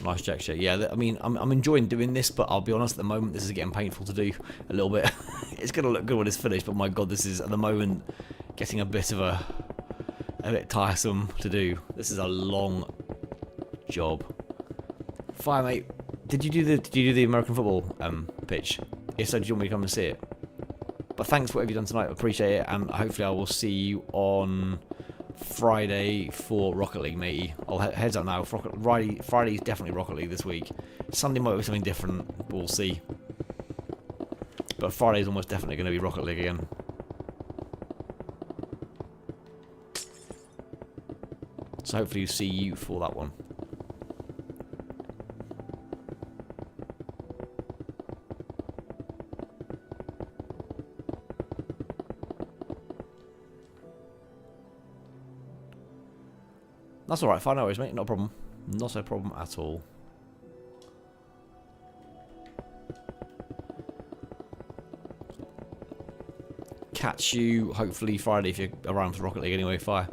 Speaker 1: Nice gesture. Yeah, I mean, I'm enjoying doing this, but I'll be honest, at the moment, this is getting painful to do a little bit. It's going to look good when it's finished, but my God, this is, at the moment, getting a bit tiresome to do. This is a long job. Fire, mate. Did you do the American football pitch? If so, do you want me to come and see it? But thanks for whatever you've done tonight. I appreciate it, and hopefully I will see you on Friday for Rocket League, matey. I'll heads up now. Friday's definitely Rocket League this week. Sunday might be something different. We'll see. But Friday's almost definitely going to be Rocket League again. So hopefully see you for that one. That's alright, fine, no worries, mate, not a problem. Not a problem at all. Catch you, hopefully, Friday if you're around for Rocket League anyway, fire.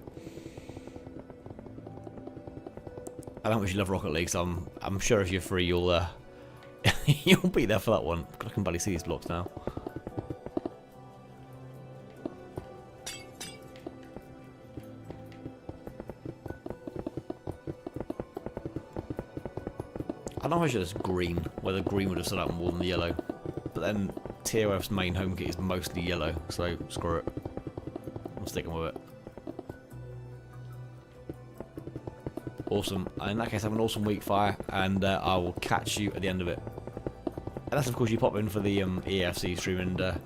Speaker 1: I don't wish you love Rocket League, so I'm sure if you're free, you'll You'll be there for that one. I can barely see these blocks now. I don't know if I should have green, whether green would have stood out more than the yellow. But then TOF's main home kit is mostly yellow, so screw it. I'm sticking with it. Awesome. In that case, have an awesome week, Fire, and I will catch you at the end of it. And that's, of course, you pop in for the EAFC stream and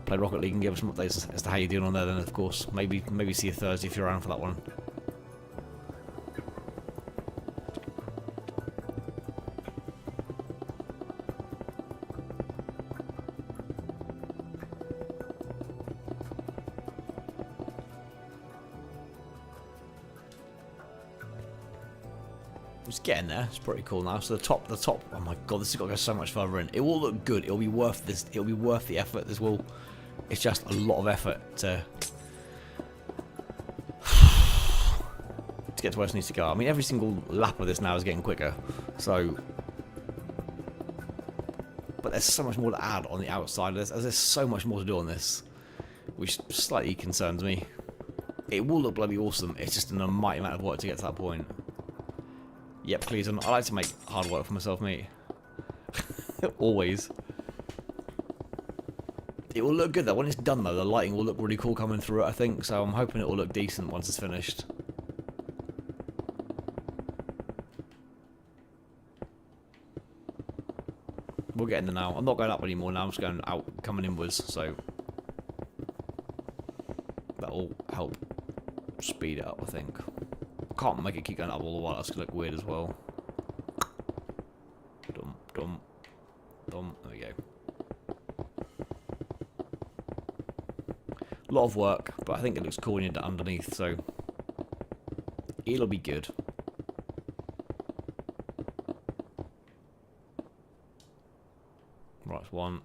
Speaker 1: play Rocket League and give us some updates as to how you're doing on there. Then, of course, maybe see you Thursday if you're around for that one. It's getting there. It's pretty cool now. So the top. Oh my god, this has got to go so much further in. It will look good. It'll be worth this. It'll be worth the effort. This will. It's just a lot of effort to get to where it needs to go. I mean, every single lap of this now is getting quicker. So, but there's so much more to add on the outside of this. As there's so much more to do on this, which slightly concerns me. It will look bloody awesome. It's just an almighty amount of work to get to that point. Yep, please. I like to make hard work for myself, mate. Always. It will look good though. When it's done though, the lighting will look really cool coming through it, I think. So I'm hoping it will look decent once it's finished. We're getting there now. I'm not going up anymore now. I'm just going out, coming inwards. So that will help speed it up, I think. Can't make it keep going up all the while. That's gonna look weird as well. Dum dum dum. There we go. A lot of work, but I think it looks cool when you're underneath, so it'll be good. Right, one.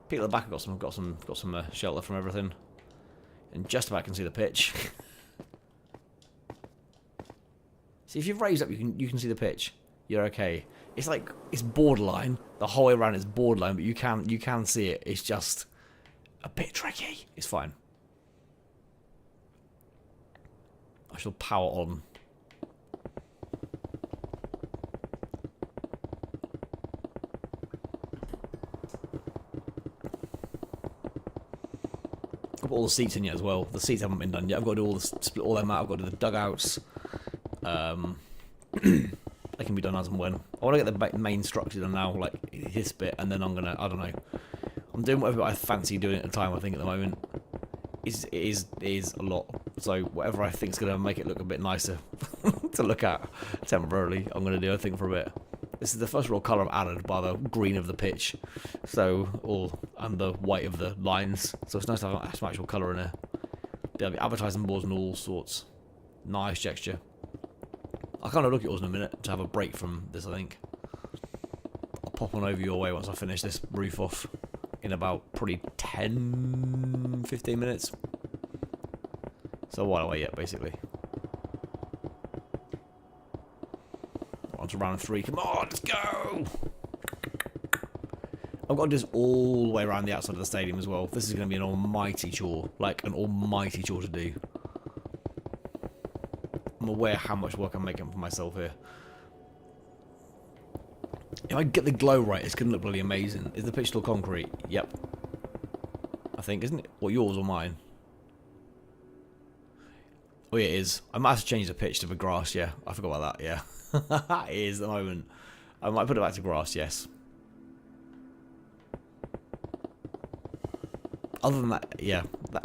Speaker 1: People at the back have got some shelter from everything. And just about can see the pitch. See, if you've raised up, you can see the pitch. You're okay. It's like it's borderline. The whole way around is borderline, but you can see it. It's just a bit tricky. It's fine. I shall power on. I've got all the seats in yet as well. The seats haven't been done yet. I've got to do all the split all them out. I've got to do the dugouts. They can be done as and when. I want to get the main structure done now, like this bit, and then I'm gonna. I don't know. I'm doing whatever I fancy doing at the time. I think at the moment it is a lot. So whatever I think is gonna make it look a bit nicer to look at temporarily, I'm gonna do. I think for a bit. This is the first real colour I've added by the green of the pitch, and the white of the lines. So it's nice to have some actual colour in there. There'll be advertising boards and all sorts. Nice texture. I kind of look at yours in a minute to have a break from this. I think I'll pop on over your way once I finish this roof off in about probably 10-15 minutes. So a while away yet, basically. On to round 3. Come on, let's go! I've got to do this all the way around the outside of the stadium as well. This is going to be an almighty chore. Like, an almighty chore to do. I'm aware how much work I'm making for myself here. If I get the glow right, it's going to look bloody amazing. Is the pitch still concrete? Yep. I think, isn't it? Well, yours or mine? Oh yeah, it is. I might have to change the pitch to the grass, yeah. I forgot about that, yeah. It is at the moment. I might put it back to grass, yes. Other than that, yeah.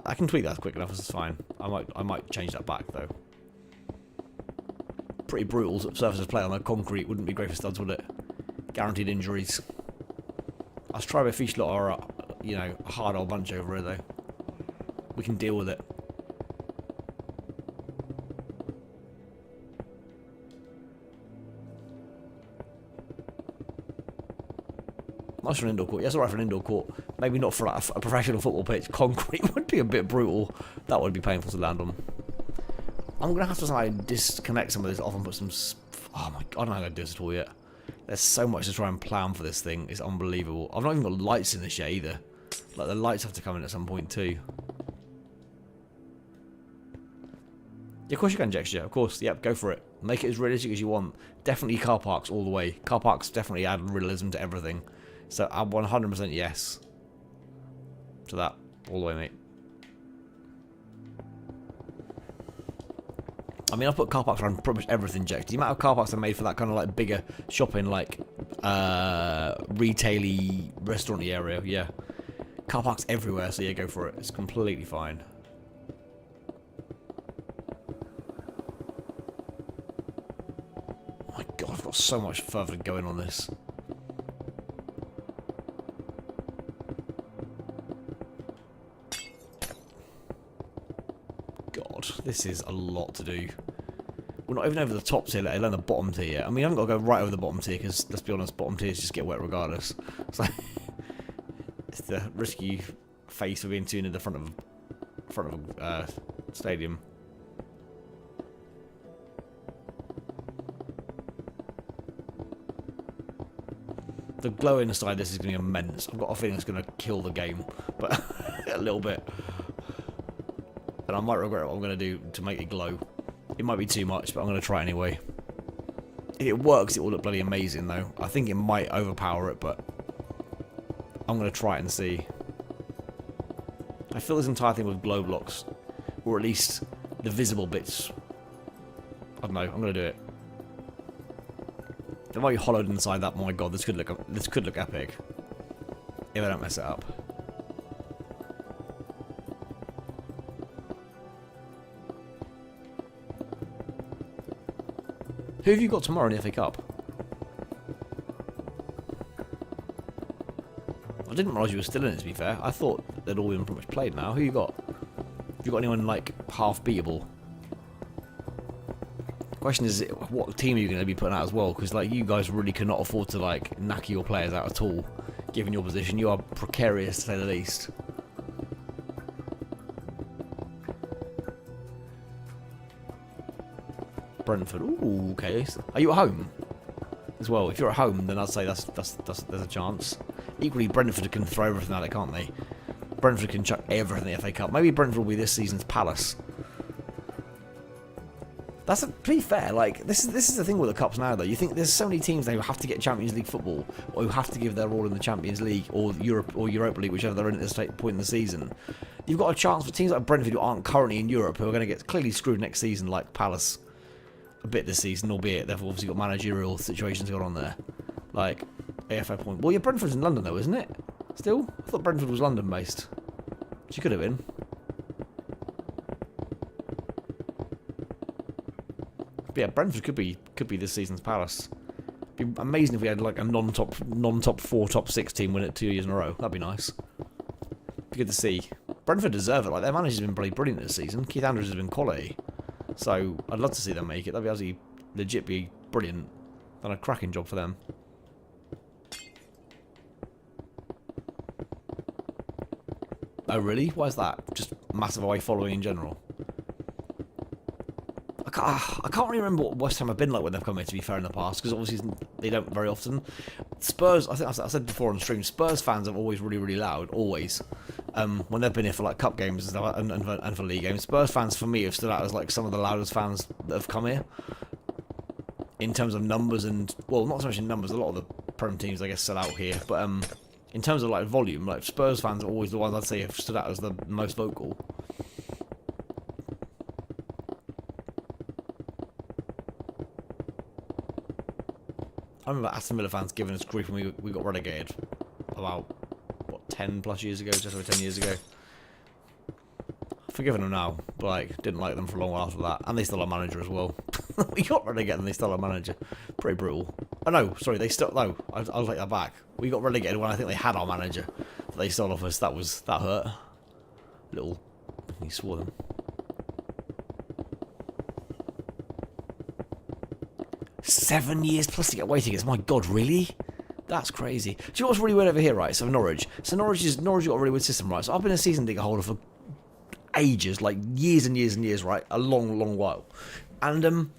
Speaker 1: I can tweak that quick enough, it's fine. I might change that back, though. Pretty brutal surface to play on. A concrete wouldn't be great for studs, would it? Guaranteed injuries. Us TO lot are, you know, a hard old bunch over here, though. We can deal with it. Nice for an indoor court. Yeah, it's alright for an indoor court. Maybe not for like a professional football pitch. Concrete would be a bit brutal. That would be painful to land on. I'm going to have to disconnect some of this off and put some Oh my god, I don't know how to do this at all yet. There's so much to try and plan for this thing. It's unbelievable. I've not even got lights in this yet either. Like, the lights have to come in at some point too. Yeah, of course you can, Jexture. Of course, yep, go for it. Make it as realistic as you want. Definitely car parks all the way. Car parks definitely add realism to everything. So I'm 100% yes to that all the way, mate. I mean, I've put car parks around pretty much everything, Jex. The amount of car parks are made for that kind of like bigger shopping, like retail-y, restaurant-y area, yeah. Car parks everywhere, so yeah, go for it. It's completely fine. Oh my god, I've got so much further going on this. God, this is a lot to do. We're not even over the top tier, let alone the bottom tier yet. I mean, I haven't got to go right over the bottom tier, because, let's be honest, bottom tiers just get wet regardless. So, it's the risky face of being tuned in the front of a stadium. The glow inside this is going to be immense. I've got a feeling it's going to kill the game, but a little bit. And I might regret what I'm going to do to make it glow. It might be too much, but I'm going to try anyway. If it works, it will look bloody amazing, though. I think it might overpower it, but I'm going to try it and see. I fill this entire thing with glow blocks, or at least the visible bits. I don't know. I'm going to do it. It might be hollowed inside that. My God, this could look epic if I don't mess it up. Who have you got tomorrow in the FA Cup? I didn't realise you were still in it, to be fair. I thought they'd all been pretty much played now. Who you got? Have you got anyone, like, half beatable? Question is, what team are you going to be putting out as well? Because, like, you guys really cannot afford to, like, knack your players out at all, given your position. You are precarious, to say the least. Brentford. Ooh, okay. Are you at home as well? If you're at home, then I'd say there's a chance. Equally, Brentford can throw everything at it, can't they? Brentford can chuck everything in the FA Cup. Maybe Brentford will be this season's Palace. That's to be fair. Like this is the thing with the cups now, though. You think there's so many teams now who have to get Champions League football, or who have to give their all in the Champions League or Europa League, whichever they're in at this point in the season. You've got a chance for teams like Brentford who aren't currently in Europe, who are going to get clearly screwed next season, like Palace. A bit this season, albeit they've obviously got managerial situations going on there, like AFA point. Well, yeah, Brentford's in London though, isn't it? Still, I thought Brentford was London based. She could have been. But yeah, Brentford could be this season's Palace. It'd be amazing if we had like a non-top 4, top 6 team win it 2 years in a row. That'd be nice. Be good to see. Brentford deserve it. Like their manager's been bloody brilliant this season. Keith Andrews has been quality. So, I'd love to see them make it. That'd be absolutely legit be brilliant. Done a cracking job for them. Oh, really? Why is that? Just massive away following in general? I can't really remember what West Ham have been like when they've come here, to be fair, in the past, because obviously they don't very often. Spurs, I think I said before on stream, Spurs fans are always really, really loud, always. When they've been here for like cup games and stuff, and for league games, Spurs fans for me have stood out as like some of the loudest fans that have come here. In terms of numbers and, well, not so much in numbers, a lot of the Prem teams I guess sell out here, but in terms of like volume, like Spurs fans are always the ones I'd say have stood out as the most vocal. I remember Aston Villa fans giving us grief when we got relegated about, what, 10 plus years ago, just over 10 years ago. Forgiven them now, but like, didn't like them for a long while after that. And they still have a manager as well. We got relegated and they still have a manager. Pretty brutal. Oh no, sorry, they still, no, I'll take that back. We got relegated when I think they had our manager. But they stole off us, that hurt. Little, he swore them. 7 years plus to get away tickets. My God, really? That's crazy. Do you know what's really weird over here, right? So Norwich. So Norwich got a really weird system, right? So I've been a season ticket holder for ages, like years and years and years, right? A long, long while. And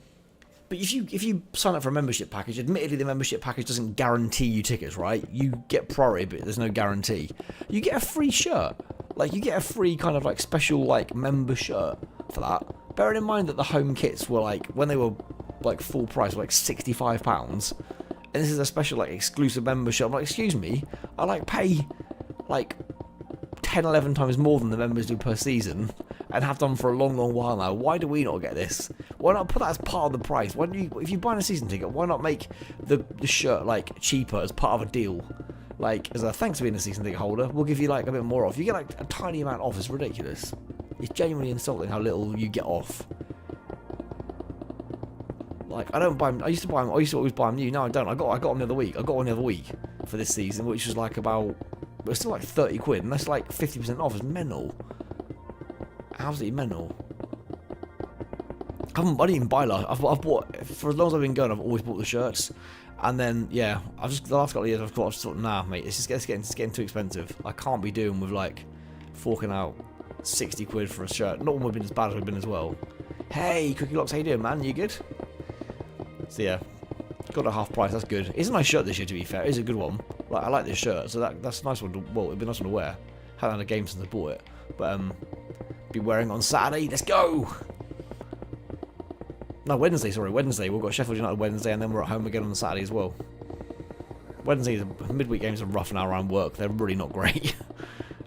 Speaker 1: But if you sign up for a membership package, admittedly the membership package doesn't guarantee you tickets, right? You get priority, but there's no guarantee. You get a free shirt. Like, you get a free kind of, like, special, like, member shirt for that. Bearing in mind that the home kits were, like, when they were, like, full price, were, like, £65. And this is a special, like, exclusive membership. I'm like, excuse me, I, like, pay, like, 10, 11 times more than the members do per season, and have done for a long, long while now. Why do we not get this? Why not put that as part of the price? Why do you, if you're buying a season ticket, why not make the shirt, like, cheaper as part of a deal? Like, as a thanks for being a season ticket holder, we'll give you, like, a bit more off. You get, like, a tiny amount off. It's ridiculous. It's genuinely insulting how little you get off. Like, I don't buy them. I used to always buy them new. No, I don't. I got them the other week. I got one the other week for this season, which was like about, but it's still like 30 quid, and that's like 50% off. It's mental. Absolutely mental. I didn't even buy last. I've bought, for as long as I've been going, I've always bought the shirts. And then, yeah, the last couple of years I've got sort of, nah, mate, it's getting too expensive. I can't be doing with, like, forking out 60 quid for a shirt. Not one would have been as bad as we've been as well. Hey, Cookie Locks, how you doing, man? You good? So, yeah, got a half price. That's good. It's a nice shirt this year, to be fair. It's a good one. Like, I like this shirt, so that's a nice one to, well, it'd be a nice one to wear. Haven't had a game since I bought it. But, be wearing on Saturday. Let's go! No, Wednesday, sorry, Wednesday. We've got Sheffield United Wednesday, and then we're at home again on Saturday as well. Wednesdays, midweek games are rough now around work. They're really not great.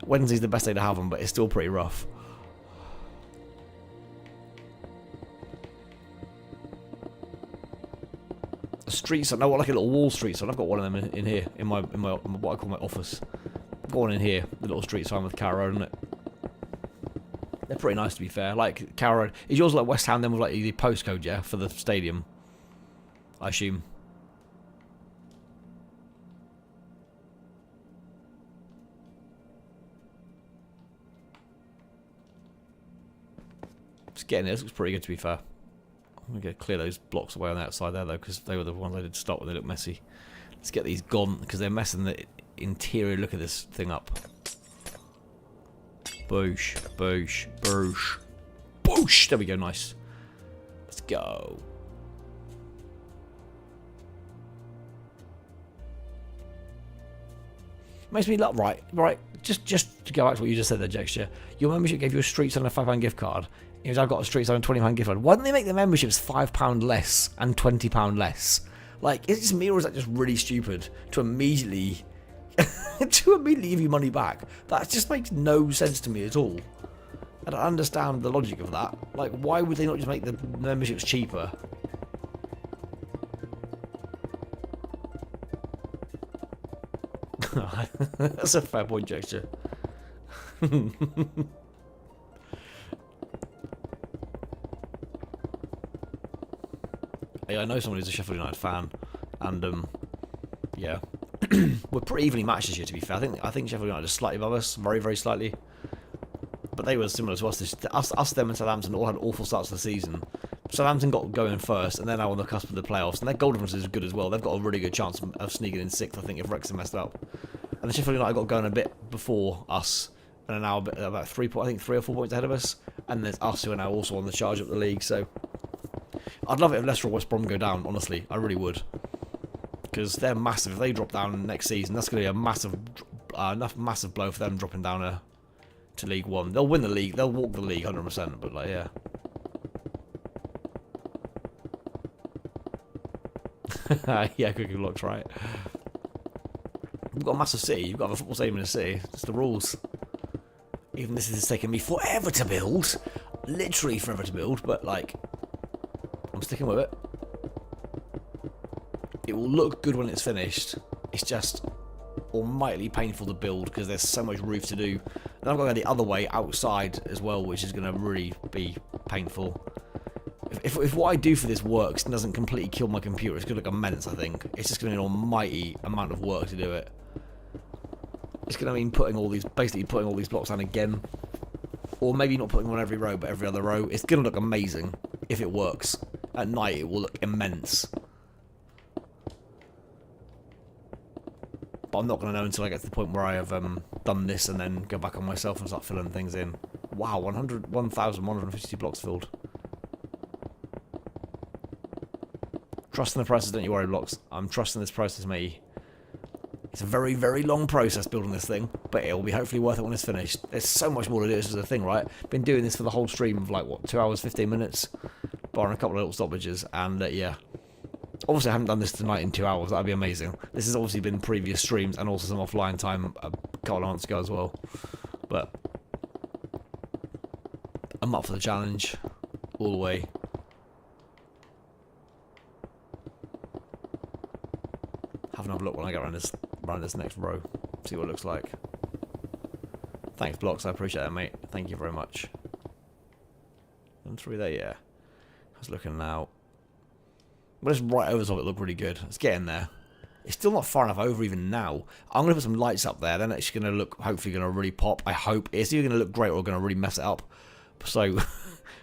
Speaker 1: Wednesday's the best day to have them, but it's still pretty rough. A street sign. I want like a little wall street sign. I've got one of them in here, in my what I call my office. I've got one in here, the little street sign with Carrow on it. They're pretty nice, to be fair. Like, Carrow. Is yours like West Ham then with like the postcode, yeah, for the stadium? I assume. Just getting it. This looks pretty good, to be fair. I'm going to clear those blocks away on the outside there, though, because they were the ones I did start with. They look messy. Let's get these gone, because they're messing the interior look of this thing up. Boosh, boosh, boosh, boosh. There we go, nice. Let's go. Makes me look right. Just to go back to what you just said there, Jexture. Your membership gave you a Street Sign and a £5 gift card. It was, I've got a Street Sign and £20 gift card. Why don't they make the memberships £5 less and £20 less? Like, is it me, or is that just really stupid to immediately give you money back? That just makes no sense to me at all. I don't understand the logic of that. Like, why would they not just make the memberships cheaper? That's a fair point, Gesture. Yeah, I know someone who's a Sheffield United fan, and yeah, we're pretty evenly matched this year, to be fair. I think Sheffield United is slightly above us, very, very slightly. But they were similar to us. Us, them, and Southampton all had awful starts to the season. Southampton got going first, and they're now on the cusp of the playoffs, and their goal difference is good as well. They've got a really good chance of sneaking in sixth, I think, if Wrexham messed up. And the Sheffield United got going a bit before us, and are now about 3 or 4 points ahead of us. And there's us, who are now also on the charge up the league. So I'd love it if Leicester or West Brom go down, honestly. I really would. Because they're massive. If they drop down next season, that's going to be a massive, massive blow for them dropping down to League One. They'll win the league. They'll walk the league 100%. But, like, yeah. Yeah, Cookie Blocks, right. We've got a massive city. You've got a football stadium in a city. It's the rules. Even this has taken me forever to build. Literally forever to build. But, like, I'm sticking with it. It will look good when it's finished. It's just almightily painful to build because there's so much roof to do. Then I've got to go the other way outside as well, which is going to really be painful. If what I do for this works and doesn't completely kill my computer, it's going to look immense, I think. It's just going to be an almighty amount of work to do it. It's going to mean basically putting all these blocks down again. Or maybe not putting them on every row, but every other row. It's going to look amazing if it works. At night, it will look immense. But I'm not going to know until I get to the point where I have done this and then go back on myself and start filling things in. Wow, 1,152 blocks filled. Trust in the process, don't you worry, Blocks. I'm trusting this process, mate. It's a very, very long process building this thing, but it'll be hopefully worth it when it's finished. There's so much more to do. This is the thing, right? Been doing this for the whole stream of like, what, 2 hours, 15 minutes? Barring a couple of little stoppages, and yeah. Obviously, I haven't done this tonight in 2 hours. That'd be amazing. This has obviously been previous streams and also some offline time a couple of months ago as well. But I'm up for the challenge all the way. Have another look when I get around this next row. See what it looks like. Thanks, Blocks. I appreciate that, mate. Thank you very much. And 3 there, yeah. I was looking now. But it's right over top. It looked really good. It's getting there. It's still not far enough over even now. I'm going to put some lights up there. Then it's going to look, hopefully going to really pop. I hope. It's either going to look great or going to really mess it up. So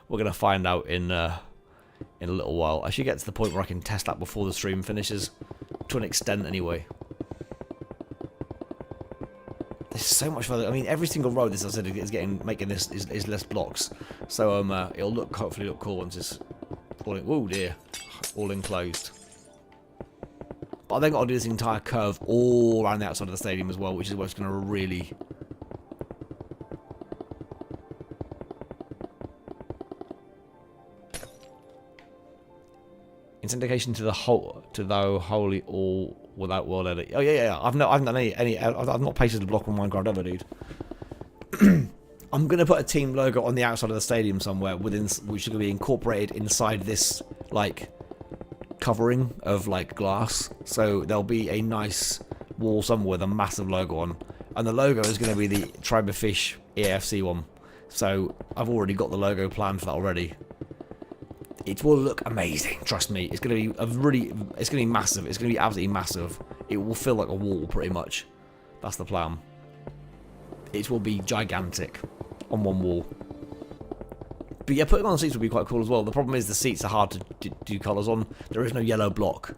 Speaker 1: we're going to find out in a little while. I should get to the point where I can test that before the stream finishes. To an extent anyway. There's so much further. I mean, every single row this I said is making this is less blocks. So it'll hopefully look cool once it's all in, oh dear, all enclosed. But I then got to do this entire curve all around the outside of the stadium as well, which is what's going to really. It's indication to the holy all without world edit. Oh yeah. I've not done any. I've not pasted a block on Minecraft ever, dude. I'm gonna put a team logo on the outside of the stadium somewhere within, which is gonna be incorporated inside this like covering of like glass. So there'll be a nice wall somewhere with a massive logo on, and the logo is gonna be the Tribe of Fish EAFC one. So I've already got the logo planned for that already. It will look amazing, trust me. It's gonna be it's gonna be massive. It's gonna be absolutely massive. It will feel like a wall, pretty much. That's the plan. It will be gigantic on one wall. But yeah, putting on the seats would be quite cool as well. The problem is the seats are hard to do colours on. There is no yellow block,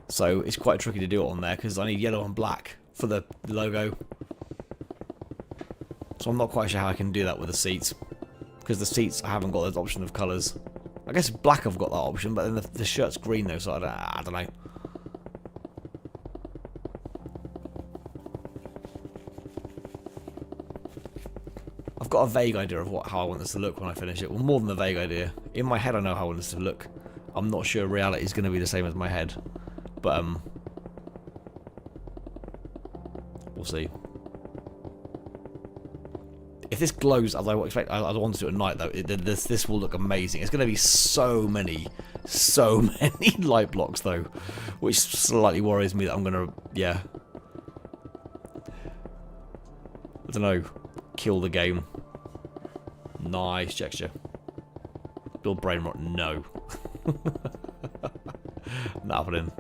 Speaker 1: so it's quite tricky to do it on there because I need yellow and black for the logo. So I'm not quite sure how I can do that with the seats, because the seats I haven't got that option of colours. I guess black I've got that option, but then the shirt's green though, so I don't know. I've got a vague idea of how I want this to look when I finish it. Well, more than a vague idea. In my head I know how I want this to look. I'm not sure reality is going to be the same as my head. But, we'll see. If this glows as I expect, I want to do it at night though. This will look amazing. It's going to be so many light blocks though, which slightly worries me that I'm going to, yeah. I don't know. Kill the game. Nice texture. Build brain rot. No. Not happening.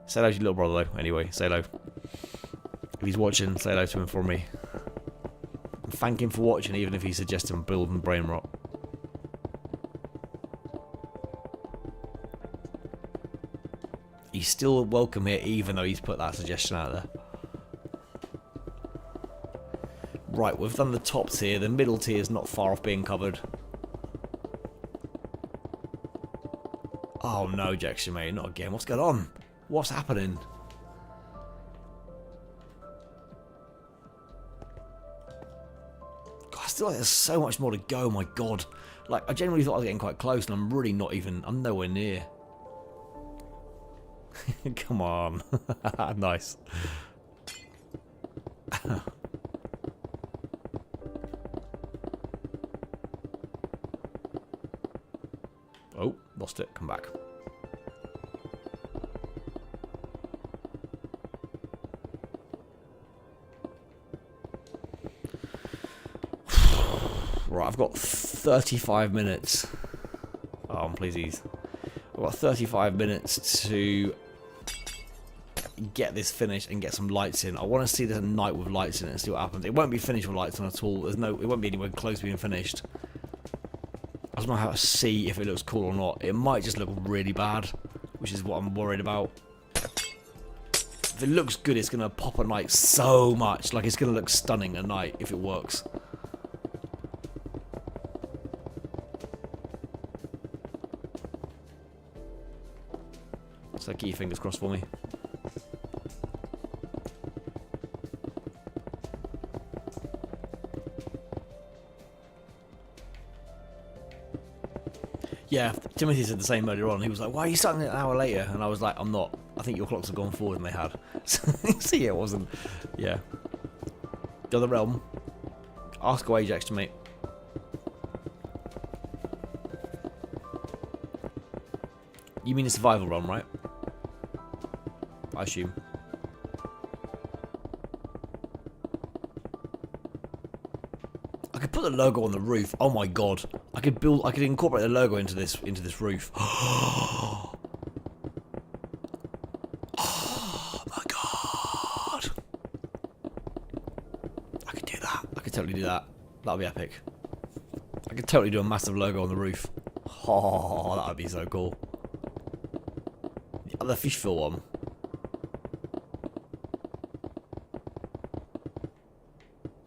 Speaker 1: Say hello to your little brother though. Anyway, say hello. If he's watching, say hello to him for me. And thank him for watching, even if he's suggesting building brain rot. He's still welcome here, even though he's put that suggestion out there. Right, we've done the top tier. The middle tier is not far off being covered. Oh no, Jackson, mate, not again. What's going on? What's happening? God, I still think there's so much more to go, my God. Like, I genuinely thought I was getting quite close, and I'm really not even... I'm nowhere near. Come on. Nice. Oh, lost it. Come back. Right, I've got 35 minutes. Oh, please ease. I've got 35 minutes to get this finished and get some lights in. I want to see this at night with lights in it and see what happens. It won't be finished with lights on at all. It won't be anywhere close to being finished. I just don't know how to see if it looks cool or not. It might just look really bad, which is what I'm worried about. If it looks good, it's going to pop at night so much. Like, it's going to look stunning at night if it works. So keep your fingers crossed for me. Yeah, Timothy said the same earlier on. He was like, why are you starting an hour later? And I was like, I'm not. I think your clocks have gone forward and they had. So yeah, it wasn't. Yeah. The other realm. Ask away, Jackson, mate. You mean the survival realm, right? I assume. I could put the logo on the roof. Oh my god. I could incorporate the logo into this roof. Oh my god. I could do that. I could totally do that. That would be epic. I could totally do a massive logo on the roof. Oh, that would be so cool. The other Feeshville one.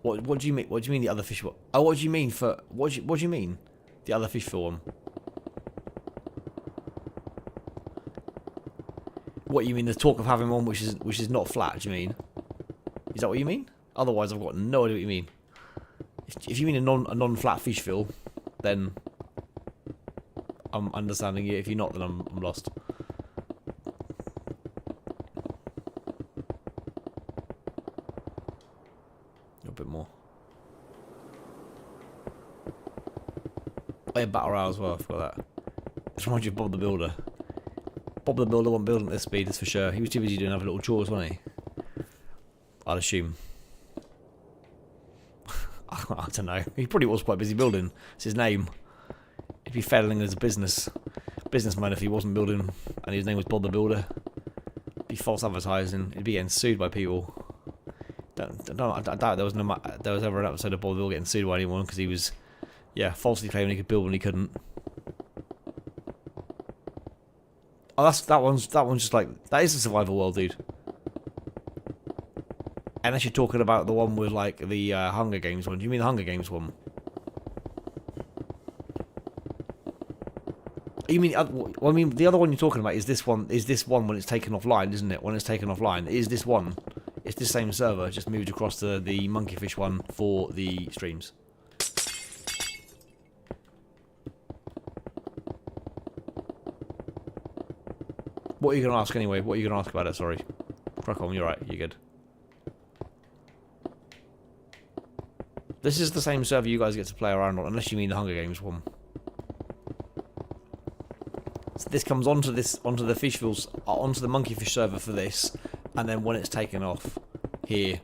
Speaker 1: What do you mean? What do you mean the other fish? Oh, what do you mean for what do you mean? The other Feeshville one. What you mean? The talk of having one which is not flat. Do you mean? Is that what you mean? Otherwise, I've got no idea what you mean. If you mean a non-flat Feeshville, then I'm understanding you. If you're not, then I'm lost. A bit more. Oh yeah, Battle Royale as well, I forgot that. This reminds you of Bob the Builder. Bob the Builder wasn't building at this speed, that's for sure. He was too busy doing other little chores, wasn't he? I'd assume. I don't know. He probably was quite busy building. It's his name. He'd be failing as a businessman if he wasn't building and his name was Bob the Builder. It'd be false advertising. He'd be getting sued by people. I doubt there was ever an episode of Bob the Builder getting sued by anyone because he was, yeah, falsely claiming he could build when he couldn't. Oh, that one's just like, that is a survival world, dude. Unless you're talking about the one with like the Hunger Games one. Do you mean the Hunger Games one? You mean? Well, I mean, the other one you're talking about is this one. Is this one when it's taken offline, isn't it? When it's taken offline, is this one? It's the same server, just moved across to the Monkeyfeesh one for the streams. What are you going to ask anyway? What are you going to ask about it? Sorry. Crack on, you're right, you're good. This is the same server you guys get to play around on, unless you mean the Hunger Games one. So this comes onto the Feeshville's, onto the Monkeyfeesh server for this, and then when it's taken off here,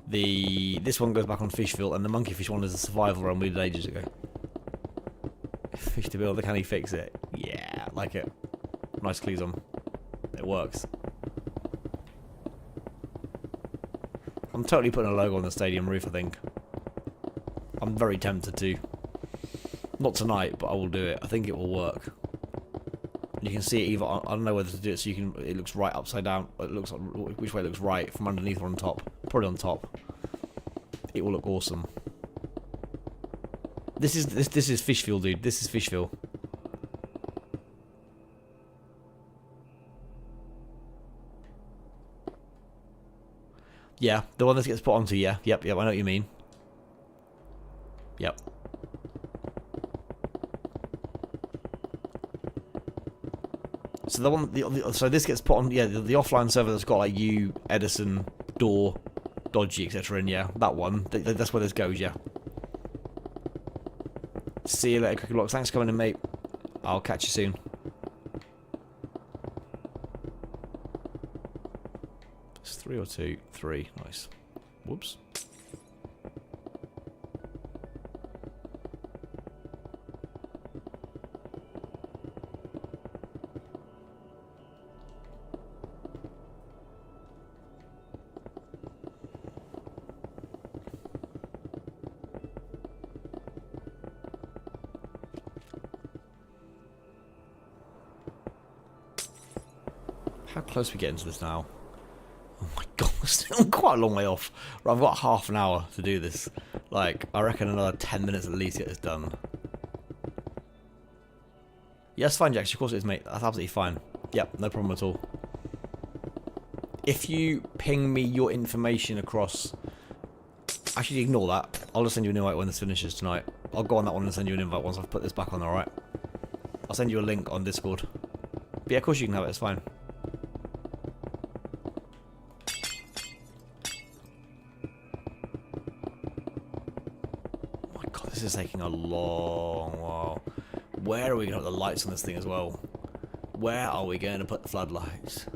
Speaker 1: this one goes back on Feeshville, and the Monkeyfeesh one is a survival run we did ages ago. Fish to build, can he fix it? Yeah, I like it. Nice clues on. It works. I'm totally putting a logo on the stadium roof, I think. I'm very tempted to. Not tonight, but I will do it. I think it will work. You can see it either, I don't know whether to do it so you can, it looks right upside down, it looks like, which way it looks right, from underneath or on top. Probably on top. It will look awesome. This is Feeshville, dude. This is Feeshville. Yeah, the one that gets put onto, yeah. Yep, I know what you mean. Yep. So the one, so this gets put on, yeah, the offline server that's got like you, Edison, Door, Dodgy, etc. And yeah, that one, that's where this goes, yeah. See you later, Cookie Blocks. Thanks for coming in, mate. I'll catch you soon. It's 3 or 2? 3. Nice. Whoops. How close are we getting to this now? Oh my god, we're still quite a long way off. Right, I've got half an hour to do this. Like, I reckon another 10 minutes at least to get this done. Yeah, that's fine, Jax. Of course it is, mate. That's absolutely fine. Yep, no problem at all. If you ping me your information across... Actually, ignore that. I'll just send you an invite when this finishes tonight. I'll go on that one and send you an invite once I've put this back on, alright? I'll send you a link on Discord. But yeah, of course you can have it, it's fine. Oh my god, this is taking a long while. Where are we going to put the lights on this thing as well? Where are we going to put the floodlights?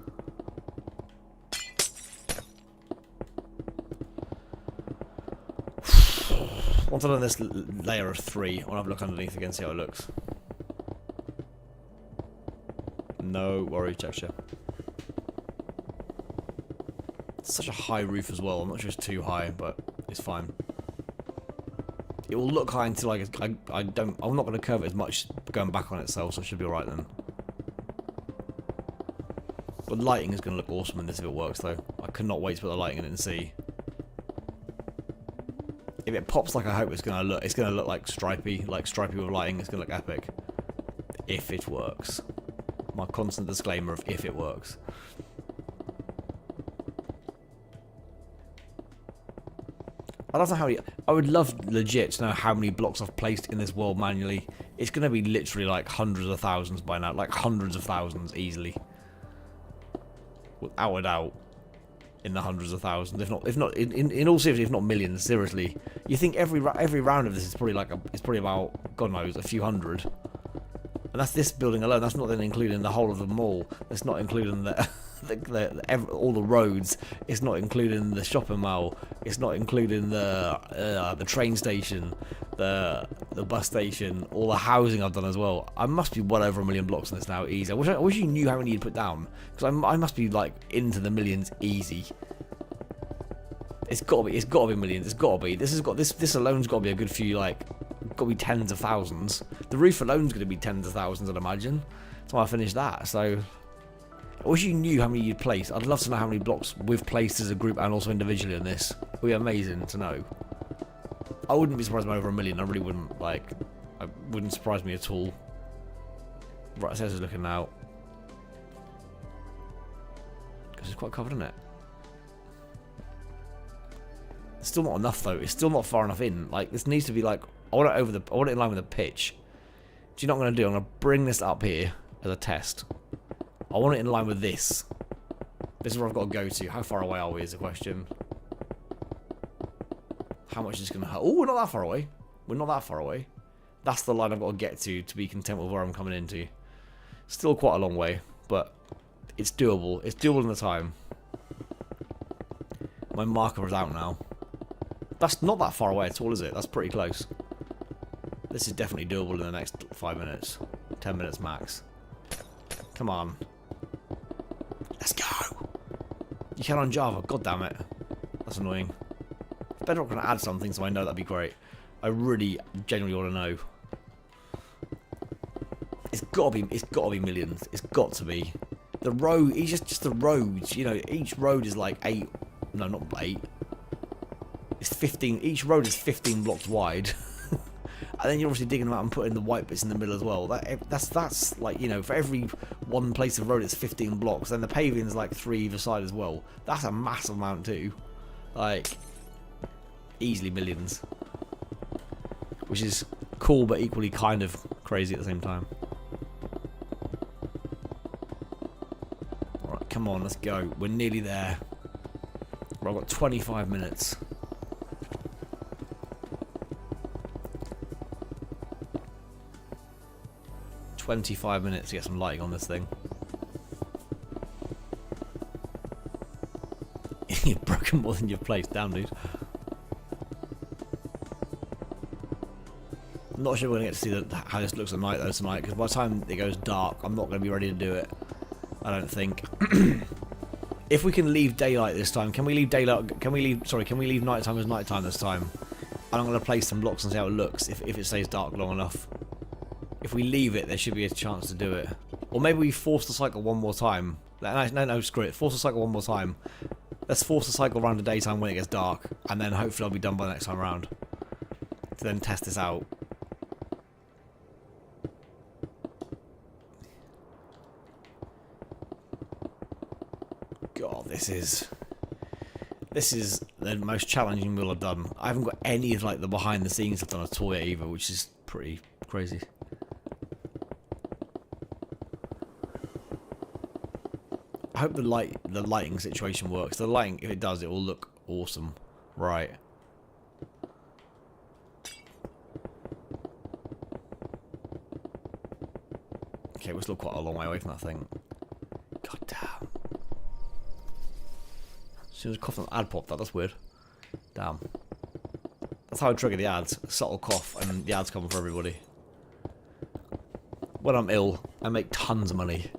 Speaker 1: Once I've done this layer of 3, I want to have a look underneath again, see how it looks. No worry, texture. It's such a high roof as well. I'm not sure it's too high, but it's fine. It will look high until I'm not going to curve it as much going back on itself, so it should be alright then. But lighting is going to look awesome in this if it works though. I cannot wait to put the lighting in it and see. If it pops like I hope it's gonna look like stripy with lighting. It's gonna look epic. If it works. My constant disclaimer of if it works. I don't know how I would love legit to know how many blocks I've placed in this world manually. It's gonna be literally like hundreds of thousands by now, like hundreds of thousands easily. Without a doubt. In the hundreds of thousands, if not in all seriousness, if not millions. Seriously, you think every round of this is probably probably about, God knows, a few hundred, and that's this building alone. That's not then including the whole of the mall. That's not including all the roads. It's not including the shopping mall. It's not including the train station, the bus station, all the housing I've done as well. I must be well over 1 million blocks on this now, easy. I wish you knew how many you'd put down, because I must be like into the millions easy. It's gotta be millions. It's gotta be. This alone's gotta be a good few, like, gotta be tens of thousands. The roof alone's gonna be tens of thousands, I'd imagine. That's why I finished that. So I wish you knew how many you'd placed. I'd love to know how many blocks we've placed as a group and also individually in this. It would be amazing to know. I wouldn't be surprised by over 1 million. I really wouldn't. Like, it wouldn't surprise me at all. Right, so it's looking now. Because it's quite covered, isn't it? It's still not enough though. It's still not far enough in. Like, this needs to be like, I want it in line with the pitch. Do you know what I'm gonna do? I'm gonna bring this up here as a test. I want it in line with this. This is where I've got to go to. How far away are we is the question. How much is it gonna hurt? Oh, we're not that far away. We're not that far away. That's the line I've got to get to be content with where I'm coming into. Still quite a long way, but it's doable. It's doable in the time. My marker is out now. That's not that far away at all, is it? That's pretty close. This is definitely doable in the next 5 minutes. 10 minutes max. Come on. Let's go. You can on Java. God damn it. That's annoying. Bedrock going to add something, so I know that'd be great. I really genuinely want to know. It's got to be millions. It's got to be. The road, it's just the roads. You know, each road is like 8. No, not 8. It's 15. Each road is 15 blocks wide. And then you're obviously digging them out and putting the white bits in the middle as well. That's like, you know, for every one place of road it's 15 blocks. Then the paving is like 3 either side as well. That's a massive amount too. Like, easily millions. Which is cool but equally kind of crazy at the same time. Alright, come on, let's go. We're nearly there. Right, I've got 25 minutes. 25 minutes to get some lighting on this thing. You've broken more than you've placed. Damn, dude. I'm not sure we're going to get to see how this looks at night though tonight, because by the time it goes dark, I'm not going to be ready to do it. I don't think. If we can leave daylight this time, can we leave daylight? Can we leave nighttime as nighttime this time? And I'm going to place some blocks and see how it looks if it stays dark long enough. If we leave it, there should be a chance to do it. Or maybe we force the cycle one more time. No, screw it. Force the cycle one more time. Let's force the cycle around the daytime when it gets dark. And then hopefully I'll be done by the next time around. To then test this out. God, this is the most challenging wheel I've done. I haven't got any of like the behind the scenes stuff on a toy either, which is pretty crazy. I hope the lighting situation works. The lighting, if it does, it will look awesome. Right. Okay, we're still quite a long way away from that thing. God damn. As soon as I cough on the ad popped, that's weird. Damn. That's how I trigger the ads. A subtle cough and the ads come for everybody. When I'm ill, I make tons of money.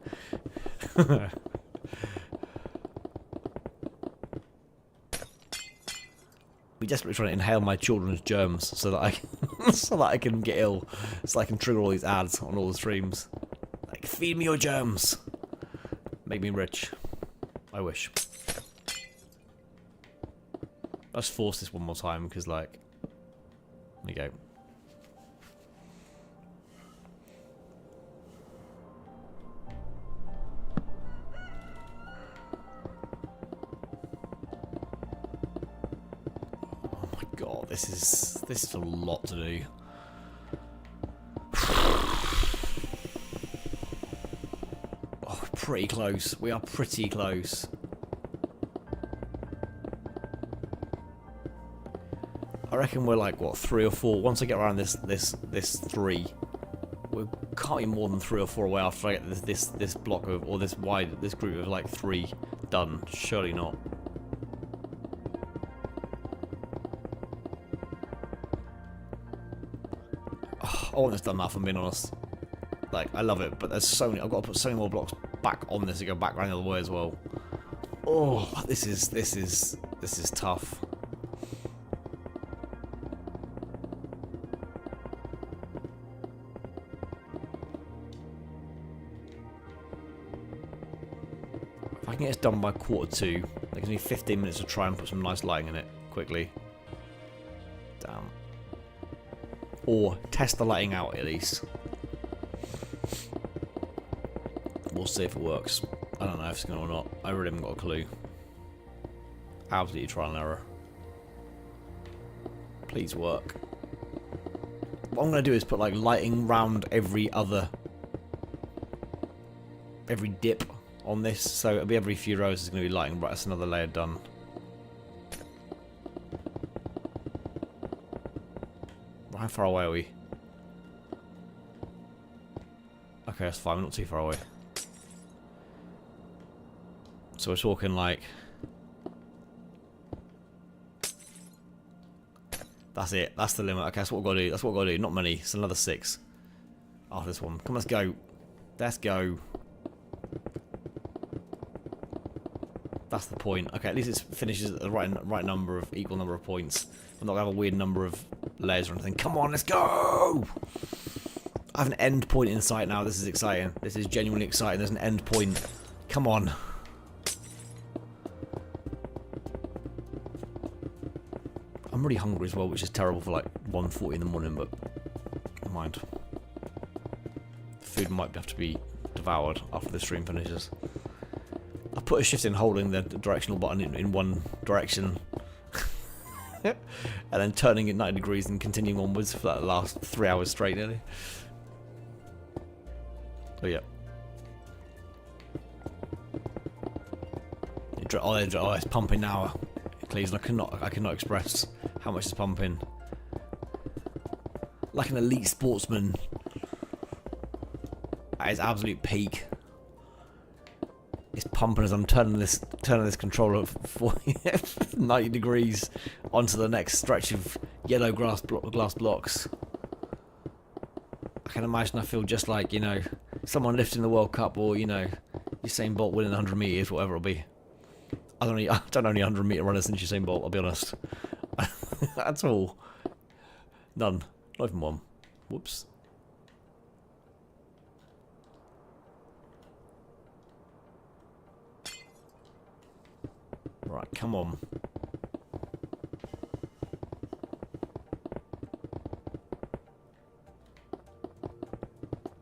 Speaker 1: We desperately trying to inhale my children's germs so that I can get ill, so I can trigger all these ads on all the streams. Like, feed me your germs. Make me rich. I wish. Let's force this one more time because, like, there you go. God, this is a lot to do. Oh, we're pretty close. We are pretty close. I reckon we're like what 3 or 4. Once I get around this 3, we can't be more than 3 or 4 away after I get this block of or this group of like 3 done. Surely not. I want this done now, if I'm being honest. Like, I love it, but there's so many. I've got to put so many more blocks back on this to go back around the other way as well. Oh, this is tough. If I can get this done by 1:45, that gives me 15 minutes to try and put some nice lighting in it quickly. Damn. Or test the lighting out at least. We'll see if it works. I don't know if it's going to or not. I really haven't got a clue. Absolutely trial and error. Please work. What I'm going to do is put like lighting round every dip on this. So it'll be every few rows is going to be lighting. Right, that's another layer done. How far away are we? Okay, that's fine. We're not too far away. So we're talking like... That's it. That's the limit. Okay, that's what we've got to do. That's what we've got to do. Not many. It's another 6 after this one. Come on, let's go. Let's go. That's the point. Okay, at least it finishes at the right number of equal number of points. We're not going to have a weird number of layers or anything. Come on, let's go! I have an end point in sight now. This is exciting. This is genuinely exciting. There's an end point. Come on. I'm really hungry as well, which is terrible for like 1:40 in the morning, but never mind. Food might have to be devoured after the stream finishes. I put a shift in holding the directional button in one direction. And then turning it 90 degrees and continuing onwards for that last 3 hours straight nearly. Oh yeah. Oh, it's pumping now. Please, I cannot express how much it's pumping. Like an elite sportsman at his absolute peak. It's pumping as I'm turning this controller for 90 degrees onto the next stretch of yellow glass blocks. I can imagine I feel just like, you know, someone lifting the World Cup, or, you know, Usain Bolt winning 100 metres, whatever it'll be. I've done only 100 metre runners since Usain Bolt, I'll be honest. That's all. None. Not even one. Whoops. Right, come on.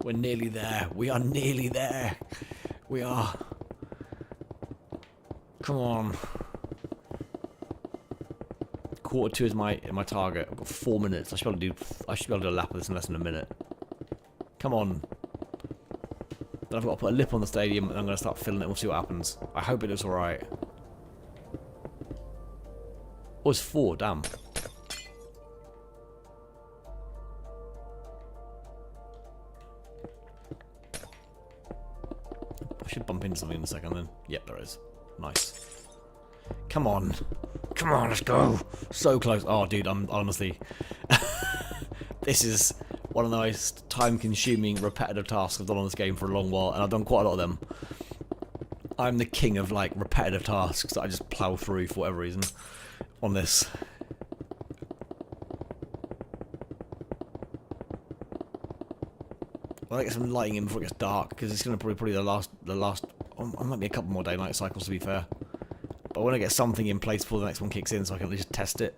Speaker 1: We're nearly there. We are nearly there. We are. Come on. Quarter two is my target. I've got 4 minutes. I should be able to do a lap of this in less than a minute. Come on. Then I've got to put a lip on the stadium and I'm going to start filling it and we'll see what happens. I hope it looks alright. Oh, it's 4, damn. I should bump into something in a second then. Yep, there is. Nice. Come on. Come on, let's go. So close. Oh, dude, I'm honestly... This is one of the most time-consuming, repetitive tasks I've done on this game for a long while, and I've done quite a lot of them. I'm the king of, like, repetitive tasks that I just plow through for whatever reason on this. I want to get some lighting in before it gets dark, because it's going to probably the last... I might be a couple more daylight cycles, to be fair. But I want to get something in place before the next one kicks in so I can at least test it.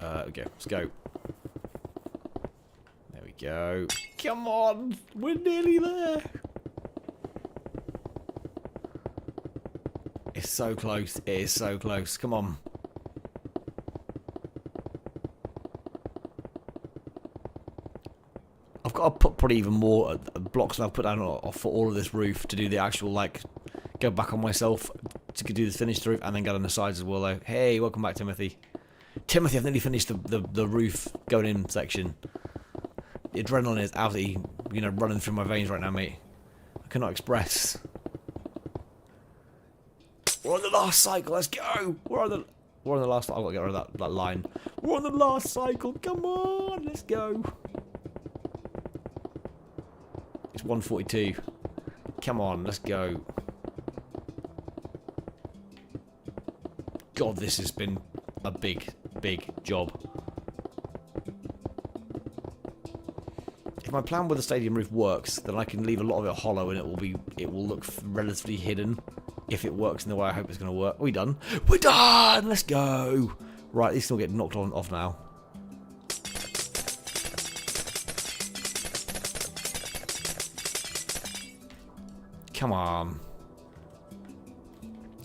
Speaker 1: Okay, let's go. There we go. Come on! We're nearly there! It's so close. It is so close. Come on. I've got to put probably even more blocks than I've put down for all of this roof to do the actual, like, go back on myself to do the finished roof and then go on the sides as well, though. Hey, welcome back, Timothy. Timothy, I've nearly finished the roof going in section. The adrenaline is absolutely, you know, running through my veins right now, mate. I cannot express. We're on the last cycle. Let's go. We're on the last. I've got to get rid of that line. We're on the last cycle. Come on, let's go. It's 1:42. Come on, let's go. God, this has been a big job. If my plan with the stadium roof works, then I can leave a lot of it hollow and it will look relatively hidden. If it works in the way I hope it's going to work. Are we done? We're done! Let's go! Right, these still get knocked off now. Come on.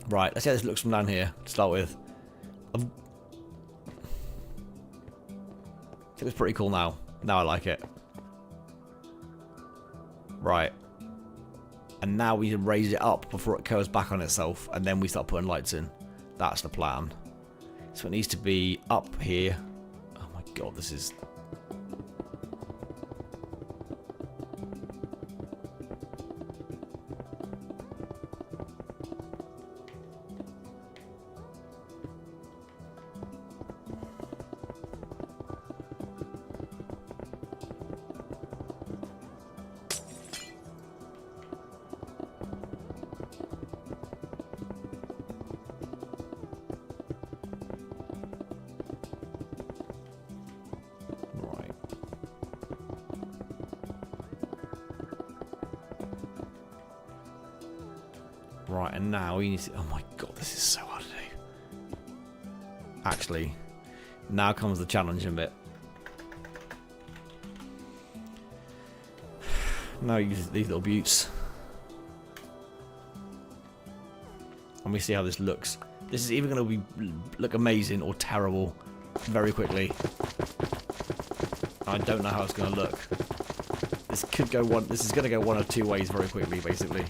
Speaker 1: Right, let's see how this looks from down here to start with. It was pretty cool now. Now I like it. Right. And now we raise it up before it curves back on itself, and then we start putting lights in. That's the plan. So it needs to be up here. Oh my god, this is... Right, and now we need to... Oh my god, this is so hard to do. Actually, now comes the challenging bit. Now you use these little buttes. And we see how this looks. This is either going to look amazing or terrible very quickly. I don't know how it's going to look. This could go one... This is going to go one of two ways very quickly, basically.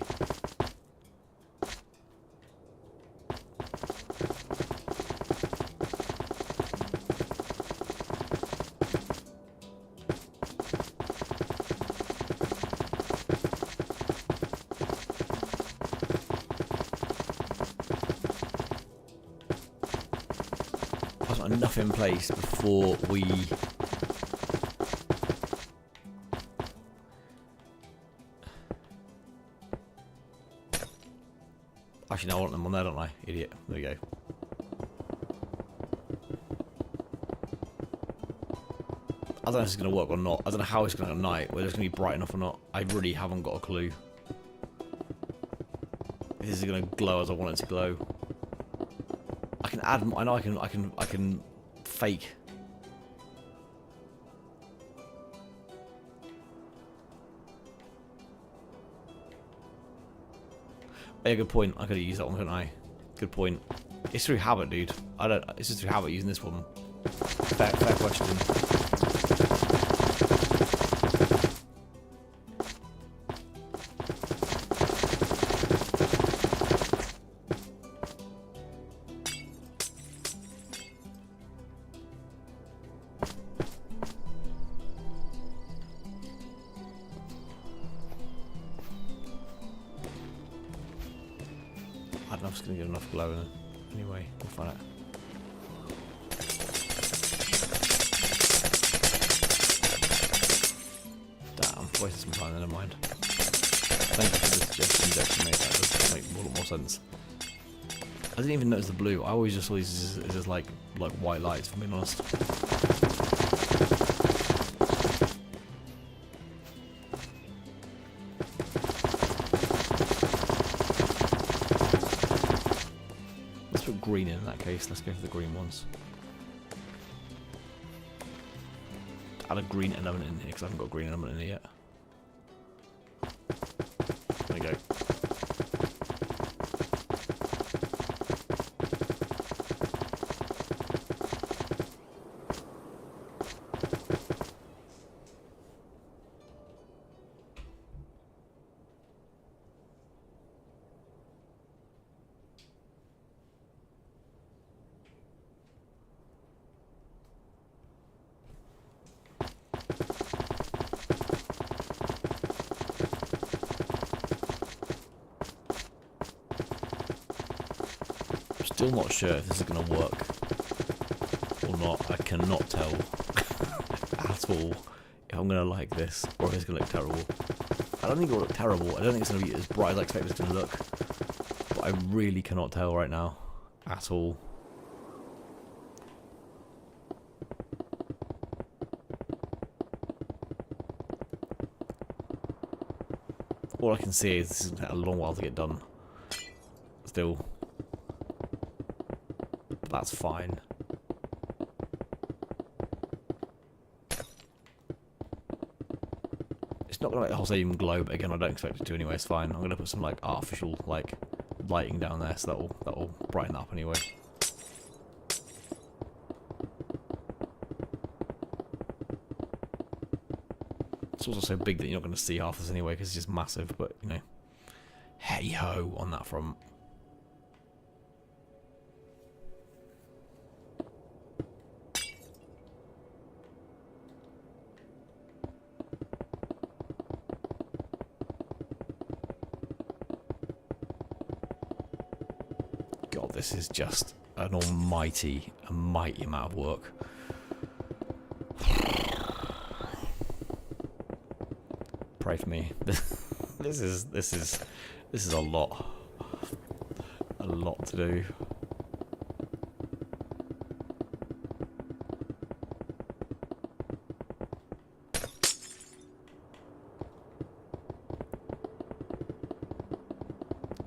Speaker 1: Enough in place before we actually no, I want them on there, don't I? Idiot. There we go. I don't know if it's going to work or not. I don't know how it's going to at night, whether it's going to be bright enough or not. I really haven't got a clue. If this is going to glow as I want it to glow. I can add. I know I can fake. Yeah, good point. I could have used that one, couldn't I? Good point. It's through habit, dude. I don't. It's just through habit using this one. Fair question. I don't know if it's going to get enough glow in it. Anyway, we'll find out. Damn, wasted some time, never mind. Thank you for the suggestions, actually made that does make a lot more sense. I didn't even notice the blue. I always just saw these as just like white lights, if I'm being honest. Green in that case. Let's go for the green ones. Add a green element in here because I haven't got a green element in here yet. There we go. Still not sure if this is going to work or not. I cannot tell at all if I'm going to like this or if it's going to look terrible. I don't think it will look terrible. I don't think it's going to be as bright as I expect it's going to look. But I really cannot tell right now at all. All I can see is this is going to take a long while to get done. Still. That's fine. It's not gonna make the whole stadium glow, but again, I don't expect it to anyway. It's fine. I'm gonna put some like artificial like lighting down there, so that'll brighten up anyway. It's also so big that you're not gonna see half this anyway, because it's just massive. But you know, hey ho on that front. God, this is just an almighty, mighty amount of work. Pray for me. This is a lot to do.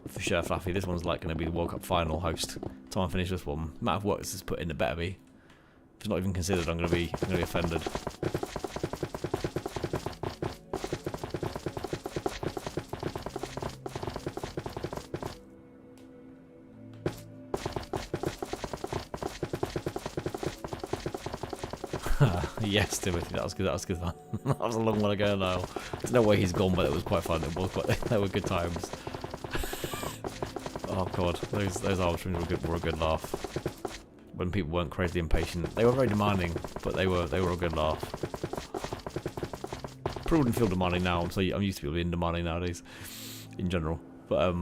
Speaker 1: For sure, Fluffy, this one's like going to be the World Cup final host. Time I finish this one, the amount of work this is put in, it better be. If it's not even considered, I'm going to be offended. Yes, Timothy, that was good. That was good fun. That was a long one ago now. There's no way he's gone, but it was quite fun. It was quite. They were good times. Oh god, those arm trims were a good laugh. When people weren't crazy impatient, they were very demanding, but they were a good laugh. Probably wouldn't feel demanding now. I'm used to people being demanding nowadays, in general. But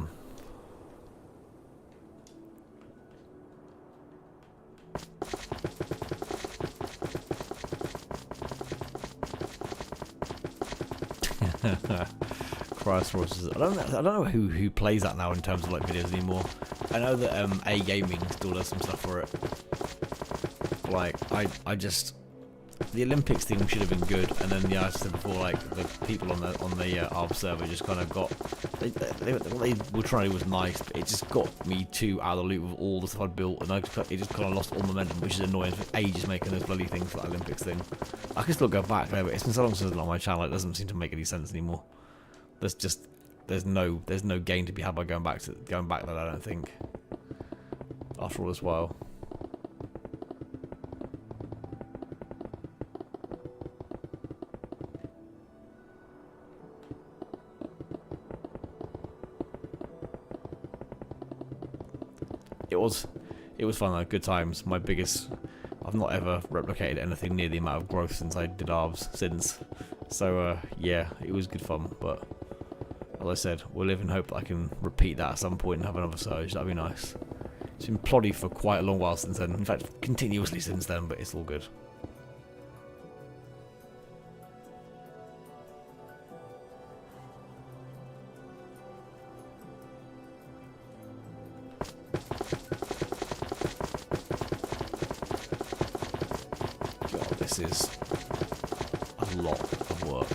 Speaker 1: Christ, I don't know who plays that now in terms of like videos anymore. I know that A Gaming still does some stuff for it. Like I just the Olympics thing should have been good, and then yeah, I said before, like the people on the ARB server just kind of got what they were trying to do was nice, but it just got me too out of the loop with all the stuff I'd built, and it just kind of lost all momentum, which is annoying. For ages making those bloody things for that Olympics thing. I can still go back there, but it's been so long since I've been on my channel, it doesn't seem to make any sense anymore. There's there's no gain to be had by going back there. I don't think. After all this while. It was fun though, good times. I've not ever replicated anything near the amount of growth since I did ARBs since. So yeah, it was good fun, but as I said, we'll live in hope that I can repeat that at some point and have another surge. That'd be nice. It's been ploddy for quite a long while since then. In fact, continuously since then, but it's all good. God, this is a lot of work.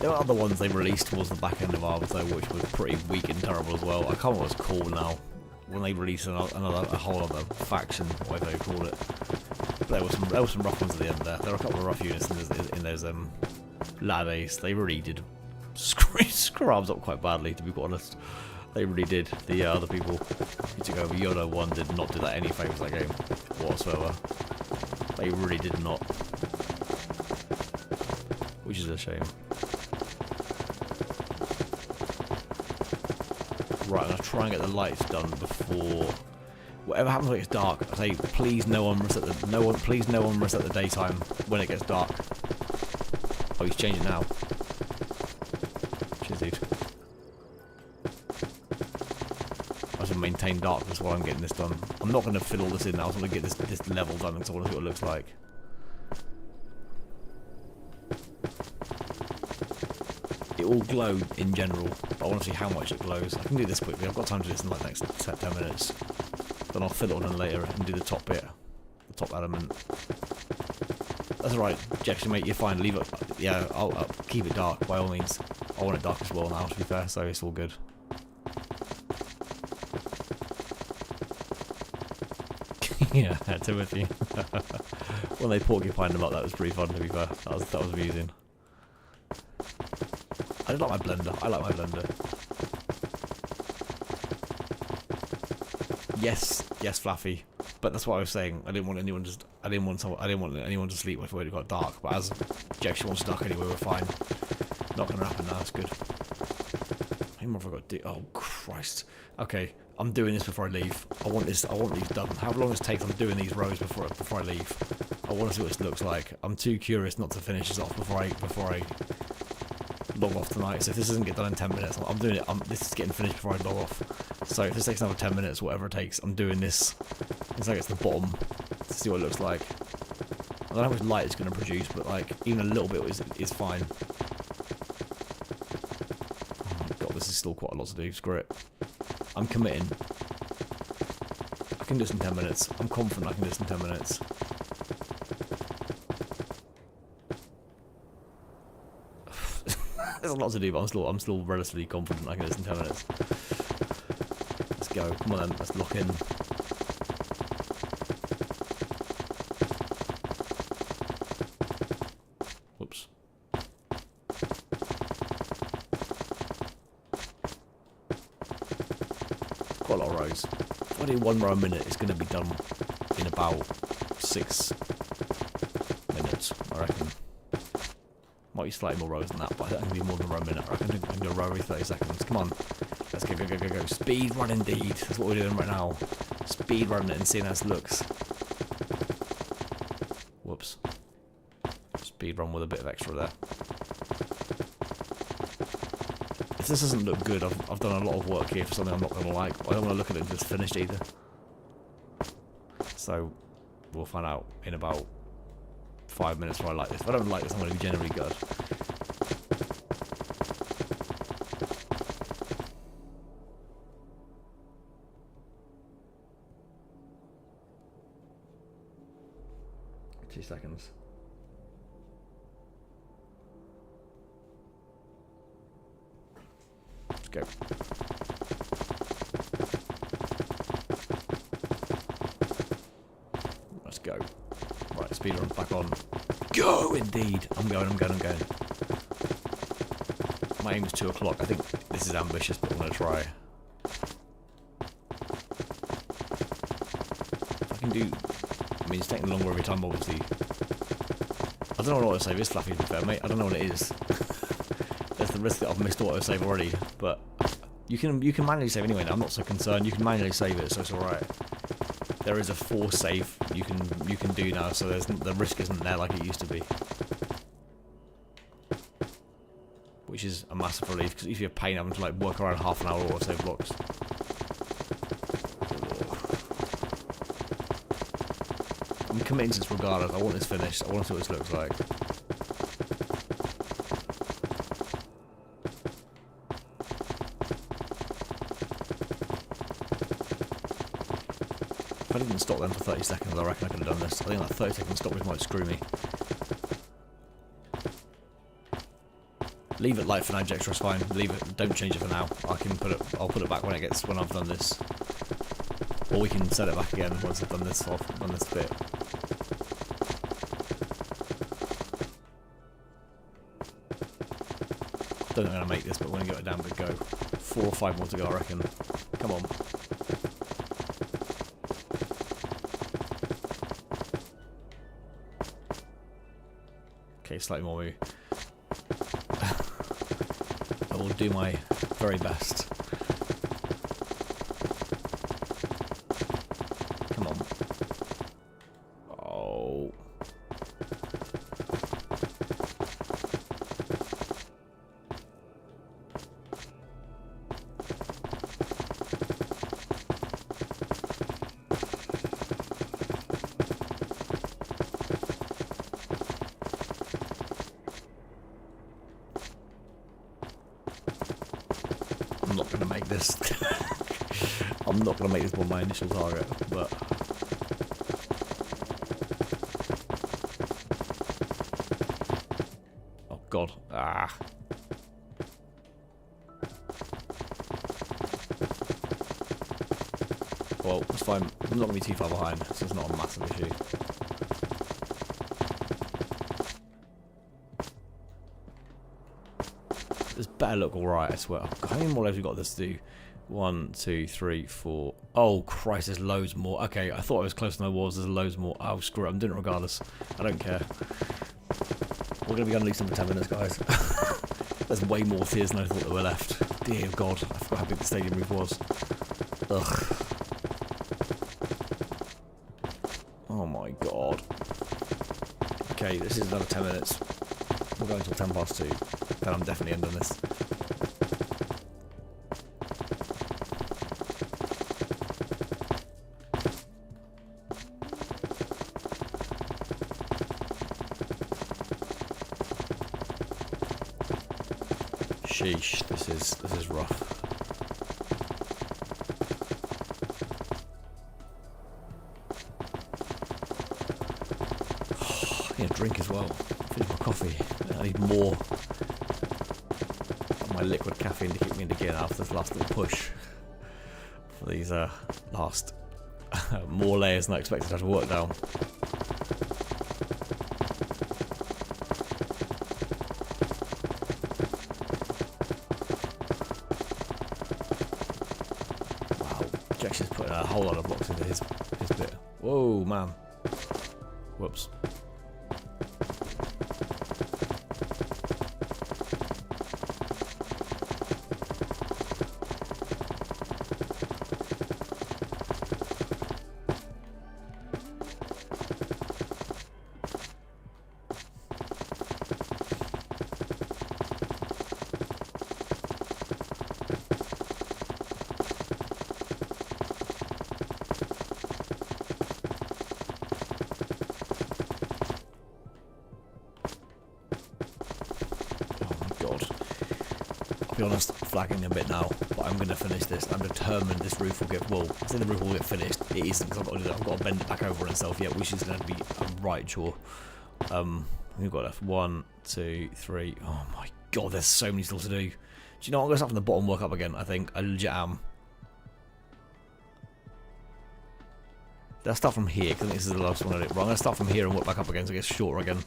Speaker 1: There were other ones they released towards the back end of ARBs though, which were pretty weak and terrible as well. I can't remember what it's called now. When they released a whole other faction, whatever they call it. But there were some rough ones at the end there. There were a couple of rough units in those laddies. They really did screw ARBs up quite badly, to be quite honest. They really did. The other people who took over Yodo 1 did not do that any favours that game whatsoever. They really did not. Which is a shame. Right, I'm gonna try and get the lights done before whatever happens when it's dark. I say, please no one reset the daytime when it gets dark. Oh, he's changing now. Cheers, dude. I should maintain darkness while I'm getting this done. I'm not gonna fill all this in now. I just want to get this level done because I want to see what it looks like. It will glow in general, but I want to see how much it glows. I can do this quickly. I've got time to do this in like the next 10 minutes. Then I'll fill it in later and do the top bit, the top element. That's alright, Jackson, mate. You're fine. Leave it. Yeah, I'll keep it dark by all means. I want it dark as well now, to be fair, so it's all good. Yeah, Timothy. When they porcupined him up, that was pretty fun, to be fair. That was amusing. I like my blender. I like my blender. Yes, Fluffy. But that's what I was saying. I didn't want anyone to sleep before it got dark. But as Jackson wants dark anyway, we're fine. Not gonna happen now. That's good. How much have I got to do? Oh Christ. Okay, I'm doing this before I leave. I want these done. How long does it take? I'm doing these rows before I leave. I want to see what this looks like. I'm too curious not to finish this off before I log off tonight. So if this doesn't get done in 10 minutes, I'm doing it. This is getting finished before I log off. So if this takes another 10 minutes, whatever it takes, I'm doing this. It's like it's the bottom to see what it looks like. I don't know how much light it's going to produce, but like even a little bit is fine. Oh my god, this is still quite a lot to do. Screw it. I'm committing. I can do this in 10 minutes. I'm confident I can do this in 10 minutes. There's a lot to do, but I'm still relatively confident I can do this in 10 minutes. Let's go. Come on then, let's lock in. Whoops. Quite a lot of rows. If I do one row a minute, it's going to be done in about 6 minutes, I reckon. Might be slightly more rows than that, but I think it'll be more than a row a minute. I reckon I can do a row every 30 seconds. Come on. Let's go, go, go, go, go. Speed run indeed. That's what we're doing right now. Speed running it and seeing how this looks. Whoops. Speed run with a bit of extra there. If this doesn't look good, I've done a lot of work here for something I'm not going to like. I don't want to look at it and just finished either. So, we'll find out in about 5 minutes where I like this. If I don't like this, I'm going to be generally good. Two seconds. go. Let's go. Right, speedrun back on. Go, indeed. I'm going. My aim is 2 o'clock. I think this is ambitious, but I'm going to try. If I can do... I mean, it's taking longer every time, obviously. I don't know what autosave is, Flappy, to be fair, mate. I don't know what it is. There's the risk that I've missed autosave already, but you can manually save anyway now. I'm not so concerned. You can manually save it, so it's alright. There is a force save you can do now, so the risk isn't there like it used to be. Which is a massive relief, because it used to be a pain having to like work around half an hour autosave blocks. I'm committing to this regardless. I want this finished. I want to see what this looks like. If I didn't stop them for 30 seconds, I reckon I could have done this. I think that 30 second stop might screw me. Leave it light for now, Jextra, it's fine. Leave it. Don't change it for now. I'll put it back when I've done this. Or we can set it back again once I've done this bit. Don't know how to make this, but we're gonna give it a damn good go. 4 or 5 more to go, I reckon. Come on. Okay, slightly more maybe. I will do my very best. Come on. Oh. I'm not going to make this. I'm not going to make this one my initial target, but... Oh god. Ah. Well, it's fine. I'm not going to be too far behind, so it's not a massive issue. This better look alright, I swear. How many more lives we got this to do? 1, 2, 3, 4. Oh Christ, there's loads more. Okay, I thought I was close to my walls. There's loads more. Oh screw it, I'm doing it regardless. I don't care. We're gonna be on at least another 10 minutes, guys. There's way more tiers than I thought there were left. Dear God, I forgot how big the stadium roof was. Ugh. Oh my God. Okay, this is another 10 minutes. We're going until 10 past 2. Then I'm definitely ending this. Sheesh, this is rough. I need a drink as well. Finish my coffee. I need more of my liquid caffeine to keep me in the gear after this last little push. For these last more layers than I expected to have to work down. Jackson's putting a whole lot of blocks into his bit. Whoa, man. Whoops. I'll be honest, flagging a bit now, but I'm going to finish this. I'm determined this roof will get, well, I say the roof will get finished. It isn't, because I've got to bend it back over on itself yet, which is going to be a right chore. We've got left 1, 2, 3. Oh my God, there's so many still to do. you know what? I'm going to start from the bottom, work up again, I think. I legit am. Let's start from here, because I think this is the last one I do. Right, I'm going to start from here and work back up again so it gets shorter again.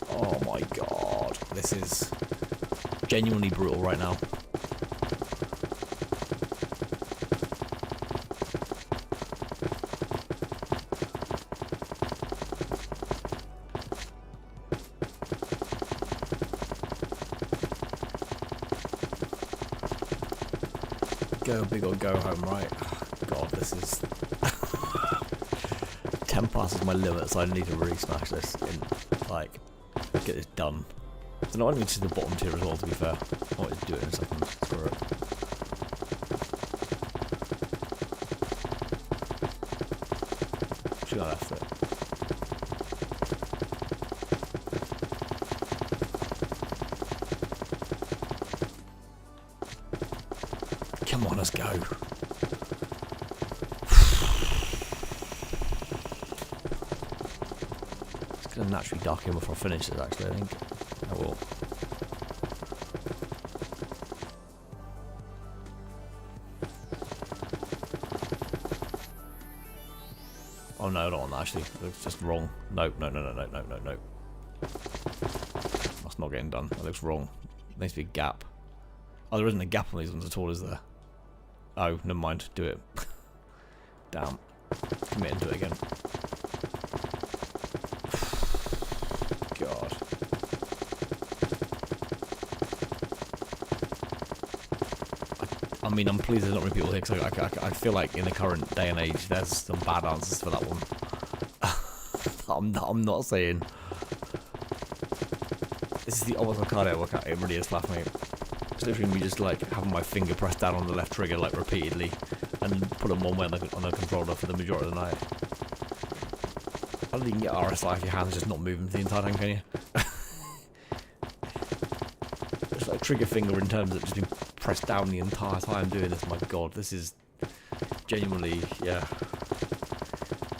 Speaker 1: Oh my god. This is genuinely brutal right now. Go big or go home, right? Oh, god, this is... 10 passes my limit, so I need to really smash this and, like, get this done. So not only to the bottom tier as well, to be fair. I want to do it in a second. Screw it. Should I left it? Come on, let's go. It's going to naturally darken before I finish this, actually, I think. I will. Oh no, I don't want that, actually. It's just wrong. No. That's not getting done. That looks wrong. There needs to be a gap. Oh, there isn't a gap on these ones at all, is there? Oh, never mind. Do it. Damn. Commit into it again. God. I mean, I'm pleased there's not many people here, because I feel like in the current day and age, there's some bad answers for that one. I'm not saying. This is the oldest cardio workout. It really is flat, mate. It's literally me just like having my finger pressed down on the left trigger like repeatedly, and put them one way on the controller for the majority of the night. I don't think you can get RSI if your hand's just not moving the entire time, can you? It's like trigger finger in terms of just being pressed down the entire time doing this. My god, this is genuinely, yeah.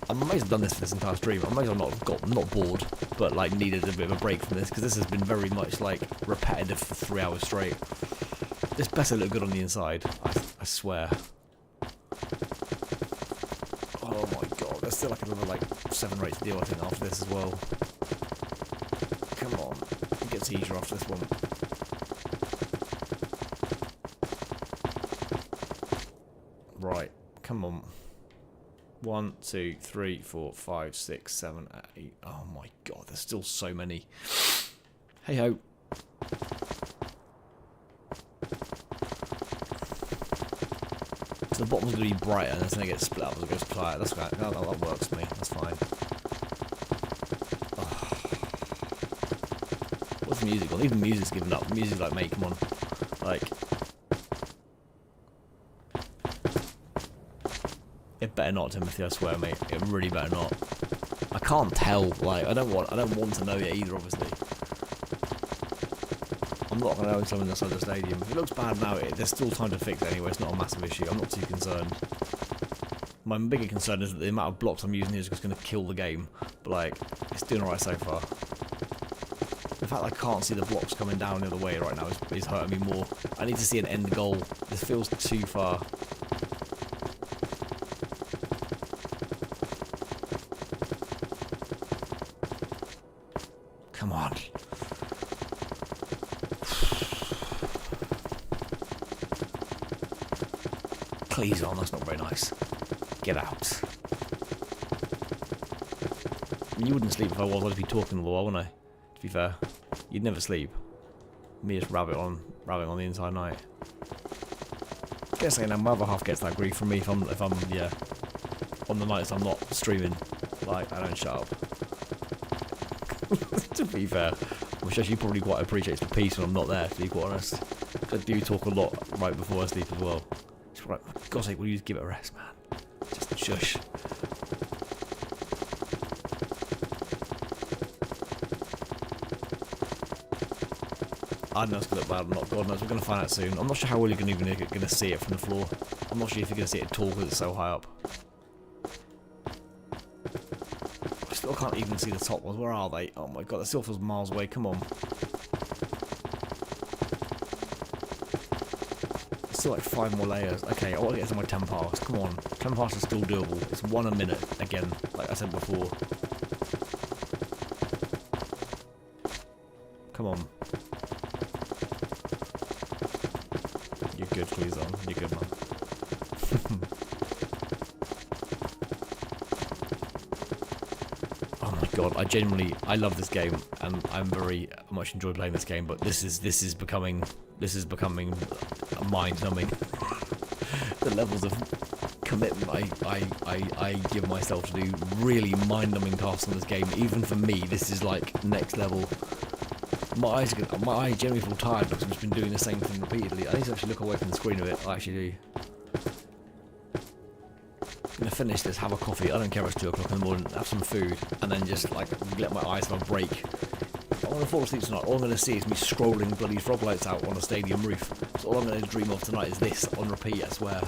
Speaker 1: I'm amazed I've done this for this entire stream. I'm amazed I've not bored, but like needed a bit of a break from this, because this has been very much like repetitive for 3 hours straight. This better look good on the inside, I swear. Oh my god, there's still like another like 7 or 8 to deal, I think, after this as well. Come on, it gets easier after this one. Right, come on. 1, 2, 3, 4, 5, 6, 7, 8. Oh my god, there's still so many. Hey ho. So the bottom's going to be brighter, and it's going to get split up as it goes quiet. That's right. That works for me. That's fine. Oh. What's the music on? Even the music's given up. The music's like, mate, come on. Like. It better not, Timothy, I swear, mate. It really better not. I can't tell, like, I don't want to know it either, obviously. I'm not going to own something inside the stadium. If it looks bad now, there's still time to fix it anyway. It's not a massive issue. I'm not too concerned. My bigger concern is that the amount of blocks I'm using here is just going to kill the game. But, like, it's doing alright so far. The fact I can't see the blocks coming down the other way right now is hurting me more. I need to see an end goal. This feels too far. Come on. Please on, that's not very nice. Get out. You wouldn't sleep if I was. I'd be talking all the while, wouldn't I? To be fair. You'd never sleep. Me just rabbit on the entire night. Guess I know my other half gets that grief from me if I'm yeah, on the nights I'm not streaming. Like, I don't shut up. To be fair, I'm sure she probably quite appreciates the peace when I'm not there, to be quite honest. I do talk a lot right before I sleep as well. She's like, for God's sake, will you just give it a rest, man? Just shush. I don't know it's going to look bad or not. God knows, we're going to find out soon. I'm not sure how well you're going to see it from the floor. I'm not sure if you're going to see it at all because it's so high up. I still can't even see the top ones. Where are they? Oh my god, that still feels miles away. Come on. still like 5 more layers. Okay, I want to get to my 10 pass. Come on. 10 pass is still doable. It's 1 a minute, again, like I said before. Come on. You're good, please, on. You're good, man. Oh my god, I love this game, and I'm very much enjoy playing this game, but this is becoming mind-numbing. The levels of commitment I give myself to do really mind-numbing tasks in this game. Even for me, this is like next level. My eyes generally feel tired because I've just been doing the same thing repeatedly. I need to actually look away from the screen a bit. I actually do. I'm gonna finish this, have a coffee. I don't care if it's 2 o'clock in the morning. Have some food, and then just like let my eyes have a break. If I'm gonna fall asleep tonight, all I'm gonna see is me scrolling bloody frog lights out on a stadium roof. So all I'm gonna dream of tonight is this on repeat. I swear.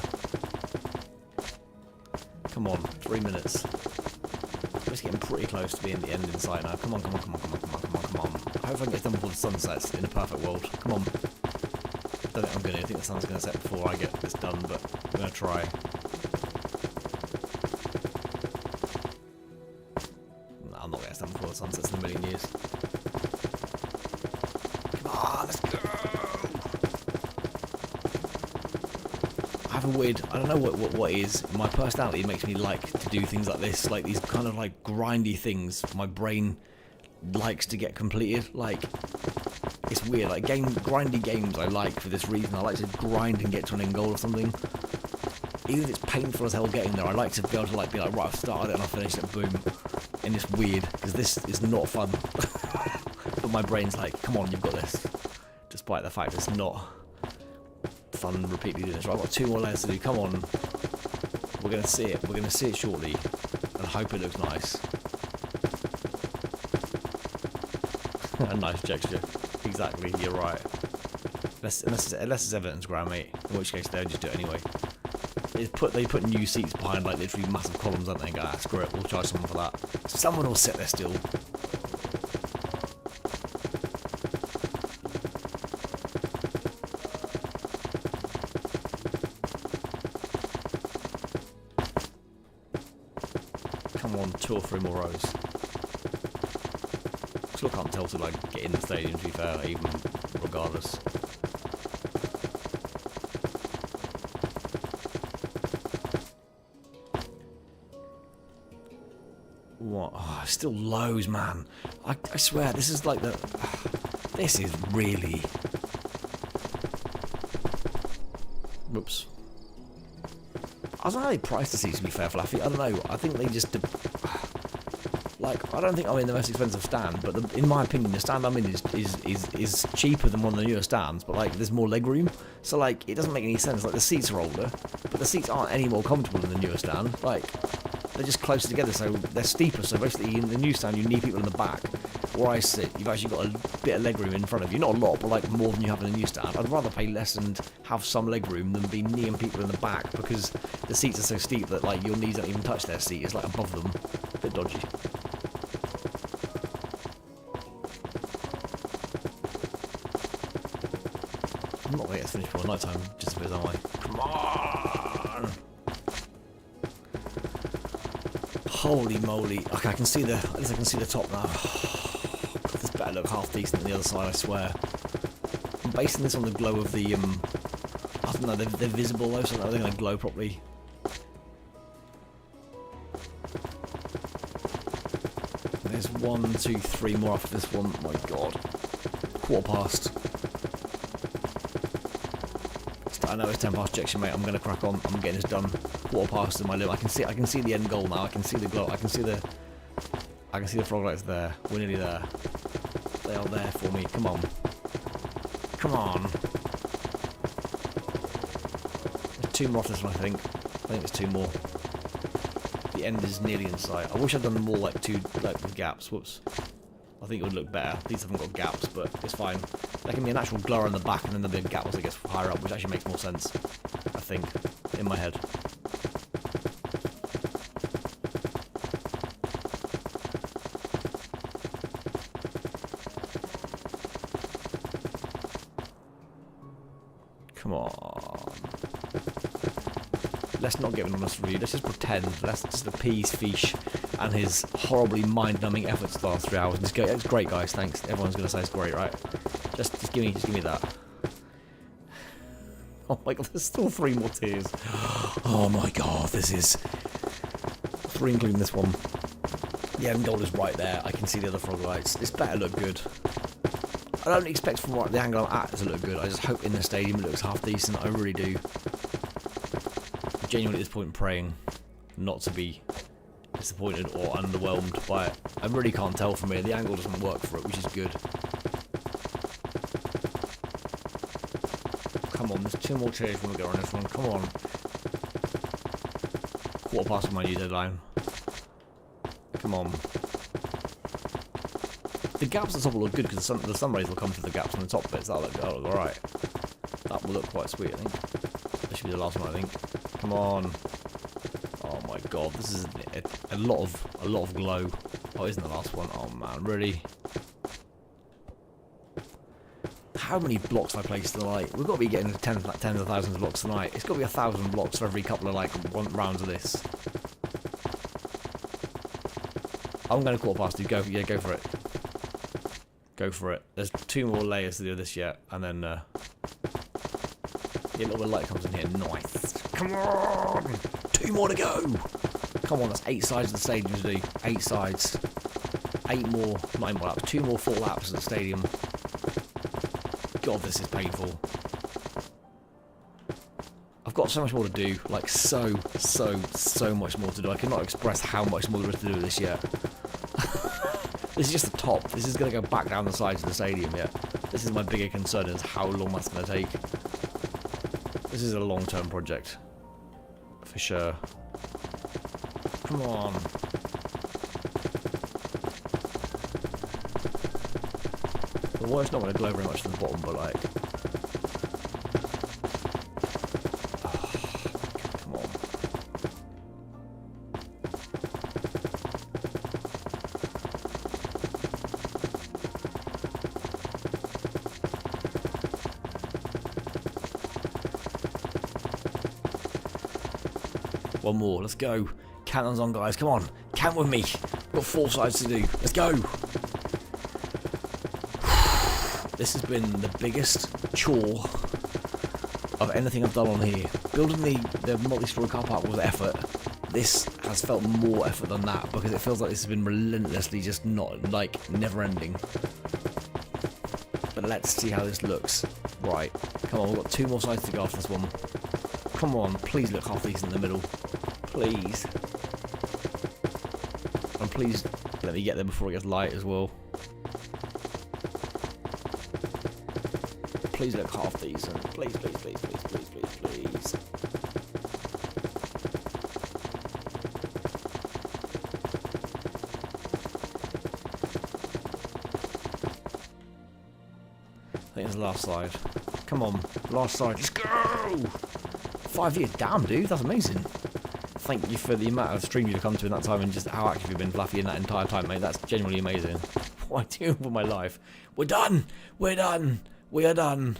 Speaker 1: Come on, 3 minutes. I'm just getting pretty close to being the end in sight now. Come on, come on, come on, come on, come on, come on, come on. I hope I can get done before the sun sets in a perfect world. Come on. Don't think I'm gonna. I think the sun's gonna set before I get this done, but I'm gonna try. I'm not getting done before the sun sets in a million years. Come on, let's go. I have a weird, I don't know what it is. My personality makes me like to do things like this, like these kind of like grindy things. My brain likes to get completed. Like, it's weird. Like grindy games I like for this reason. I like to grind and get to an end goal or something. Even if it's painful as hell getting there, I like to be able to like be like, right, I've started it and I've finished it, boom. And it's weird because this is not fun. But my brain's like, come on, you've got this. Despite the fact it's not fun repeatedly doing this. Right, I've got 2 more layers to do. Come on. We're gonna see it. We're gonna see it shortly. And hope it looks nice. A nice texture. Exactly, you're right. Unless it's Everton's ground, mate. In which case they'll just do it anyway. They put new seats behind like literally massive columns, don't they? And go, ah, screw it, we'll charge someone for that. Someone will sit there still. Come on, 2 or 3 more rows. Still can't tell to like get in the stadium, to be fair, even regardless. What? Oh, still lows, man. I swear, this is like the... This is really... Whoops. I don't know how they price the seats, to be fair, Fluffy. I don't know. I think they just... Like, I don't think I'm in the most expensive stand, but in my opinion, the stand I'm in is cheaper than one of the newer stands, but like, there's more legroom. So like, it doesn't make any sense. Like, the seats are older, but the seats aren't any more comfortable than the newer stand. Like, they're just closer together, so they're steeper. So basically, in the new stand, you need people in the back. Where I sit, you've actually got a bit of legroom in front of you. Not a lot, but like more than you have in the new stand. I'd rather pay less and have some legroom than be kneeing people in the back, because the seats are so steep that like your knees don't even touch their seat. It's like above them. A bit dodgy. I'm not going to get finished before night time, just a bit, am I? Come on! Holy moly. Okay, I can see the, at least I can see the top now. God, this better look half decent than the other side, I swear. I'm basing this on the glow of the, I don't know, they're visible though, so they're going to glow properly. There's 1, 2, 3 more after this one. My god. 1:15. I know it's 10 past ejection, mate. I'm gonna crack on. I'm getting this done. 1:15 in my limit. I can see the end goal now. I can see the glow. I can see the frog lights there. We're nearly there. They are there for me. Come on. Come on. There's 2 more after this one, I think. I think there's 2 more. The end is nearly in sight. I wish I'd done more like 2 with gaps. Whoops. I think it would look better. These haven't got gaps, but it's fine. There can be an actual blur on the back, and then there'll be a gap as it gets higher up, which actually makes more sense, I think, in my head. Come on. Let's not give an honest review. Let's just pretend. Let's just appease Feesh and his horribly mind-numbing efforts the last 3 hours. Just go, it's great, guys. Thanks. Everyone's gonna say it's great, right? Just give me that. Oh my god, there's still 3 more tiers. Oh my god, this is 3 including this one. The end goal is right there. I can see the other frog lights. This better look good. I don't expect from the angle I'm at to look good. I just hope in the stadium it looks half decent. I really do. Genuinely at this point praying not to be disappointed or underwhelmed by it. I really can't tell from here. The angle doesn't work for it, which is good. Come on, there's 2 more chairs when we go on this one. Come on. Quarter past my new deadline. Come on. The gaps at the top will look good because the sun rays will come through the gaps on the top bits. That'll look alright. That will look quite sweet, I think. This should be the last one, I think. Come on. Oh my god, this is a lot of glow. Oh, isn't the last one? Oh man, really? How many blocks have I placed tonight? We've got to be getting tens of thousands of blocks tonight. It's got to be 1,000 blocks for every couple of rounds of this. I'm going to quarter past you. Go for it. Go for it. There's 2 more layers to do this yet, and then yeah, a little bit of light comes in here. Nice. Come on! 2 more to go! Come on, that's 8 sides of the stadium to do. 8 sides. 8 more, 9 more laps. 2 more full laps of the stadium. God, this is painful. I've got so much more to do. Like, so much more to do. I cannot express how much more there is to do this yet. This is just the top. This is going to go back down the sides of the stadium yet. This is my bigger concern, is how long that's going to take. This is a long-term project. For sure. Come on. The water's not going to glow very much to the bottom, but like... come on. One more, let's go. Cannons on, guys, come on. Count with me. We've got 4 sides to do. Let's go. This has been the biggest chore of anything I've done on here. Building the multi-story car park was effort. This has felt more effort than that because it feels like this has been relentlessly just not, like, never-ending. But let's see how this looks. Right, come on, we've got 2 more sides to go after this one. Come on, please look half decent in the middle. Please. And please let me get there before it gets light as well. Please look half decent. Please, please, please, please, please, please, please. I think it's the last slide. Come on, last slide. Let's go! 5 years. Damn, dude, that's amazing. Thank you for the amount of stream you've come to in that time and just how active you've been, Fluffy, in that entire time, mate. That's genuinely amazing. What am I doing with my life? We're done! We're done! We are done.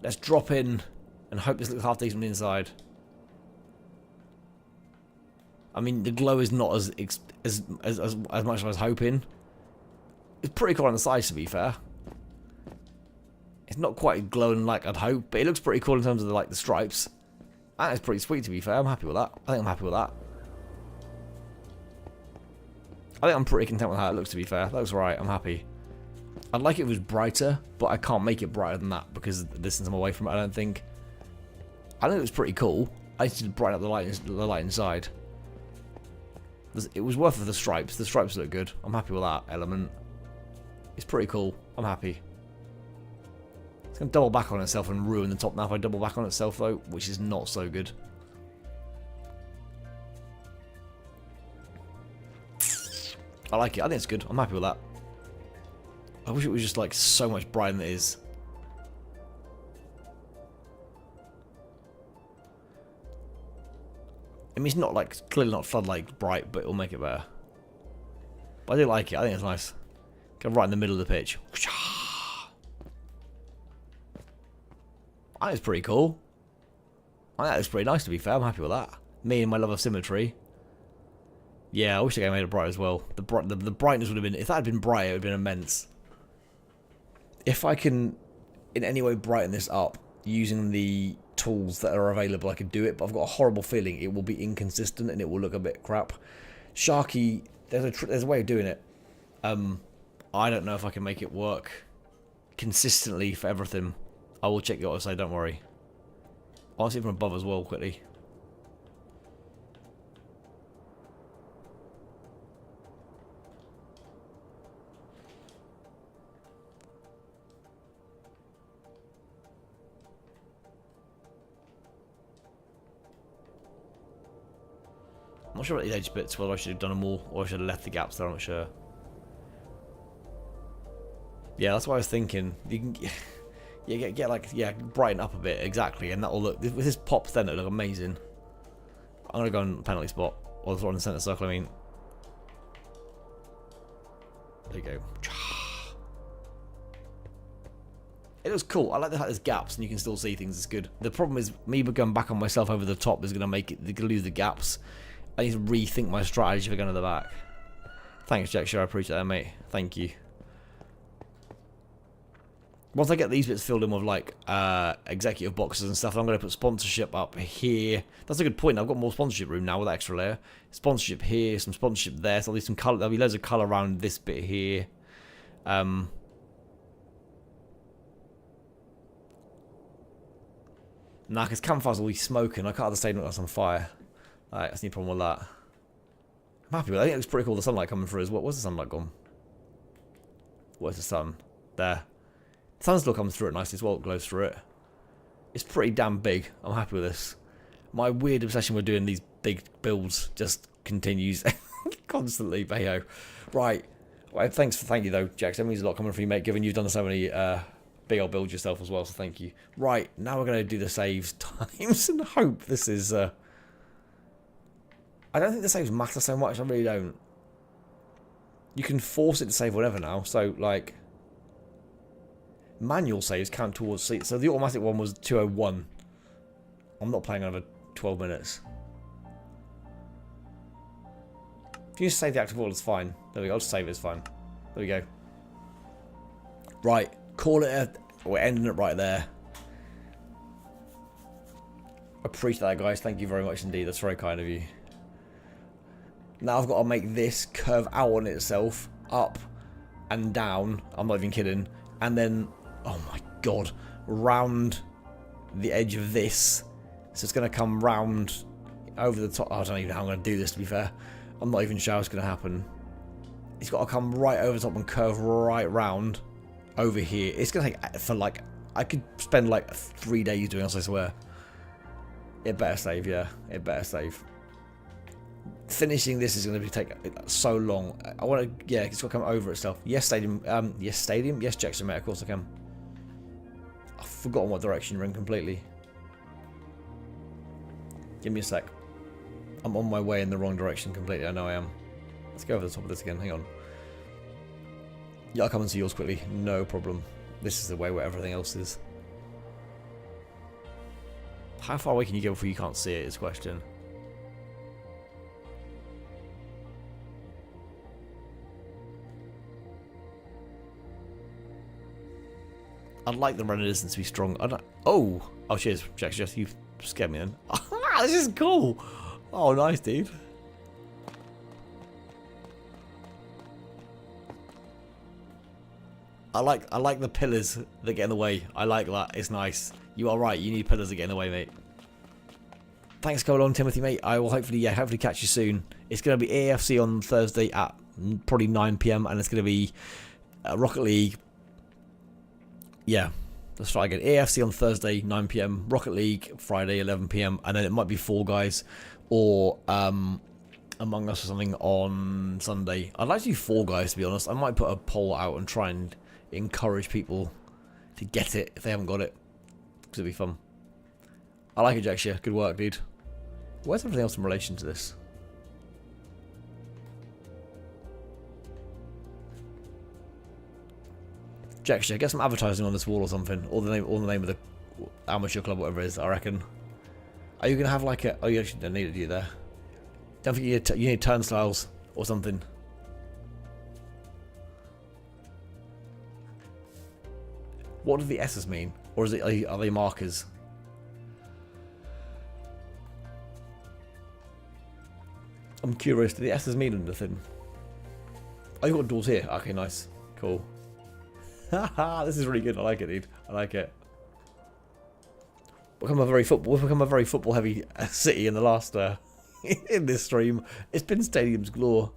Speaker 1: Let's drop in and hope this looks half decent from the inside. I mean, the glow is not as much as I was hoping. It's pretty cool on the sides, to be fair. It's not quite glowing like I'd hope, but it looks pretty cool in terms of the stripes. That is pretty sweet, to be fair. I'm happy with that. I think I'm happy with that. I think I'm pretty content with how it looks, to be fair. That looks right. I'm happy. I'd like it if it was brighter, but I can't make it brighter than that because of the distance I'm away from it, I don't think. I think it was pretty cool. I just need to brighten up the light inside. It was worth it for the stripes. The stripes look good. I'm happy with that element. It's pretty cool. I'm happy. It's going to double back on itself and ruin the top now if I double back on itself, though, which is not so good. I like it. I think it's good. I'm happy with that. I wish it was just like so much brighter than it is. I mean, it's not like clearly not floodlight bright, but it'll make it better. But I do like it. I think it's nice. Go right in the middle of the pitch. I think it's pretty cool. I think that looks pretty nice, to be fair. I'm happy with that. Me and my love of symmetry. Yeah, I wish the game made it bright as well. The brightness would have been... If that had been bright, it would have been immense. If I can in any way brighten this up using the tools that are available, I could do it. But I've got a horrible feeling it will be inconsistent and it will look a bit crap. Sharky, there's a way of doing it. I don't know if I can make it work consistently for everything. I will check your side, don't worry. I'll see it from above as well, quickly. I'm not sure about these edge bits, whether I should have done them all or I should have left the gaps there, I'm not sure. Yeah, that's what I was thinking. You can get like, brighten up a bit, exactly, and that'll look, with this pops then it'll look amazing. I'm gonna go on penalty spot, or throw in the centre circle, I mean. There you go. It looks cool. I like the fact there's gaps and you can still see things, it's good. The problem is, me going back on myself over the top is gonna make it, they're gonna lose the gaps. I need to rethink my strategy for going to the back. Thanks, Jack. Sure, I appreciate that, mate. Thank you. Once I get these bits filled in with, like, executive boxes and stuff, I'm going to put sponsorship up here. That's a good point. I've got more sponsorship room now with that extra layer. Sponsorship here, some sponsorship there. So there'll be some colour. There'll be loads of colour around this bit here. Nah, because campfires will be smoking. I can't understand that's on fire. Alright, that's no problem with that. I'm happy with it. I think it looks pretty cool, the sunlight coming through as well. Where's the sunlight gone? Where's the sun? There. The sun still comes through it nicely as well. It glows through it. It's pretty damn big. I'm happy with this. My weird obsession with doing these big builds just continues constantly, but hey, right. Well, thank you though, Jack. That means a lot coming from you, mate, given you've done so many big old builds yourself as well, so thank you. Right, now we're going to do the saves times and hope this is... I don't think the saves matter so much, I really don't. You can force it to save whatever now, so like... Manual saves count towards... So the automatic one was 201. I'm not playing over 12 minutes. If you just save the active order, it's fine. There we go, I'll just save it, it's fine. There we go. Right, call it we're ending it right there. Appreciate that, guys. Thank you very much indeed. That's very kind of you. Now I've got to make this curve out on itself, up and down. I'm not even kidding. And then, oh my god, round the edge of this. So it's going to come round over the top. I don't even know how I'm going to do this, to be fair. I'm not even sure how it's going to happen. It's got to come right over the top and curve right round over here. It's going to take, for like, I could spend like 3 days doing this, I swear. It better save, yeah. It better save. Finishing this is going to take so long. I want to, yeah, it's got to come over itself. Yes, stadium. Yes, stadium. Yes, Jackson, mate. Of course I can. I've forgotten what direction you're in completely. Give me a sec. I'm on my way in the wrong direction completely. I know I am. Let's go over the top of this again. Hang on. Yeah, I'll come and see yours quickly. No problem. This is the way where everything else is. How far away can you go before you can't see it is the question. I'd like the running distance to be strong. I don't... Oh, cheers, Jack. Just you scared me then. This is cool. Oh, nice, dude. I like the pillars that get in the way. I like that. It's nice. You are right. You need pillars that get in the way, mate. Thanks for coming along, Timothy, mate. I will hopefully catch you soon. It's going to be AFC on Thursday at probably 9 PM, and it's going to be Rocket League. Yeah, let's try again. AFC on Thursday, 9 PM. Rocket League, Friday, 11 PM. And then it might be Fall Guys or Among Us or something on Sunday. I'd like to do Fall Guys, to be honest. I might put a poll out and try and encourage people to get it if they haven't got it. Because it'll be fun. I like it, Jackshire. Good work, dude. Where's everything else in relation to this? Jackshire, get some advertising on this wall or something. Or the name of the amateur club, whatever it is, I reckon. Are you going to have like a... Oh, you actually don't need it, do you, there? Don't think you need turnstiles or something. What do the S's mean? Or is it are they markers? I'm curious, do the S's mean anything? Oh, you got doors here. Okay, nice. Cool. Haha, this is really good. I like it, dude. I like it. We've become a very football heavy city in the last in this stream. It's been stadiums galore.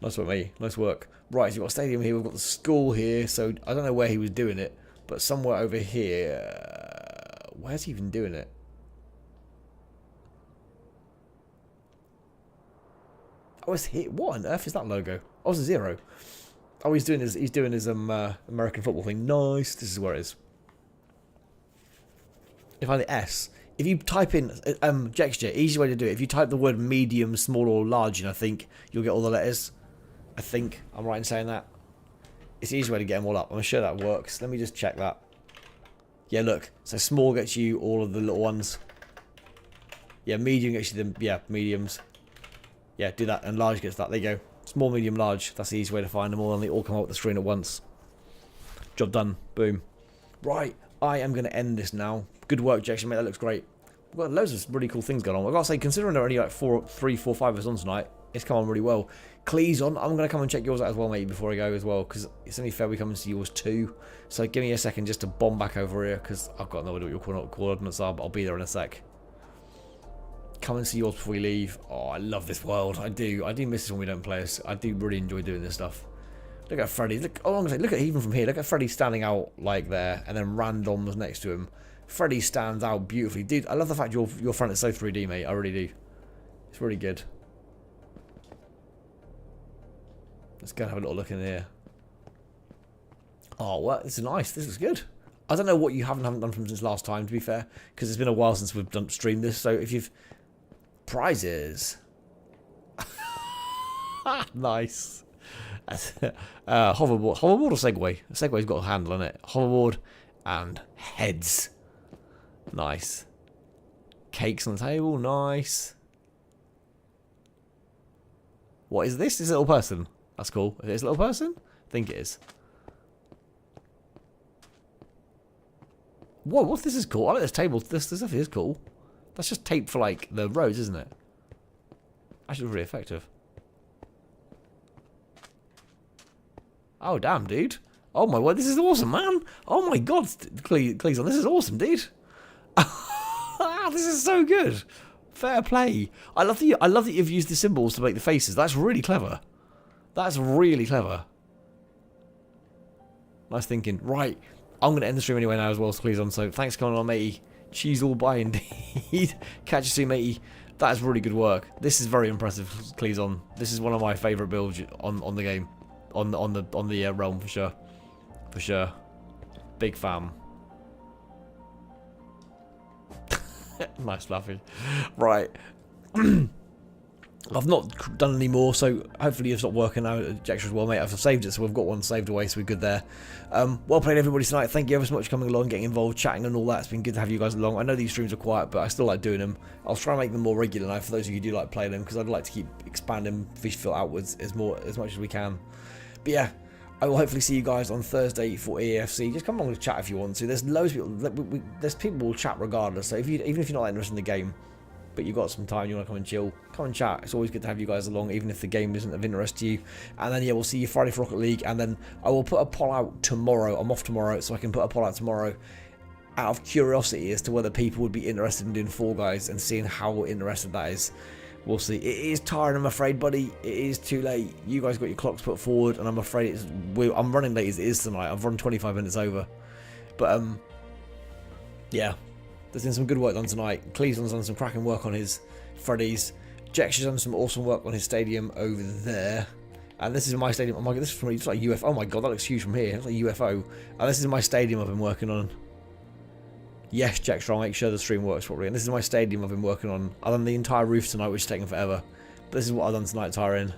Speaker 1: Nice work, mate. Nice work. Right, so you've got a stadium here. We've got the school here. So I don't know where he was doing it, but somewhere over here. Where's he even doing it? Oh, it's here. What on earth is that logo? Oh, it's a 0. Oh, he's doing his American football thing. Nice. This is where it is. If I find the S, if you type in gesture, easy way to do it. If you type the word medium, small, or large, and I think you'll get all the letters. I think I'm right in saying that. It's the easy way to get them all up. I'm sure that works. Let me just check that. Yeah, look. So small gets you all of the little ones. Yeah, medium gets you the mediums. Yeah, do that, and large gets that. There you go. Small, medium, large. That's the easy way to find them all, and they all come up the screen at once. Job done. Boom. Right, I am going to end this now. Good work, Jackson, mate. That looks great. We've got loads of really cool things going on. I've got to say, considering there are only like 3, 4, 5 of us on tonight, it's come on really well. Clee's on. I'm going to come and check yours out as well, mate, before I go as well, because it's only fair we come and see yours too. So give me a second just to bomb back over here, because I've got no idea what your coordinates are, but I'll be there in a sec. Come and see yours before we leave. Oh, I love this world. I do. I do miss this when we don't play this. I do really enjoy doing this stuff. Look at Freddy. Look, look at even from here. Look at Freddy standing out like there, and then Random's next to him. Freddy stands out beautifully, dude. I love the fact your front is so 3D, mate. I really do. It's really good. Let's go and have a little look in here. Oh, well, this is nice. This is good. I don't know what you haven't done from since last time, to be fair, because it's been a while since we've streamed this. So if you've prizes, nice. Hoverboard or Segway? Segway's got a handle on it. Hoverboard and heads. Nice. Cakes on the table. Nice. What is this? Is a little person? That's cool. Is it a little person? I think it is. Whoa, what's this is cool? I like this table. This stuff is cool. That's just tape for like the roads, isn't it? Actually really effective. Oh damn, dude. Oh my word, this is awesome, man. Oh my god, Cleason, this is awesome, dude. This is so good. Fair play. I love that you've used the symbols to make the faces. That's really clever. That's really clever. Nice thinking. Right. I'm going to end the stream anyway now as well, Cleason. So thanks for coming on, matey. Cheese all bye indeed. Catch you soon, matey. That is really good work. This is very impressive, Cleason. This is one of my favourite builds on the game. On the realm for sure. For sure. Big fan. Nice fluffy. Right. I've not done any more, so hopefully you've stopped working out at Jextra as well, mate. I've saved it, so we've got one saved away, so we're good there. Well played, everybody, tonight. Thank you ever so much for coming along, getting involved, chatting and all that. It's been good to have you guys along. I know these streams are quiet, but I still like doing them. I'll try and make them more regular now for those of you who do like playing them, because I'd like to keep expanding Feeshville outwards as much as we can. But yeah, I will hopefully see you guys on Thursday for EAFC. Just come along and chat if you want to. There's loads of people. There's people who will chat regardless. So even if you're not interested in the game, but you've got some time, you want to come and chill, come and chat. It's always good to have you guys along, even if the game isn't of interest to you. And then yeah, we'll see you Friday for Rocket League, and then I will put a poll out tomorrow. I'm off tomorrow, so I can put a poll out tomorrow out of curiosity as to whether people would be interested in doing Fall Guys and seeing how interested that is. We'll see. It is tiring, I'm afraid, buddy. It is too late. You guys got your clocks put forward, and I'm afraid I'm running late as it is tonight. I've run 25 minutes over. But, yeah. There's been some good work done tonight. Cleveland's done some cracking work on his Freddy's. Jex's done some awesome work on his stadium over there. And this is my stadium. Oh my god, this is from, it's like UFO. Oh my god, that looks huge from here. It's like UFO. And this is my stadium I've been working on. Yes, Jack, I'll make sure the stream works properly. And this is my stadium I've been working on. I've done the entire roof tonight, which is taking forever. But this is what I've done tonight, Tyrion.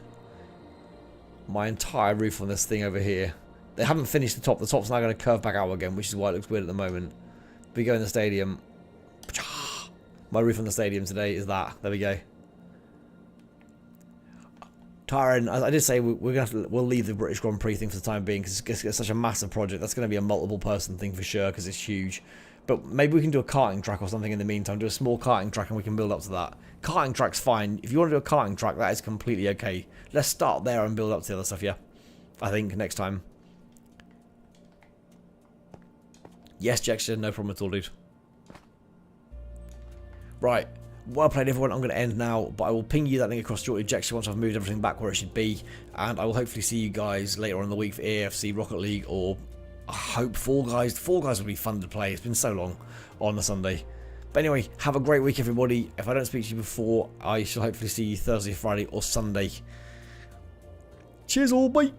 Speaker 1: My entire roof on this thing over here. They haven't finished the top. The top's now going to curve back out again, which is why it looks weird at the moment. We go in the stadium. My roof on the stadium today is that. There we go. Tyron, I did say we'll leave the British Grand Prix thing for the time being because it's such a massive project. That's going to be a multiple person thing for sure because it's huge. But maybe we can do a karting track or something in the meantime. Do a small karting track and we can build up to that. Karting track's fine. If you want to do a karting track, that is completely okay. Let's start there and build up to the other stuff, yeah? I think next time. Yes, Jackson, no problem at all, dude. Right. Well played, everyone. I'm going to end now, but I will ping you that link across shortly, Jackson, once I've moved everything back where it should be. And I will hopefully see you guys later on in the week for AFC, Rocket League, or I hope Fall Guys. Fall Guys will be fun to play. It's been so long on a Sunday. But anyway, have a great week, everybody. If I don't speak to you before, I shall hopefully see you Thursday, Friday, or Sunday. Cheers all, bye.